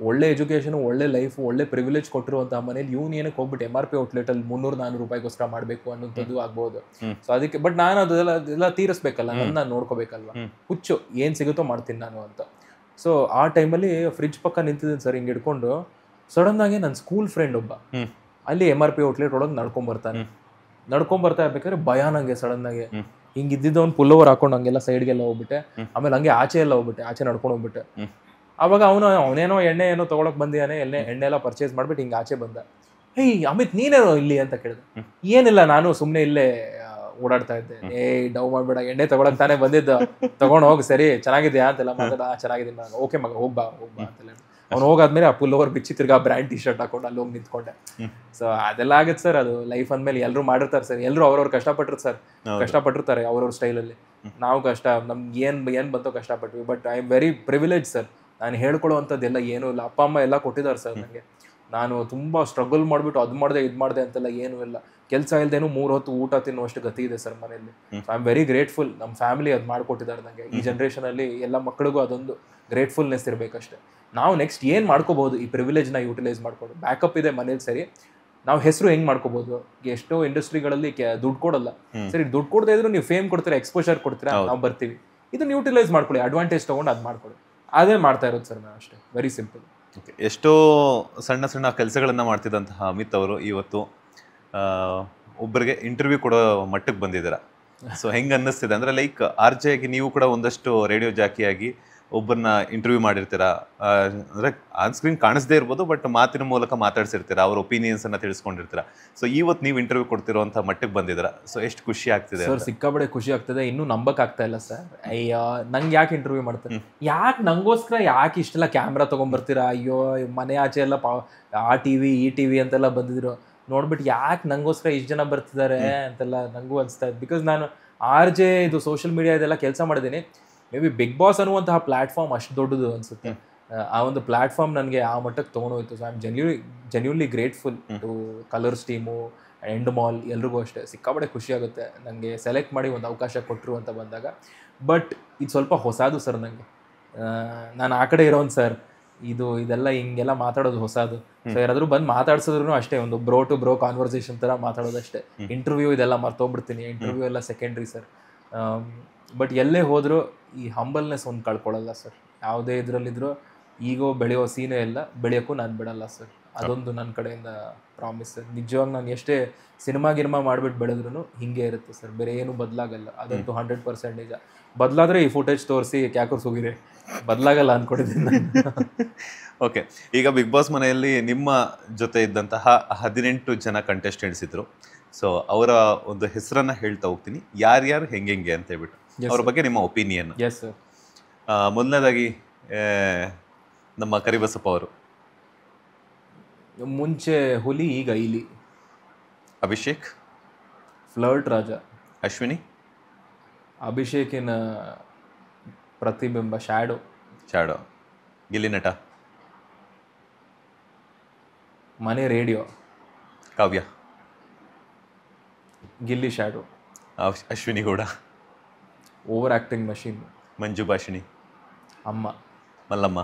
ಒಳ್ಳೆ ಎಜುಕೇಷನು, ಒಳ್ಳೆ ಲೈಫು, ಒಳ್ಳೆ ಪ್ರಿವಿಲೇಜ್ ಕೊಟ್ಟಿರುವಂಥ ಮನೇಲಿ ಇವ್ನು ಏನಕ್ಕೆ ಹೋಗ್ಬಿಟ್ಟು MRP ಔಟ್ಲೆಟಲ್ಲಿ 300-400 ರೂಪಾಯಿಗೋಸ್ಕರ ಮಾಡಬೇಕು ಅನ್ನೋಂಥದ್ದು ಆಗ್ಬೋದು. ಸೊ ಅದಕ್ಕೆ ಬಟ್ ನಾನು ಅದೆಲ್ಲ ತೀರಿಸ್ಬೇಕಲ್ಲ, ನಾನು ನೋಡ್ಕೋಬೇಕಲ್ವ. ಹುಚ್ಚು ಏನು ಸಿಗುತ್ತೋ ಮಾಡ್ತೀನಿ ನಾನು ಅಂತ. ಸೊ ಆ ಟೈಮಲ್ಲಿ ಫ್ರಿಜ್ ಪಕ್ಕ ನಿಂತಿದ್ದೀನಿ ಸರ್, ಹಿಂಗೆ ಹಿಡ್ಕೊಂಡು. ಸಡನ್ನಾಗಿ ನನ್ನ ಸ್ಕೂಲ್ ಫ್ರೆಂಡ್ ಒಬ್ಬ ಅಲ್ಲಿ MRP ಔಟ್ಲೆಟ್ ಒಳಗೆ ನಡ್ಕೊಂಬರ್ತಾನೆ. ನಡ್ಕೊಂಬರ್ತಾ ಇರ್ಬೇಕಾದ್ರೆ ಭಯ ನನಗೆ ಸಡನ್ನಾಗಿ. ಹಿಂಗೆ ಇದ್ದಿದ್ದವ್ನು ಪುಲ್ ಓವರ್ ಹಾಕೊಂಡು ಹಂಗೆಲ್ಲ ಸೈಡ್ಗೆಲ್ಲ ಹೋಗ್ಬಿಟ್ಟೆ. ಆಮೇಲೆ ಹಂಗೆ ಆಚೆ ಎಲ್ಲ ಹೋಗ್ಬಿಟ್ಟೆ, ಆಚೆ ನಡ್ಕೊಂಡು ಹೋಗ್ಬಿಟ್ಟೆ. ಅವಾಗ ಅವನೇನೋ ಎಣ್ಣೆ ಏನೋ ತೊಗೊಳಕ್ ಬಂದಿದ್ದಾನೆ, ಎಣ್ಣೆ ಎಲ್ಲ ಪರ್ಚೇಸ್ ಮಾಡ್ಬಿಟ್ಟು ಹಿಂಗೆ ಆಚೆ ಬಂದ. ಹೇಯ್ ಅಮಿತ್ ನೀನೇನೋ ಇಲ್ಲಿ ಅಂತ ಕೇಳಿದೆ. ಏನಿಲ್ಲ, ನಾನು ಸುಮ್ಮನೆ ಇಲ್ಲೇ ಓಡಾಡ್ತಾ ಇದ್ದೆ. ಡವ್ ಮಾಡ್ಬೇಡ, ಎಣ್ಣೆ ತಗೊಳಕ್ ತಾನೇ ಬಂದಿದ್ದು, ತಗೊಂಡ್ ಹೋಗಿ ಸರಿ ಚೆನ್ನಾಗಿದ್ಯಾ ಅಂತೆಲ್ಲ ಮಾತಾಡ. ಚೆನ್ನಾಗಿದ್ದೀನಿ ಮಗ, ಓಕೆ ಮಗ ಹೋಗ್ಬಾ ಅಂತೆಲ್ಲ. ಅವ್ನು ಹೋಗಾದ್ಮೇಲೆ ಆ ಪುಲ್ ಓವರ್ ಬಿಚ್ಚಿ ತಿರ್ಗಾ ಬ್ರ್ಯಾಂಡ್ ಟಿ ಶರ್ಟ್ ಹಾಕೊಂಡು ಅಲ್ಲಿ ಹೋಗಿ ನಿಂತ್ಕೊಂಡೆ. ಸೊ ಅದೆಲ್ಲ ಆಗುತ್ತೆ ಸರ್. ಅದು ಲೈಫ್ ಅಂದ್ಮೇಲೆ ಎಲ್ಲರೂ ಮಾಡಿರ್ತಾರೆ ಸರ್, ಎಲ್ಲರೂ ಅವ್ರವ್ರು ಕಷ್ಟಪಟ್ಟಿರ್ತಾರೆ ಅವ್ರವ್ರ ಸ್ಟೈಲಲ್ಲಿ. ನಾವು ನಮ್ಗೆ ಏನ್ ಬಂತೋ ಕಷ್ಟಪಟ್ವಿ. But I am very privilege sir. ನಾನು ಹೇಳ್ಕೊಳ್ಳುವಂಥದ್ದೆಲ್ಲ ಏನೂ ಇಲ್ಲ. ಅಪ್ಪ ಅಮ್ಮ ಎಲ್ಲ ಕೊಟ್ಟಿದ್ದಾರೆ ಸರ್ ನನಗೆ. ನಾನು ತುಂಬ ಸ್ಟ್ರಗಲ್ ಮಾಡಿಬಿಟ್ಟು ಅದು ಮಾಡಿದೆ ಇದು ಮಾಡಿದೆ ಅಂತೆಲ್ಲ ಏನೂ ಇಲ್ಲ. ಕೆಲಸ ಇಲ್ದೇನು 3 ಹೊತ್ತು ಊಟ ತಿನ್ನುವಷ್ಟು ಗತಿ ಇದೆ ಸರ್ ಮನೆಯಲ್ಲಿ. I am very grateful. ನಮ್ಮ ಫ್ಯಾಮಿಲಿ ಅದು ಮಾಡಿಕೊಟ್ಟಿದ್ದಾರೆ ನನಗೆ. ಈ ಜನ್ರೇಷನಲ್ಲಿ ಎಲ್ಲ ಮಕ್ಕಳಿಗೂ ಅದೊಂದು ಗ್ರೇಟ್ಫುಲ್ನೆಸ್ ಇರಬೇಕಷ್ಟೆ. ನಾವು ನೆಕ್ಸ್ಟ್ ಏನು ಮಾಡ್ಕೋಬಹುದು ಈ ಪ್ರಿವಿಲೇಜ್ನ ಯೂಟಿಲೈಸ್ ಮಾಡ್ಕೊಂಡು. ಬ್ಯಾಕಪ್ ಇದೆ ಮನೇಲಿ ಸರಿ, ನಾವು ಹೆಸರು ಹೆಂಗೆ ಮಾಡ್ಕೋಬಹುದು. ಎಷ್ಟೋ ಇಂಡಸ್ಟ್ರಿಗಳಲ್ಲಿ ದುಡ್ಡು ಕೊಡಲ್ಲ ಸರಿ, ದುಡ್ಡು ಕೊಡದೇ ಇದ್ರು ನೀವು ಫೇಮ್ ಕೊಡ್ತೀರಾ, ಎಕ್ಸ್ಪೋಜರ್ ಕೊಡ್ತೀರಾ, ನಾವು ಬರ್ತೀವಿ. ಇದನ್ನ ಯೂಟಿಲೈಸ್ ಮಾಡ್ಕೊಳ್ಳಿ, ಅಡ್ವಾಂಟೇಜ್ ತೊಗೊಂಡು ಅದು ಮಾಡ್ಕೊಳ್ಳಿ. ಅದೇ ಮಾಡ್ತಾ ಇರೋದು ಸರ್ ನಾನು ಅಷ್ಟೇ. Very simple. ಎಷ್ಟೋ ಸಣ್ಣ ಸಣ್ಣ ಕೆಲಸಗಳನ್ನ ಮಾಡ್ತಿದ್ದಂತಹ ಅಮಿತ್ ಅವರು ಇವತ್ತು ಒಬ್ಬರಿಗೆ ಇಂಟರ್ವ್ಯೂ ಕೊಡೋ ಮಟ್ಟಕ್ಕೆ ಬಂದಿದ್ದೀರಾ. ಸೊ ಹೆಂಗೆ ಅನ್ನಿಸ್ತಿದೆ ಅಂದರೆ, ಲೈಕ್ RJ ಆಗಿ ನೀವು ಕೂಡ ಒಂದಷ್ಟು ರೇಡಿಯೋ ಜಾಕಿಯಾಗಿ ಒಬ್ಬರನ್ನ ಇಂಟರ್ವ್ಯೂ ಮಾಡಿರ್ತೀರಾ. ಅಂದರೆ ಆನ್ ಸ್ಕ್ರೀನ್ ಕಾಣಿಸದೇ ಇರ್ಬೋದು, ಬಟ್ ಮಾತಿನ ಮೂಲಕ ಮಾತಾಡ್ಸಿರ್ತೀರಾ, ಅವ್ರ ಒಪಿನಿಯನ್ಸನ್ನು ತಿಳಿಸ್ಕೊಂಡಿರ್ತೀರಾ. ಸೊ ಇವತ್ತು ನೀವು ಇಂಟರ್ವ್ಯೂ ಕೊಡ್ತಿರೋಂಥ ಮಟ್ಟಕ್ಕೆ ಬಂದಿದ್ದೀರಾ. ಸೊ ಎಷ್ಟು ಖುಷಿ ಆಗ್ತಿದೆ ಸರ್? ಸಿಕ್ಕಾಬಡೆ ಖುಷಿ ಆಗ್ತದೆ. ಇನ್ನೂ ನಂಬಕ್ಕಾಗ್ತಾ ಇಲ್ಲ ಸರ್. ಅಯ್ಯೋ ನಂಗೆ ಯಾಕೆ ಇಂಟರ್ವ್ಯೂ ಮಾಡ್ತಾರೆ, ಯಾಕೆ ನಂಗೋಸ್ಕರ ಯಾಕೆ ಇಷ್ಟೆಲ್ಲ ಕ್ಯಾಮ್ರಾ ತೊಗೊಂಬರ್ತೀರಾ? ಅಯ್ಯೋ ಮನೆ ಆಚೆ ಎಲ್ಲ ಆ ಟಿವಿ ಈ ಟಿವಿ ಅಂತೆಲ್ಲ ಬಂದಿದ್ರು ನೋಡ್ಬಿಟ್ಟು ಯಾಕೆ ನಂಗೋಸ್ಕರ ಇಷ್ಟು ಜನ ಬರ್ತಿದ್ದಾರೆ ಅಂತೆಲ್ಲ ನನಗೂ ಅನಿಸ್ತಾ ಇದೆ. ಬಿಕಾಸ್ ನಾನು RJ ಇದು ಸೋಷಿಯಲ್ ಮೀಡಿಯಾ ಇದೆಲ್ಲ ಕೆಲಸ ಮಾಡಿದ್ದೀನಿ. ಮೇ ಬಿ ಬಿಗ್ ಬಾಸ್ ಅನ್ನುವಂತಹ ಪ್ಲಾಟ್ಫಾರ್ಮ್ ಅಷ್ಟು ದೊಡ್ಡದು ಅನಿಸುತ್ತೆ. ಆ ಒಂದು ಪ್ಲಾಟ್ಫಾರ್ಮ್ ನನಗೆ ಆ ಮಟ್ಟಕ್ಕೆ ತೊಗೊಂಡೋಯ್ತು. So I am genuinely grateful to Colors team, Endemol ಎಲ್ರಿಗೂ ಅಷ್ಟೇ. ಸಿಕ್ಕಾಬಡೆ ಖುಷಿ ಆಗುತ್ತೆ ನನಗೆ ಸೆಲೆಕ್ಟ್ ಮಾಡಿ ಒಂದು ಅವಕಾಶ ಕೊಟ್ಟರು ಅಂತ ಬಂದಾಗ. ಬಟ್ ಇದು ಸ್ವಲ್ಪ ಹೊಸದು ಸರ್ ನನಗೆ. ನಾನು ಆ ಕಡೆ ಇರೋನು ಸರ್. ಇದೆಲ್ಲ ಹಿಂಗೆಲ್ಲ ಮಾತಾಡೋದು ಹೊಸದು. ಸೊ ಯಾರಾದರೂ ಬಂದು ಮಾತಾಡ್ಸಿದ್ರು ಅಷ್ಟೇ, ಒಂದು ಬ್ರೋ ಟು ಬ್ರೋ ಕಾನ್ವರ್ಸೇಷನ್ ಥರ ಮಾತಾಡೋದಷ್ಟೇ. ಇಂಟರ್ವ್ಯೂ ಇದೆಲ್ಲ ಮರ್ತೋಗ್ಬಿಡ್ತೀನಿ. ಇಂಟರ್ವ್ಯೂ ಎಲ್ಲ ಸೆಕೆಂಡ್ರಿ ಸರ್. ಬಟ್ ಎಲ್ಲೇ ಹೋದರೂ ಈ ಹಂಬಲ್ನೆಸ್ ಒಂದು ಕಳ್ಕೊಳ್ಳಲ್ಲ ಸರ್. ಯಾವುದೇ ಇದರಲ್ಲಿದ್ದರೂ ಈಗೋ ಬೆಳೆಯೋ ಸೀನೇ ಎಲ್ಲ, ಬೆಳೆಯೋಕ್ಕೂ ನಾನು ಬಿಡಲ್ಲ ಸರ್. ಅದೊಂದು ನನ್ನ ಕಡೆಯಿಂದ ಪ್ರಾಮಿಸ್ ಸರ್. ನಿಜವಾಗಿ ನಾನು ಎಷ್ಟೇ ಸಿನಿಮಾ ಮಾಡಿಬಿಟ್ಟು ಬೆಳೆದ್ರೂ ಹಿಂಗೆ ಇರುತ್ತೆ ಸರ್, ಬೇರೆ ಏನೂ ಬದಲಾಗಲ್ಲ. ಅದಂತೂ 100% ನಿಜ. ಬದಲಾದರೆ ಈ ಫುಟೇಜ್ ತೋರಿಸಿ ಕ್ಯಾಕರ್ಸ್ ಹೋಗಿದೆ, ಬದಲಾಗಲ್ಲ ಅಂದ್ಕೊಂಡಿದ್ದೀನಿ ನಾನು. ಓಕೆ, ಈಗ ಬಿಗ್ ಬಾಸ್ ಮನೆಯಲ್ಲಿ ನಿಮ್ಮ ಜೊತೆ ಇದ್ದಂತಹ 18 ಜನ ಕಂಟೆಸ್ಟೆಂಟ್ಸ್ ಇದ್ರು. ಸೊ ಅವರ ಒಂದು ಹೆಸರನ್ನ ಹೇಳ್ತಾ ಹೋಗ್ತೀನಿ, ಯಾರ್ಯಾರು ಹೆಂಗೆ ಅಂತ ಹೇಳ್ಬಿಟ್ಟು ಅವ್ರ ಬಗ್ಗೆ ನಿಮ್ಮ ಒಪಿನಿಯನ್. Yes sir. ಮೊದಲನೇದಾಗಿ ನಮ್ಮ ಕರಿಬಸಪ್ಪ ಅವರು. ಮುಂಚೆ ಹುಲಿ, ಈಗ ಇಲಿ. ಅಭಿಷೇಕ್. ಫ್ಲರ್ಟ್ ರಾಜ. ಅಶ್ವಿನಿ. ಅಭಿಷೇಕಿನ ಪ್ರತಿಬಿಂಬ, ಶ್ಯಾಡೋ. ಗಿಲ್ಲಿ ನಟ. ಮನೆ radio. Kavya. Gilli shadow. Ashwini Gowda. Over acting machine. Manju ಭಾಷಿಣಿ. ಅಮ್ಮ. ಮಲ್ಲಮ್ಮ.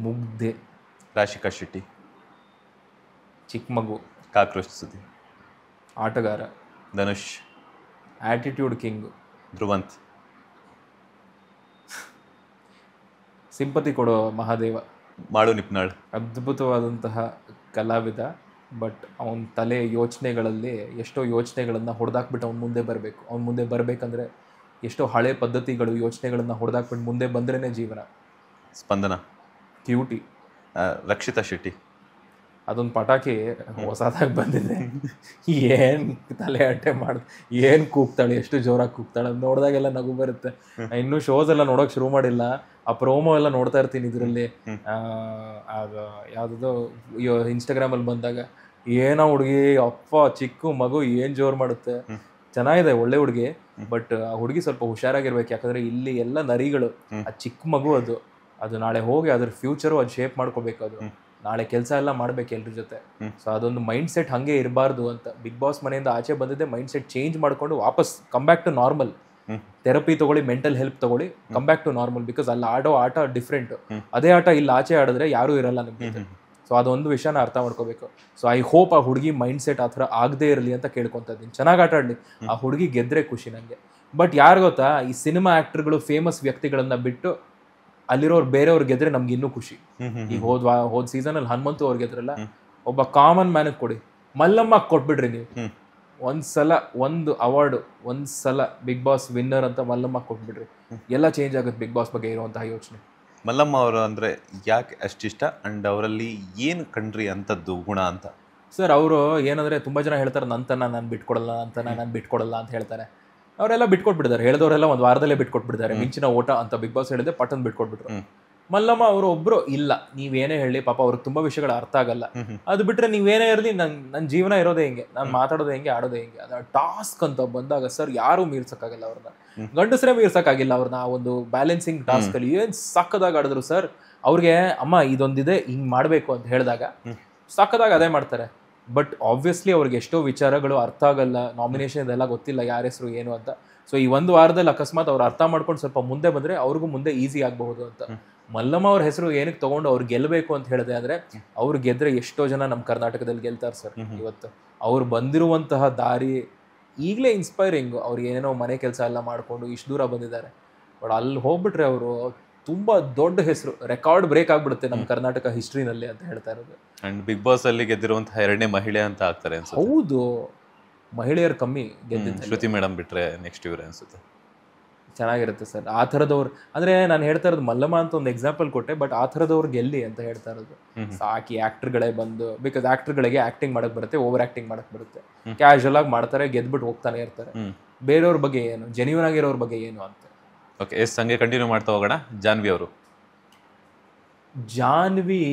ಮುಗ್ಧೆ. ರಾಶಿಕಾ ಶೆಟ್ಟಿ. ಚಿಕ್ಕ ಮಗು. ಕಾಕ್ರೋಚ್ ಸುದ್ದಿ. ಆಟಗಾರ. Dhanush. Attitude king. Dhruvanth. Sympathy ಕೊಡೋ ಮಹಾದೇವ. ಮಾಡು ನಿಪ್ನಾಳ್. ಅದ್ಭುತವಾದಂತಹ ಕಲಾವಿದ. ಬಟ್ ಅವನ ತಲೆ ಯೋಚನೆಗಳಲ್ಲಿ ಎಷ್ಟೋ ಯೋಚನೆಗಳನ್ನು ಹೊಡೆದಾಕ್ಬಿಟ್ಟು ಅವ್ನು ಮುಂದೆ ಬರಬೇಕು. ಅವ್ನು ಮುಂದೆ ಬರಬೇಕಂದ್ರೆ ಎಷ್ಟೋ ಹಳೆ ಪದ್ಧತಿಗಳು, ಯೋಚನೆಗಳನ್ನು ಹೊಡೆದಾಕ್ಬಿಟ್ಟು ಮುಂದೆ ಬಂದ್ರೇ ಜೀವನ. ಸ್ಪಂದನ. ಕ್ಯೂಟಿ. ರಕ್ಷಿತಾ ಶೆಟ್ಟಿ. ಅದೊಂದು ಪಟಾಕಿ ಹೊಸದಾಗಿ ಬಂದಿದೆ. ಏನು ತಲೆ ಅಟ್ಟೆ ಏನು ಕೂಗ್ತಾಳೆ, ಎಷ್ಟು ಜೋರಾಗಿ ಕೂಗ್ತಾಳೆ, ಅದು ನೋಡಿದಾಗೆಲ್ಲ ನಗು ಬರುತ್ತೆ. ಇನ್ನೂ ಶೋಸ್ ಎಲ್ಲ ನೋಡೋಕೆ ಶುರು ಮಾಡಿಲ್ಲ. ಆ ಪ್ರೋಮೋ ಎಲ್ಲ ನೋಡ್ತಾ ಇರ್ತೀನಿ ಇದರಲ್ಲಿ. ಅದು ಯಾವುದೋ ಇನ್ಸ್ಟಾಗ್ರಾಮಲ್ಲಿ ಬಂದಾಗ ಏನೋ ಹುಡುಗಿ, ಅಪ್ಪ ಚಿಕ್ಕ ಮಗು ಏನು ಜೋರು ಮಾಡುತ್ತೆ. ಚೆನ್ನಾಗಿದೆ, ಒಳ್ಳೆ ಹುಡುಗಿ. ಬಟ್ ಆ ಹುಡುಗಿ ಸ್ವಲ್ಪ ಹುಷಾರಾಗಿರ್ಬೇಕು. ಯಾಕಂದರೆ ಇಲ್ಲಿ ಎಲ್ಲ ನರಿಗಳು. ಆ ಚಿಕ್ಕ ಮಗು ಅದು ನಾಳೆ ಹೋಗಿ ಅದ್ರ ಫ್ಯೂಚರು ಅದು ಶೇಪ್ ಮಾಡ್ಕೋಬೇಕು. ಅದು ನಾಳೆ ಕೆಲಸ ಎಲ್ಲ ಮಾಡ್ಬೇಕು ಎಲ್ರ ಜೊತೆ. ಸೊ ಅದೊಂದು ಮೈಂಡ್ ಸೆಟ್ ಹಾಗೆ ಇರಬಾರ್ದು ಅಂತ ಬಿಗ್ ಬಾಸ್ ಮನೆಯಿಂದ ಆಚೆ ಬಂದಿದ್ದೆ. ಮೈಂಡ್ ಸೆಟ್ ಚೇಂಜ್ ಮಾಡ್ಕೊಂಡು ವಾಪಸ್ come back to normal. Therapy ತಗೊಳ್ಳಿ, ಮೆಂಟಲ್ ಹೆಲ್ಪ್ ತಗೊಳ್ಳಿ, come back to normal. Because ಅಲ್ಲಿ ಆಡೋ ಆಟ ಡಿಫ್ರೆಂಟ್. ಅದೇ ಆಟ ಇಲ್ಲಿ ಆಚೆ ಆಡಿದ್ರೆ ಯಾರೂ ಇರಲ್ಲ ನಿಮಗೆ. ಸೊ ಅದೊಂದು ವಿಷಯನ ಅರ್ಥ ಮಾಡ್ಕೋಬೇಕು. ಸೊ ಐ ಹೋಪ್ ಆ ಹುಡುಗಿ ಮೈಂಡ್ ಸೆಟ್ ಆ ಥರ ಆಗದೆ ಇರಲಿ ಅಂತ ಕೇಳ್ಕೊತಾ ಇದ್ದೀನಿ. ಚೆನ್ನಾಗಿ ಆಟ ಆಡಲಿ, ಆ ಹುಡುಗಿ ಗೆದ್ರೆ ಖುಷಿ ನನಗೆ. ಬಟ್ ಯಾರು ಗೊತ್ತಾ, ಈ ಸಿನಿಮಾ ಆ್ಯಕ್ಟರ್ಗಳು, ಫೇಮಸ್ ವ್ಯಕ್ತಿಗಳನ್ನ ಬಿಟ್ಟು ಅಲ್ಲಿರೋರು ಬೇರೆಯವ್ರು ಗೆದ್ರೆ ನಮ್ಗೆ ಇನ್ನೂ ಖುಷಿ. ಈಗ ಹೋದ್ ಸೀಸನಲ್ಲಿ ಹನುಮಂತು ಅವ್ರು ಗೆದ್ರಲ್ಲ, ಒಬ್ಬ ಕಾಮನ್ ಮ್ಯಾನಿಗೆ ಕೊಡಿ. ಮಲ್ಲಮ್ಮ ಕೊಟ್ಬಿಡ್ರಿ ನೀವು. ಒಂದ್ಸಲ ಒಂದು ಅವಾರ್ಡ್ ಒಂದ್ಸಲ ಬಿಗ್ ಬಾಸ್ ವಿನ್ನರ್ ಅಂತ ಮಲ್ಲಮ್ಮ ಕೊಟ್ಬಿಡ್ರಿ, ಎಲ್ಲ ಚೇಂಜ್ ಆಗುತ್ತೆ ಬಿಗ್ ಬಾಸ್ ಬಗ್ಗೆ ಇರುವಂತಹ ಯೋಚನೆ. ಮಲ್ಲಮ್ಮ ಅವರು ಅಂದರೆ ಯಾಕೆ ಅಷ್ಟಿಷ್ಟ ಆ್ಯಂಡ್ ಅವರಲ್ಲಿ ಏನು ಕಂಡ್ರಿ ಅಂಥದ್ದು ಗುಣ ಅಂತ? ಸರ್ ಅವರು ಏನಂದರೆ ತುಂಬ ಜನ ಹೇಳ್ತಾರೆ ನಂತನ ನಾನು ಬಿಟ್ಕೊಡಲ್ಲ, ನಂತನ ನಾನು ಬಿಟ್ಕೊಡಲ್ಲ ಅಂತ ಹೇಳ್ತಾರೆ. ಅವರೆಲ್ಲ ಬಿಟ್ಕೊಟ್ಬಿಡ್ತಾರೆ, ಹೇಳಿದವರೆಲ್ಲ ಒಂದು ವಾರದಲ್ಲೇ ಬಿಟ್ಕೊಟ್ಬಿಡ್ತಾರೆ. ಮಿಂಚಿನ ಓಟ ಅಂತ ಬಿಗ್ ಬಾಸ್ ಹೇಳಿದೆ, ಪಟ್ಟನ್ ಬಿಟ್ಕೊಟ್ಬಿಟ್ರು. ಮಲ್ಲಮ್ಮ ಅವರು ಒಬ್ರು ಇಲ್ಲ, ನೀವೇನೇ ಹೇಳಿ ಪಾಪ ಅವ್ರಿಗೆ ತುಂಬಾ ವಿಷಯಗಳು ಅರ್ಥ ಆಗಲ್ಲ. ಅದು ಬಿಟ್ರೆ ನೀವೇನೇ ಇರಲಿ ನನ್ನ ಜೀವನ ಇರೋದೇ ಹಿಂಗೆ, ನಾನು ಮಾತಾಡೋದು ಹೆಂಗೆ, ಆಡೋದೇ ಹಿಂಗೆ. ಅದ ಟಾಸ್ಕ್ ಅಂತ ಬಂದಾಗ ಸರ್ ಯಾರು ಮೀರ್ಸಕ್ಕಾಗಲ್ಲ ಅವ್ರನ್ನ, ಗಂಡಸರೇ ಮೀರ್ಸಕ್ಕಾಗಿಲ್ಲ ಅವ್ರನ್ನ. ಆ ಒಂದು ಬ್ಯಾಲೆನ್ಸಿಂಗ್ ಟಾಸ್ಕ್ ಅಲ್ಲಿ ಏನ್ ಸಕ್ಕದಾಗ ಆಡಿದ್ರು ಸರ್. ಅವ್ರಿಗೆ ಅಮ್ಮ ಇದೊಂದಿದೆ ಹಿಂಗ್ ಮಾಡ್ಬೇಕು ಅಂತ ಹೇಳಿದಾಗ ಸಕ್ಕದಾಗ ಅದೇ ಮಾಡ್ತಾರೆ. ಬಟ್ ಆಬ್ವಿಯಸ್ಲಿ ಅವ್ರಿಗೆ ಎಷ್ಟೋ ವಿಚಾರಗಳು ಅರ್ಥ ಆಗಲ್ಲ, ನಾಮಿನೇಷನ್ ಇದೆಲ್ಲ ಗೊತ್ತಿಲ್ಲ ಯಾರ ಹೆಸರು ಏನು ಅಂತ. ಸೊ ಈ ಒಂದು ವಾರದಲ್ಲಿ ಅಕಸ್ಮಾತ್ ಅವ್ರು ಅರ್ಥ ಮಾಡ್ಕೊಂಡು ಸ್ವಲ್ಪ ಮುಂದೆ ಬಂದ್ರೆ ಅವ್ರಿಗೂ ಮುಂದೆ ಈಸಿ ಆಗಬಹುದು ಅಂತ. ಮಲ್ಲಮ್ಮ ಅವ್ರ ಹೆಸರು ಏನಕ್ಕೆ ತಗೊಂಡು ಅವ್ರು ಗೆಲ್ಲಬೇಕು ಅಂತ ಹೇಳಿದೆ ಅಂದ್ರೆ, ಅವ್ರು ಗೆದ್ರೆ ಎಷ್ಟೋ ಜನ ನಮ್ಮ ಕರ್ನಾಟಕದಲ್ಲಿ ಗೆಲ್ತಾರೆ ಸರ್. ಇವತ್ತು ಅವ್ರು ಬಂದಿರುವಂತಹ ದಾರಿ ಈಗಲೇ ಇನ್ಸ್ಪೈರಿಂಗ್. ಅವ್ರು ಏನೇನೋ ಮನೆ ಕೆಲಸ ಎಲ್ಲ ಮಾಡ್ಕೊಂಡು ಇಷ್ಟು ದೂರ ಬಂದಿದ್ದಾರೆ. ಬಟ್ ಅಲ್ಲಿ ಹೋಗ್ಬಿಟ್ರೆ ಅವರು ತುಂಬಾ ದೊಡ್ಡ ಹೆಸರು, ರೆಕಾರ್ಡ್ ಬ್ರೇಕ್ ಆಗ್ಬಿಡುತ್ತೆ ನಮ್ಮ ಕರ್ನಾಟಕ ಹಿಸ್ಟ್ರಿನಲ್ಲಿ ಅಂತ ಹೇಳ್ತಾ ಇರೋದು. ಅಂಡ್ ಬಿಗ್ ಬಾಸ್ ಅಲ್ಲಿ ಗೆದ್ದಿರುವಂತಹ 2ನೇ ಮಹಿಳೆ ಅಂತ ಆಗ್ತಾರೆ ಅನ್ಸುತ್ತೆ. ಹೌದು, ಮಹಿಳೆಯರು ಕಮ್ಮಿ ಗೆದ್ದಿದ್ದು. ಶ್ರುತಿ ಮೇಡಮ್ ಬಿಟ್ರೆ ನೆಕ್ಸ್ಟ್ ಇವ್ರೆ ಅನ್ಸುತ್ತೆ. ಚೆನ್ನಾಗಿರುತ್ತೆ ಸರ್ ಆ ಥರದವ್ರು. ಅಂದರೆ ನಾನು ಹೇಳ್ತಾ ಇರೋದು ಮಲ್ಲಮ್ಮ ಅಂತ ಒಂದು ಎಕ್ಸಾಂಪಲ್ ಕೊಟ್ಟೆ, ಬಟ್ ಆ ಥರದವ್ರು ಗೆಲ್ಲಿ ಅಂತ ಹೇಳ್ತಾ ಇರೋದು. ಸಾಕಿ ಆ್ಯಕ್ಟರ್ಗಳೇ ಬಂದು, ಬಿಕಾಸ್ ಆ್ಯಕ್ಟರ್ಗಳಿಗೆ ಆ್ಯಕ್ಟಿಂಗ್ ಮಾಡಕ್ಕೆ ಬರುತ್ತೆ, ಓವರ್ ಆ್ಯಕ್ಟಿಂಗ್ ಮಾಡಕ್ಕೆ ಬರುತ್ತೆ, ಕ್ಯಾಶುವಲ್ ಆಗಿ ಮಾಡ್ತಾರೆ, ಗೆದ್ಬಿಟ್ಟು ಹೋಗ್ತಾನೆ ಇರ್ತಾರೆ. ಬೇರೆಯವ್ರ ಬಗ್ಗೆ ಏನು, ಜೆನ್ಯೂನ್ ಆಗಿರೋರ ಬಗ್ಗೆ ಏನು ಅಂತ. ಓಕೆ, ಹಂಗೆ ಕಂಟಿನ್ಯೂ ಮಾಡ್ತಾ ಹೋಗೋಣ. ಜಾನ್ವಿ ಅವರು. ಜಾನ್ವಿ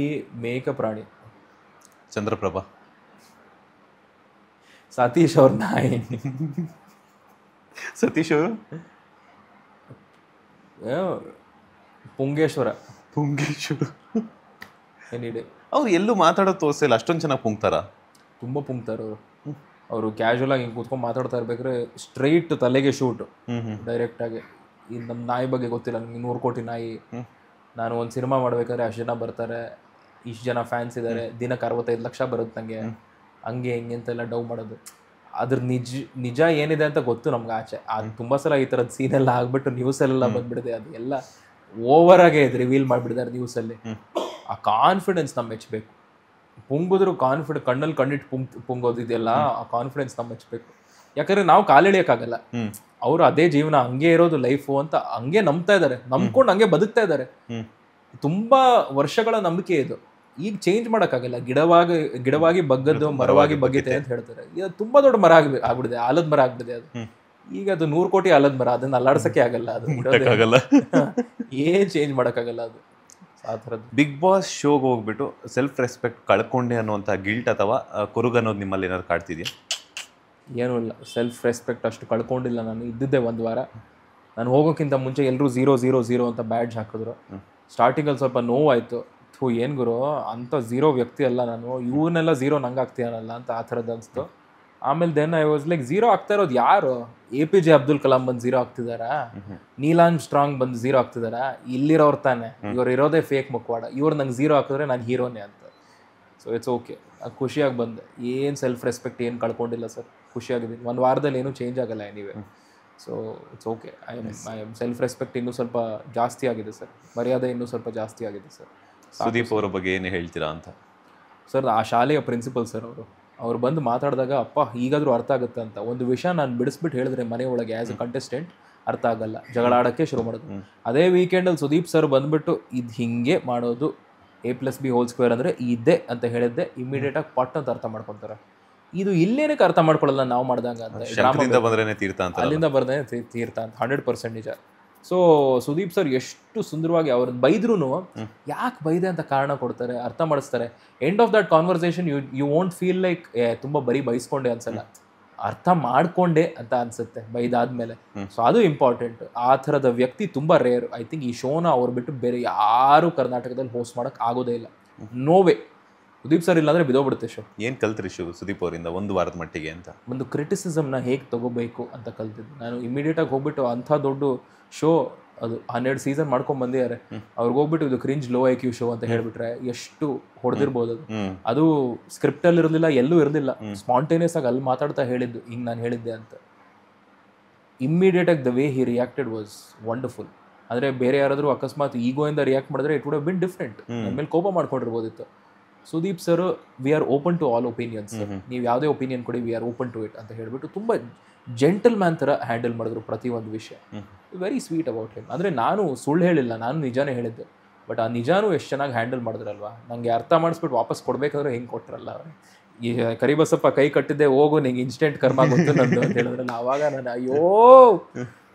ಮೇಕ ಪ್ರಾಣಿ. ಚಂದ್ರಪ್ರಭಾ. ಸತೀಶ್ ಅವ್ರ ನಾಯಿ. ಸತೀಶ್ ಅವರು. ಪುಂಗೇಶ್ವರ. ಏನಿದೆ ಅವ್ರು ಎಲ್ಲೂ ಮಾತಾಡೋದು ತೋರಿಸಿಲ್ಲ, ಅಷ್ಟೊಂದು ಚೆನ್ನಾಗಿ ಪುಂಗ್ತಾರ. ತುಂಬ ಪುಂಗ್ತಾರೆ ಅವರು. ಅವರು ಕ್ಯಾಶುವಲ್ ಆಗಿ ಹಿಂಗೆ ಕೂತ್ಕೊಂಡು ಮಾತಾಡ್ತಾ ಇರ್ಬೇಕಾದ್ರೆ ಸ್ಟ್ರೈಟ್ ತಲೆಗೆ ಶೂಟ್ ಡೈರೆಕ್ಟ್ ಆಗಿ. ಈ ನಮ್ಮ ನಾಯಿ ಬಗ್ಗೆ ಗೊತ್ತಿಲ್ಲ ನಿಮ್ಗೆ, 100 ಕೋಟಿ ನಾಯಿ. ನಾನು ಒಂದು ಸಿನಿಮಾ ಮಾಡ್ಬೇಕಾದ್ರೆ ಅಷ್ಟು ಜನ ಬರ್ತಾರೆ, ಇಷ್ಟು ಜನ ಫ್ಯಾನ್ಸ್ ಇದ್ದಾರೆ, ದಿನಕ್ಕೆ 65 ಲಕ್ಷ ಬರುತ್ತೆ ನನಗೆ, ಹಂಗೆ ಹಿಂಗೆ ಅಂತೆಲ್ಲ ಡೌ ಮಾಡೋದು. ಅದ್ರ ನಿಜ ಏನಿದೆ ಅಂತ ಗೊತ್ತು ನಮ್ಗೆ ಆಚೆ. ಅದು ತುಂಬ ಸಲ ಈ ಥರದ್ದು ಸೀನೆಲ್ಲ ಆಗ್ಬಿಟ್ಟು ನ್ಯೂಸಲ್ಲೆಲ್ಲ ಬಂದ್ಬಿಡಿದೆ. ಅದು ಎಲ್ಲ ಓವರ್ ಆಗೇ ಇದು ರಿವೀಲ್ ಮಾಡಿಬಿಡ್ತಾರೆ ನ್ಯೂಸಲ್ಲಿ. ಆ ಕಾನ್ಫಿಡೆನ್ಸ್ ನಮ್ಮ ಮೆಚ್ಚಬೇಕು. ಪುಂಗಿದ್ರು ಕಾನ್ಫಿಡೆಂಟ್, ಕಣ್ಣಲ್ಲಿ ಕಣ್ಣಿಟ್ಟು ಪುಂಗೋದಿದೆಯಲ್ಲ, ಆ ಕಾನ್ಫಿಡೆನ್ಸ್ ನಮ್ಮ ಮೆಚ್ಚಬೇಕು. ಯಾಕಂದ್ರೆ ನಾವು ಕಾಲೆಳಿಯೋಕ್ಕಾಗಲ್ಲ. ಅವರು ಅದೇ ಜೀವನ, ಹಂಗೆ ಇರೋದು ಲೈಫು ಅಂತ ಹಂಗೆ ನಂಬ್ತಾ ಇದ್ದಾರೆ, ನಂಬ್ಕೊಂಡು ಹಂಗೆ ಬದುಕ್ತಾ ಇದ್ದಾರೆ. ತುಂಬಾ ವರ್ಷಗಳ ನಂಬಿಕೆ ಇದು. ಈಗ ಚೇಂಜ್ ಮಾಡೋಕ್ಕಾಗಲ್ಲ. ಗಿಡವಾಗಿ ಬಗ್ಗದ್ದು ಮರವಾಗಿ ಬಗ್ಗಿದೆ ಅಂತ ಹೇಳ್ತಾರೆ. ಇದು ತುಂಬಾ ದೊಡ್ಡ ಮರ ಆಗ್ಬಿಡಿದೆ, ಆಲದ ಮರ ಆಗ್ಬಿಡಿದೆ ಅದು. ಈಗ ಅದು 100 ಕೋಟಿ ಆಲದ ಮರ, ಅದನ್ನ ಅಲ್ಲಾಡ್ಸಕ್ಕೆ ಆಗಲ್ಲ, ಅದು ಏನ್ ಚೇಂಜ್ ಮಾಡೋಕ್ಕಾಗಲ್ಲ ಅದು. ಆ ಥರದ್ದು. ಬಿಗ್ ಬಾಸ್ ಶೋಗೆ ಹೋಗ್ಬಿಟ್ಟು ಸೆಲ್ಫ್ ರೆಸ್ಪೆಕ್ಟ್ ಕಳ್ಕೊಂಡೆ ಅನ್ನುವಂಥ ಗಿಲ್ಟ್ ಅಥವಾ ಕುರುಗ್ ಅನ್ನೋದು ನಿಮ್ಮಲ್ಲಿ ಏನಾದ್ರು ಕಾಡ್ತಿದ್ಯಾ? ಏನೂ ಇಲ್ಲ, ಸೆಲ್ಫ್ ರೆಸ್ಪೆಕ್ಟ್ ಅಷ್ಟು ಕಳ್ಕೊಂಡಿಲ್ಲ. ನಾನು ಇದ್ದಿದ್ದೆ 1 ವಾರ. ನಾನು ಹೋಗೋಕ್ಕಿಂತ ಮುಂಚೆ ಎಲ್ಲರೂ 0-0-0 ಅಂತ ಬ್ಯಾಡ್ಜ್ ಹಾಕಿದ್ರು. ಸ್ಟಾರ್ಟಿಂಗಲ್ಲಿ ಸ್ವಲ್ಪ ನೋವಾಯಿತು. ಏನು ಗುರು ಅಂಥ 0 ವ್ಯಕ್ತಿ ಅಲ್ಲ ನಾನು, ಇವನ್ನೆಲ್ಲ 0 ನಂಗೆ ಆಗ್ತೀಯನಲ್ಲ ಅಂತ ಆ ಥರದ್ದು ಅನಿಸ್ತು. ಆಮೇಲೆ ದೆನ್ ಐ ವಾಸ್ ಲೈಕ್, 0 ಆಗ್ತಾ ಇರೋದು ಯಾರು? APJ ಅಬ್ದುಲ್ ಕಲಾಂ ಬಂದು 0 ಆಗ್ತಿದಾರಾ? ನೀಲಾನ್ ಸ್ಟ್ರಾಂಗ್ ಬಂದು 0 ಆಗ್ತಿದಾರಾ? ಇಲ್ಲಿರೋರು ತಾನೆ, ಇವ್ರು ಇರೋದೇ ಫೇಕ್ ಮುಖವಾಡ. ಇವ್ರು ನಂಗೆ 0 ಹಾಕಿದ್ರೆ ನಾನು ಹೀರೋನೇ ಅಂತ. ಸೊ ಇಟ್ಸ್ ಓಕೆ, ಖುಷಿಯಾಗಿ ಬಂದೆ. ಏನು ಸೆಲ್ಫ್ ರೆಸ್ಪೆಕ್ಟ್ ಏನು ಕಳ್ಕೊಂಡಿಲ್ಲ ಸರ್, ಖುಷಿಯಾಗಿದ್ದೀನಿ. 1 ವಾರದಲ್ಲಿ ಏನೂ ಚೇಂಜ್ ಆಗಲ್ಲ anyway. So it's okay. I am self respect ಇನ್ನೂ ಸ್ವಲ್ಪ ಜಾಸ್ತಿ ಆಗಿದೆ ಸರ್, ಮರ್ಯಾದೆ ಇನ್ನೂ ಸ್ವಲ್ಪ ಜಾಸ್ತಿ ಆಗಿದೆ ಸರ್. ಸುದೀಪ್ ಅವರ ಬಗ್ಗೆ ಏನು ಹೇಳ್ತೀರಾ ಅಂತ? ಸರ್ ಆ ಶಾಲೆಯ ಪ್ರಿನ್ಸಿಪಲ್ ಸರ್ ಅವ್ರು ಬಂದು ಮಾತಾಡಿದಾಗ ಅಪ್ಪ ಈಗಾದರೂ ಅರ್ಥ ಆಗುತ್ತೆ ಅಂತ. ಒಂದು ವಿಷಯ ನಾನು ಬಿಡಿಸ್ಬಿಟ್ಟು ಹೇಳಿದ್ರೆ ಮನೆ ಒಳಗೆ ಆ್ಯಸ್ ಅ ಕಂಟೆಸ್ಟೆಂಟ್ ಅರ್ಥ ಆಗಲ್ಲ, ಜಗಳ ಆಡೋಕ್ಕೆ ಶುರು ಮಾಡೋದು. ಅದೇ ವೀಕೆಂಡಲ್ಲಿ ಸುದೀಪ್ ಸರ್ ಬಂದುಬಿಟ್ಟು ಇದು ಹಿಂಗೆ ಮಾಡೋದು, A+B² ಅಂದರೆ ಇದೇ ಅಂತ ಹೇಳಿದ್ದೆ, ಇಮಿಡಿಯೇಟಾಗಿ ಪಟ್ ಅಂತ ಅರ್ಥ ಮಾಡ್ಕೊತಾರೆ. ಇದು ಇಲ್ಲೇನಕ್ಕೆ ಅರ್ಥ ಮಾಡ್ಕೊಳ್ಳಲ್ಲ ನಾವು ಮಾಡ್ದಂಗೆ ಅಂತ. ಅಲ್ಲಿಂದ ಬರ್ದೇನೆ ತೀರ್ಥ ಅಂತ 100% ನಿಜ. ಸೊ ಸುದೀಪ್ ಸರ್ ಎಷ್ಟು ಸುಂದರವಾಗಿ ಅವ್ರನ್ನ ಬೈದ್ರೂ ಯಾಕೆ ಬೈದೆ ಅಂತ ಕಾರಣ ಕೊಡ್ತಾರೆ, ಅರ್ಥ ಮಾಡಿಸ್ತಾರೆ. End of that conversation you won't feel like ತುಂಬ ಬರೀ ಬೈಸ್ಕೊಂಡೆ ಅನ್ಸಲ್ಲ, ಅರ್ಥ ಮಾಡ್ಕೊಂಡೆ ಅಂತ ಅನ್ಸುತ್ತೆ ಬೈದಾದ್ಮೇಲೆ. ಸೊ ಅದು ಇಂಪಾರ್ಟೆಂಟ್. ಆ ಥರದ ವ್ಯಕ್ತಿ ತುಂಬ ರೇರ್. ಐ ಥಿಂಕ್ ಈ ಶೋನ ಅವ್ರು ಬಿಟ್ಟು ಬೇರೆ ಯಾರು ಕರ್ನಾಟಕದಲ್ಲಿ ಹೋಸ್ಟ್ ಮಾಡೋಕ್ಕೆ ಆಗೋದೇ ಇಲ್ಲ. ನೋವೇ. ಸುದೀಪ್ ಸರ್ ಇಲ್ಲಾಂದ್ರೆ ಬಿದೋಗ್ಬಿಡುತ್ತೆ ಶೋ. ಏನು ಕಲ್ತ್ರಿ ಸುದೀಪ್ ಅವರಿಂದ 1 ವಾರದ ಮಟ್ಟಿಗೆ ಅಂತ? ಒಂದು ಕ್ರಿಟಿಸಿಸಮ್ನ ಹೇಗೆ ತಗೋಬೇಕು ಅಂತ ಕಲ್ತಿದ್ದು. ನಾನು ಇಮಿಡಿಯೇಟಾಗಿ ಹೋಗ್ಬಿಟ್ಟು ಅಂಥ ದೊಡ್ಡ ಶೋ, ಅದು 12 ಸೀಸನ್ ಮಾಡ್ಕೊಂಡು ಬಂದಿದ್ದಾರೆ, ಅವ್ರಿಗೆ ಹೋಗ್ಬಿಟ್ಟು ಇದು ಕ್ರಿಂಜ್ ಲೋ IQ ಶೋ ಅಂತ ಹೇಳ್ಬಿಟ್ರೆ ಎಷ್ಟು ಹೊಡೆದಿರ್ಬೋದು ಅದು. ಅದು ಸ್ಕ್ರಿಪ್ಟಲ್ಲಿ ಇರಲಿಲ್ಲ, ಎಲ್ಲೂ ಇರಲಿಲ್ಲ, ಸ್ಪಾಂಟೇನಿಯಸ್ ಆಗಿ ಅಲ್ಲಿ ಮಾತಾಡ್ತಾ ಹೇಳಿದ್ದು ಹಿಂಗೆ ನಾನು ಹೇಳಿದ್ದೆ ಅಂತ. ಇಮ್ಮಿಡಿಯೇಟಾಗಿ the way he reacted was wonderful. ಅಂದರೆ ಬೇರೆ ಯಾರಾದರೂ ಅಕಸ್ಮಾತ್ ಈಗೋಯಿಂದ ರಿಯಾಕ್ಟ್ ಮಾಡಿದ್ರೆ it would have been different, ನನ್ನ ಮೇಲೆ ಕೋಪ ಮಾಡ್ಕೊಂಡಿರ್ಬೋದಿತ್ತು. Sudeep sir we are open to all opinions, ನೀವು ಯಾವುದೇ ಒಪಿನಿಯನ್ ಕೊಡಿ we are open to it ಅಂತ ಹೇಳಿಬಿಟ್ಟು ತುಂಬ ಜೆಂಟಲ್ ಮ್ಯಾನ್ ಥರ ಹ್ಯಾಂಡಲ್ ಮಾಡಿದ್ರು ಪ್ರತಿಯೊಂದು ವಿಷಯ. Very sweet about him. ಅಂದರೆ ನಾನು ಸುಳ್ಳು ಹೇಳಿಲ್ಲ, ನಾನು ನಿಜಾನೇ ಹೇಳಿದ್ದೆ. ಬಟ್ ಆ ನಿಜಾನೂ ಎಷ್ಟು ಚೆನ್ನಾಗಿ ಹ್ಯಾಂಡಲ್ ಮಾಡಿದ್ರಲ್ವಾ, ನನಗೆ ಅರ್ಥ ಮಾಡಿಸ್ಬಿಟ್ಟು ವಾಪಸ್ ಕೊಡಬೇಕಾದ್ರೆ ಹೆಂಗೆ ಕೊಟ್ರಲ್ಲ ಅವ್ರು. ಈ ಕರಿಬಸಪ್ಪ ಕೈ ಕಟ್ಟಿದ್ದೆ, ಹೋಗು ನಿಂಗೆ ಇನ್ಸ್ಟೆಂಟ್ ಕರ್ಮ ಗೊತ್ತು ನಂದು ಅಂತ ಹೇಳಿದ್ರಲ್ಲ, ಆವಾಗ ನಾನು ಅಯ್ಯೋ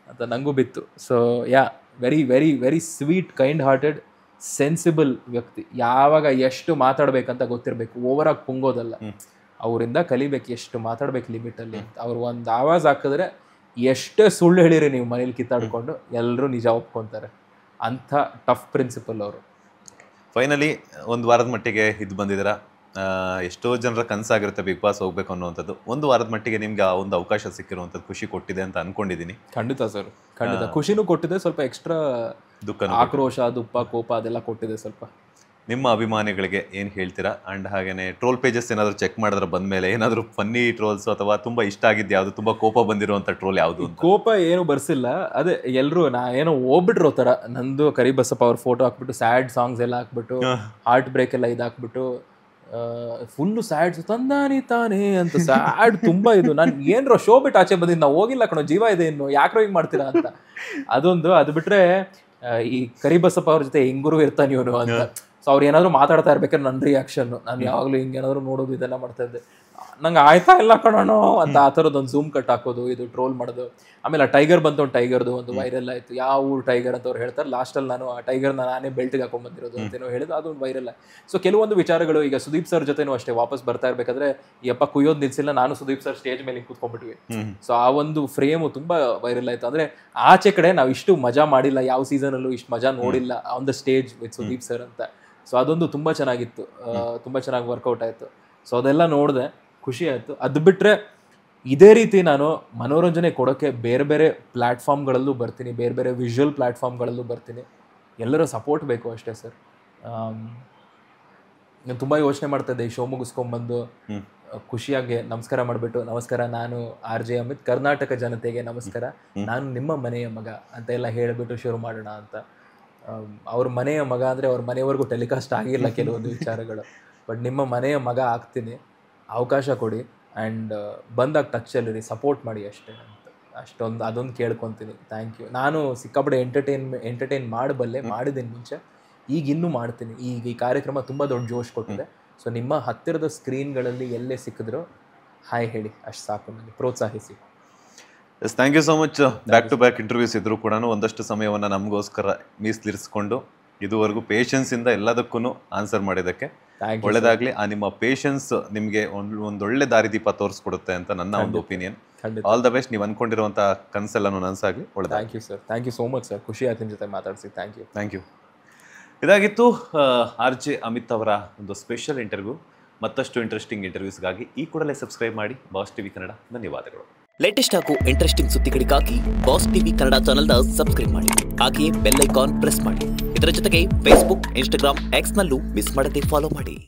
ಅಂತ ನನಗೂ ಬಿತ್ತು. So yeah, very very very sweet, kind hearted, sensible ವ್ಯಕ್ತಿ. ಯಾವಾಗ ಎಷ್ಟು ಮಾತಾಡ್ಬೇಕಂತ ಗೊತ್ತಿರಬೇಕು, ಓವರಾಗಿ ಪುಂಗೋದಲ್ಲ. ಅವರಿಂದ ಕಲಿಬೇಕು ಎಷ್ಟು ಮಾತಾಡ್ಬೇಕು ಲಿಮಿಟಲ್ಲಿ ಅಂತ. ಅವ್ರು ಒಂದು ಆವಾಜ್ ಹಾಕಿದ್ರೆ ಎಷ್ಟೇ ಸುಳ್ಳು ಹೇಳಿರಿ ನೀವು ಮನೇಲಿ ಕಿತ್ತಾಡ್ಕೊಂಡು ಎಲ್ಲರೂ ನಿಜ ಒಪ್ಕೊತಾರೆ. ಅಂಥ ಟಫ್ ಪ್ರಿನ್ಸಿಪಲ್ ಅವರು. ಫೈನಲಿ ಒಂದು ವಾರದ ಮಟ್ಟಿಗೆ ಇದು ಬಂದಿದ್ದೀರಾ. ಎಷ್ಟೋ ಜನರ ಕನಸಾಗಿರುತ್ತೆ ಬಿಗ್ ಬಾಸ್ ಹೋಗ್ಬೇಕು ಅನ್ನುವಂಥದ್ದು. ಒಂದು ವಾರದ ಮಟ್ಟಿಗೆ ನಿಮ್ಗೆ ಆ ಒಂದು ಅವಕಾಶ ಸಿಕ್ಕಿರುವಂಥದ್ದು ಖುಷಿ ಕೊಟ್ಟಿದೆ ಅಂತ ಅನ್ಕೊಂಡಿದ್ದೀನಿ. ಖಂಡಿತ ಸರ್, ಖಂಡಿತ ಖುಷಿನೂ ಕೊಟ್ಟಿದೆ, ಸ್ವಲ್ಪ ಎಕ್ಸ್ಟ್ರಾ ದುಃಖ, ಆಕ್ರೋಶ, ದುಪ್ಪ, ಕೋಪ ಅದೆಲ್ಲ ಕೊಟ್ಟಿದೆ ಸ್ವಲ್ಪ. ನಿಮ್ಮ ಅಭಿಮಾನಿಗಳಿಗೆ ಏನು ಹೇಳ್ತೀರಾ? ಅಂಡ್ ಹಾಗೇನೆ ಟ್ರೋಲ್ ಪೇಜಸ್ ಏನಾದರೂ ಚೆಕ್ ಮಾಡಿದ್ರೆ ಬಂದಮೇಲೆ ಏನಾದರೂ ಫನ್ನಿ ಟ್ರೋಲ್ಸ್ ಅಥವಾ ತುಂಬ ಇಷ್ಟ ಆಗಿದ್ದು ಯಾವುದು, ತುಂಬ ಕೋಪ ಬಂದಿರುವಂಥ ಟ್ರೋಲ್ ಯಾವುದು? ಕೋಪ ಏನು ಬರ್ಸಿಲ್ಲ, ಅದೇ ಎಲ್ಲರೂ ಏನೋ ಹೋಗ್ಬಿಟ್ರು ಥರ. ನಂದು ಕರಿಬಸಪ್ಪ ಅವ್ರ ಫೋಟೋ ಹಾಕ್ಬಿಟ್ಟು ಸ್ಯಾಡ್ ಸಾಂಗ್ಸ್ ಎಲ್ಲ ಹಾಕ್ಬಿಟ್ಟು, ಹಾರ್ಟ್ ಬ್ರೇಕ್ ಎಲ್ಲ ಇದಾಕ್ಬಿಟ್ಟು ಫುಲ್ಲು ಸ್ಯಾಡ್ಸ್, ತಂದಾನಿ ತಾನೇ ಅಂತ ಸ್ಯಾಡ್ ತುಂಬ. ಇದು ನಾನು ಏನ್ರೋ ಶೋ ಬಿಟ್ಟು ಆಚೆ ಬಂದಿದ್ದು, ನಾವು ಹೋಗಿಲ್ಲ ಕಣೋ, ಜೀವ ಇದೆ ಇನ್ನು, ಯಾಕ್ರೋ ಹಿಂಗೆ ಮಾಡ್ತೀರಾ ಅಂತ ಅದೊಂದು. ಅದು ಬಿಟ್ರೆ ಈ ಕರಿಬಸಪ್ಪ ಅವ್ರ ಜೊತೆ ಹೆಂಗುರು ಇರ್ತಾನೆ ಇವನು ಅಂತ. ಸೊ ಅವ್ರು ಏನಾದ್ರು ಮಾತಾಡ್ತಾ ಇರ್ಬೇಕಾದ್ರೆ ನನ್ನ ರಿಯಾಕ್ಷನ್ನು, ನಾನು ಯಾವಾಗಲೂ ಹಿಂಗೇನಾದ್ರು ನೋಡೋದು ಇದೆಲ್ಲ ಮಾಡ್ತಾ ಇದ್ದೆ. ನಂಗೆ ಆಯ್ತಾ ಇಲ್ಲ ಕಣೋ ಅಂತ ಆ ಥರದ್ದೊಂದು ಝೂಮ್ ಕಟ್ ಹಾಕೋದು, ಇದು ಟ್ರೋಲ್ ಮಾಡೋದು. ಆಮೇಲೆ ಆ ಟೈಗರ್ ಬಂತು, ಒಂದು ಟೈಗರ್ದು ಒಂದು ವೈರಲ್ ಆಯಿತು. ಯಾವ ಊರು ಟೈಗರ್ ಅಂತ ಅವ್ರು ಹೇಳ್ತಾರೆ. ಲಾಸ್ಟಲ್ಲಿ ನಾನು ಆ ಟೈಗರ್ನ ನಾನೇ ಬೆಲ್ಟ್ಗೆ ಹಾಕೊಂಡ್ಬಂದಿರೋದು ಅಂತೇನೋ ಹೇಳಿದ್ದು, ಅದೊಂದು ವೈರಲ್ ಆಯ್ತು. ಸೊ ಕೆಲವೊಂದು ವಿಚಾರಗಳು ಈಗ ಸುದೀಪ್ ಸರ್ ಜೊತೆನೂ ಅಷ್ಟೇ, ವಾಪಸ್ ಬರ್ತಾ ಇರಬೇಕಾದ್ರೆ ಯಪ್ಪ ಕುಯ್ಯೋದು ನಿಲ್ಸಿಲ್ಲ, ನಾನು ಸುದೀಪ್ ಸರ್ ಸ್ಟೇಜ್ ಮೇಲೆ ಕೂತ್ಕೊಂಡ್ಬಿಟ್ವಿ. ಸೊ ಆ ಒಂದು ಫ್ರೇಮು ತುಂಬ ವೈರಲ್ ಆಯಿತು. ಅಂದರೆ ಆಚೆ ಕಡೆ ನಾವು ಇಷ್ಟು ಮಜಾ ಮಾಡಿಲ್ಲ, ಯಾವ ಸೀಸನಲ್ಲೂ ಇಷ್ಟು ಮಜಾ ನೋಡಿಲ್ಲ on the stage with Sudeep sir ಅಂತ. ಸೊ ಅದೊಂದು ತುಂಬ ಚೆನ್ನಾಗಿತ್ತು, ತುಂಬ ಚೆನ್ನಾಗಿ ವರ್ಕೌಟ್ ಆಯಿತು. ಸೊ ಅದೆಲ್ಲ ನೋಡಿದೆ, ಖುಷಿ ಆಯಿತು. ಅದು ಬಿಟ್ಟರೆ ಇದೇ ರೀತಿ ನಾನು ಮನೋರಂಜನೆ ಕೊಡೋಕ್ಕೆ ಬೇರೆ ಬೇರೆ ಪ್ಲ್ಯಾಟ್ಫಾರ್ಮ್ಗಳಲ್ಲೂ ಬರ್ತೀನಿ, ಬೇರೆ ಬೇರೆ ವಿಜುವಲ್ ಪ್ಲ್ಯಾಟ್ಫಾರ್ಮ್ಗಳಲ್ಲೂ ಬರ್ತೀನಿ. ಎಲ್ಲರ ಸಪೋರ್ಟ್ ಬೇಕು ಅಷ್ಟೇ ಸರ್. ನಾನು ತುಂಬ ಯೋಚನೆ ಮಾಡ್ತಾಯಿದ್ದೆ, ಈ ಶೋ ಮುಗಿಸ್ಕೊಂಬಂದು ಖುಷಿಯಾಗಿ ನಮಸ್ಕಾರ ಮಾಡಿಬಿಟ್ಟು, ನಮಸ್ಕಾರ ನಾನು RJ ಅಮಿತ್, ಕರ್ನಾಟಕ ಜನತೆಗೆ ನಮಸ್ಕಾರ, ನಾನು ನಿಮ್ಮ ಮನೆಯ ಮಗ ಅಂತ ಎಲ್ಲ ಹೇಳಿಬಿಟ್ಟು ಶುರು ಮಾಡೋಣ ಅಂತ. ಅವ್ರ ಮನೆಯ ಮಗ ಅಂದರೆ ಅವ್ರ ಮನೆಯವರೆಗೂ ಟೆಲಿಕಾಸ್ಟ್ ಆಗಿಲ್ಲ ಕೆಲವೊಂದು ವಿಚಾರಗಳು. ಬಟ್ ನಿಮ್ಮ ಮನೆಯ ಮಗ ಆಗ್ತೀನಿ, ಅವಕಾಶ ಕೊಡಿ, ಆ್ಯಂಡ್ ಬಂದಾಗ ಟಚ್ಚಲ್ಲಿರಿ, ಸಪೋರ್ಟ್ ಮಾಡಿ ಅಷ್ಟೇ ಅಂತ. ಅದೊಂದು ಕೇಳ್ಕೊತೀನಿ. Thank you. ನಾನು ಸಿಕ್ಕಾಪಟ್ಟೆ ಎಂಟರ್ಟೈನ್ ಮಾಡಬಲ್ಲೆ, ಮಾಡಿದ್ದೀನಿ ಮುಂಚೆ, ಈಗ ಇನ್ನೂ ಮಾಡ್ತೀನಿ. ಈಗ ಈ ಕಾರ್ಯಕ್ರಮ ತುಂಬ ದೊಡ್ಡ ಜೋಶ್ ಕೊಟ್ಟಿದೆ. ಸೊ ನಿಮ್ಮ ಹತ್ತಿರದ ಸ್ಕ್ರೀನ್ಗಳಲ್ಲಿ ಎಲ್ಲೇ ಸಿಕ್ಕಿದ್ರು ಹಾಯ್ ಹೇಳಿ, ಅಷ್ಟು ಸಾಕು, ನನಗೆ ಪ್ರೋತ್ಸಾಹಿಸಿ. Yes, thank you so much. Back to back interviews ಇದ್ರೂ ಕೂಡ ಒಂದಷ್ಟು ಸಮಯವನ್ನು ನಮಗೋಸ್ಕರ ಮೀಸಲಿರಿಸ್ಕೊಂಡು ಇದುವರೆಗೂ ಪೇಷನ್ಸಿಂದ ಎಲ್ಲದಕ್ಕೂ ಆನ್ಸರ್ ಮಾಡಿದ್ದಕ್ಕೆ ಒಳ್ಳೆಯದಾಗಲಿ. ಆ ನಿಮ್ಮ ಪೇಷನ್ಸ್ ನಿಮಗೆ ಒಂದೊಳ್ಳೆ ದಾರಿದೀಪ ತೋರಿಸ್ಕೊಡುತ್ತೆ ಅಂತ ನನ್ನ ಒಂದು ಒಪಿನಿಯನ್. All the best. ನೀವು ಅಂದ್ಕೊಂಡಿರುವಂಥ ಕನಸೆಲ್ಲನೂ ನನಸಾಗಲಿ. ಒಳ್ಳೆಯದು. Thank you sir. Thank you so much sir. ಖುಷಿ ಆಯ್ತು ನಿಮ್ಮ ಜೊತೆ ಮಾತಾಡಿಸಿ. Thank you. Thank you. ಇದಾಗಿತ್ತು RJ ಅಮಿತ್ ಅವರ ಒಂದು ಸ್ಪೆಷಲ್ ಇಂಟರ್ವ್ಯೂ. ಮತ್ತಷ್ಟು ಇಂಟ್ರೆಸ್ಟಿಂಗ್ ಇಂಟರ್ವ್ಯೂಸ್ಗಾಗಿ ಈ ಕೂಡಲೇ ಸಬ್ಸ್ಕ್ರೈಬ್ ಮಾಡಿ ಬಾಸ್ ಟಿವಿ ಕನ್ನಡ. ಧನ್ಯವಾದಗಳು. ಲೇಟೆಸ್ಟ್ ಹಾಗೂ ಇಂಟ್ರೆಸ್ಟಿಂಗ್ ಸುದ್ದಿಗಳಿಗಾಗಿ ಬಾಸ್ ಟಿವಿ ಕನ್ನಡ ಚಾನೆಲ್ನ ಸಬ್ಸ್ಕ್ರೈಬ್ ಮಾಡಿ. ಹಾಗೆಯೇ ಬೆಲ್ ಐಕಾನ್ ಪ್ರೆಸ್ ಮಾಡಿ. ಇದರ ಜೊತೆಗೆ ಫೇಸ್ಬುಕ್, ಇನ್ಸ್ಟಾಗ್ರಾಮ್, ಎಕ್ಸ್ನಲ್ಲೂ ಮಿಸ್ ಮಾಡದೆ ಫಾಲೋ ಮಾಡಿ.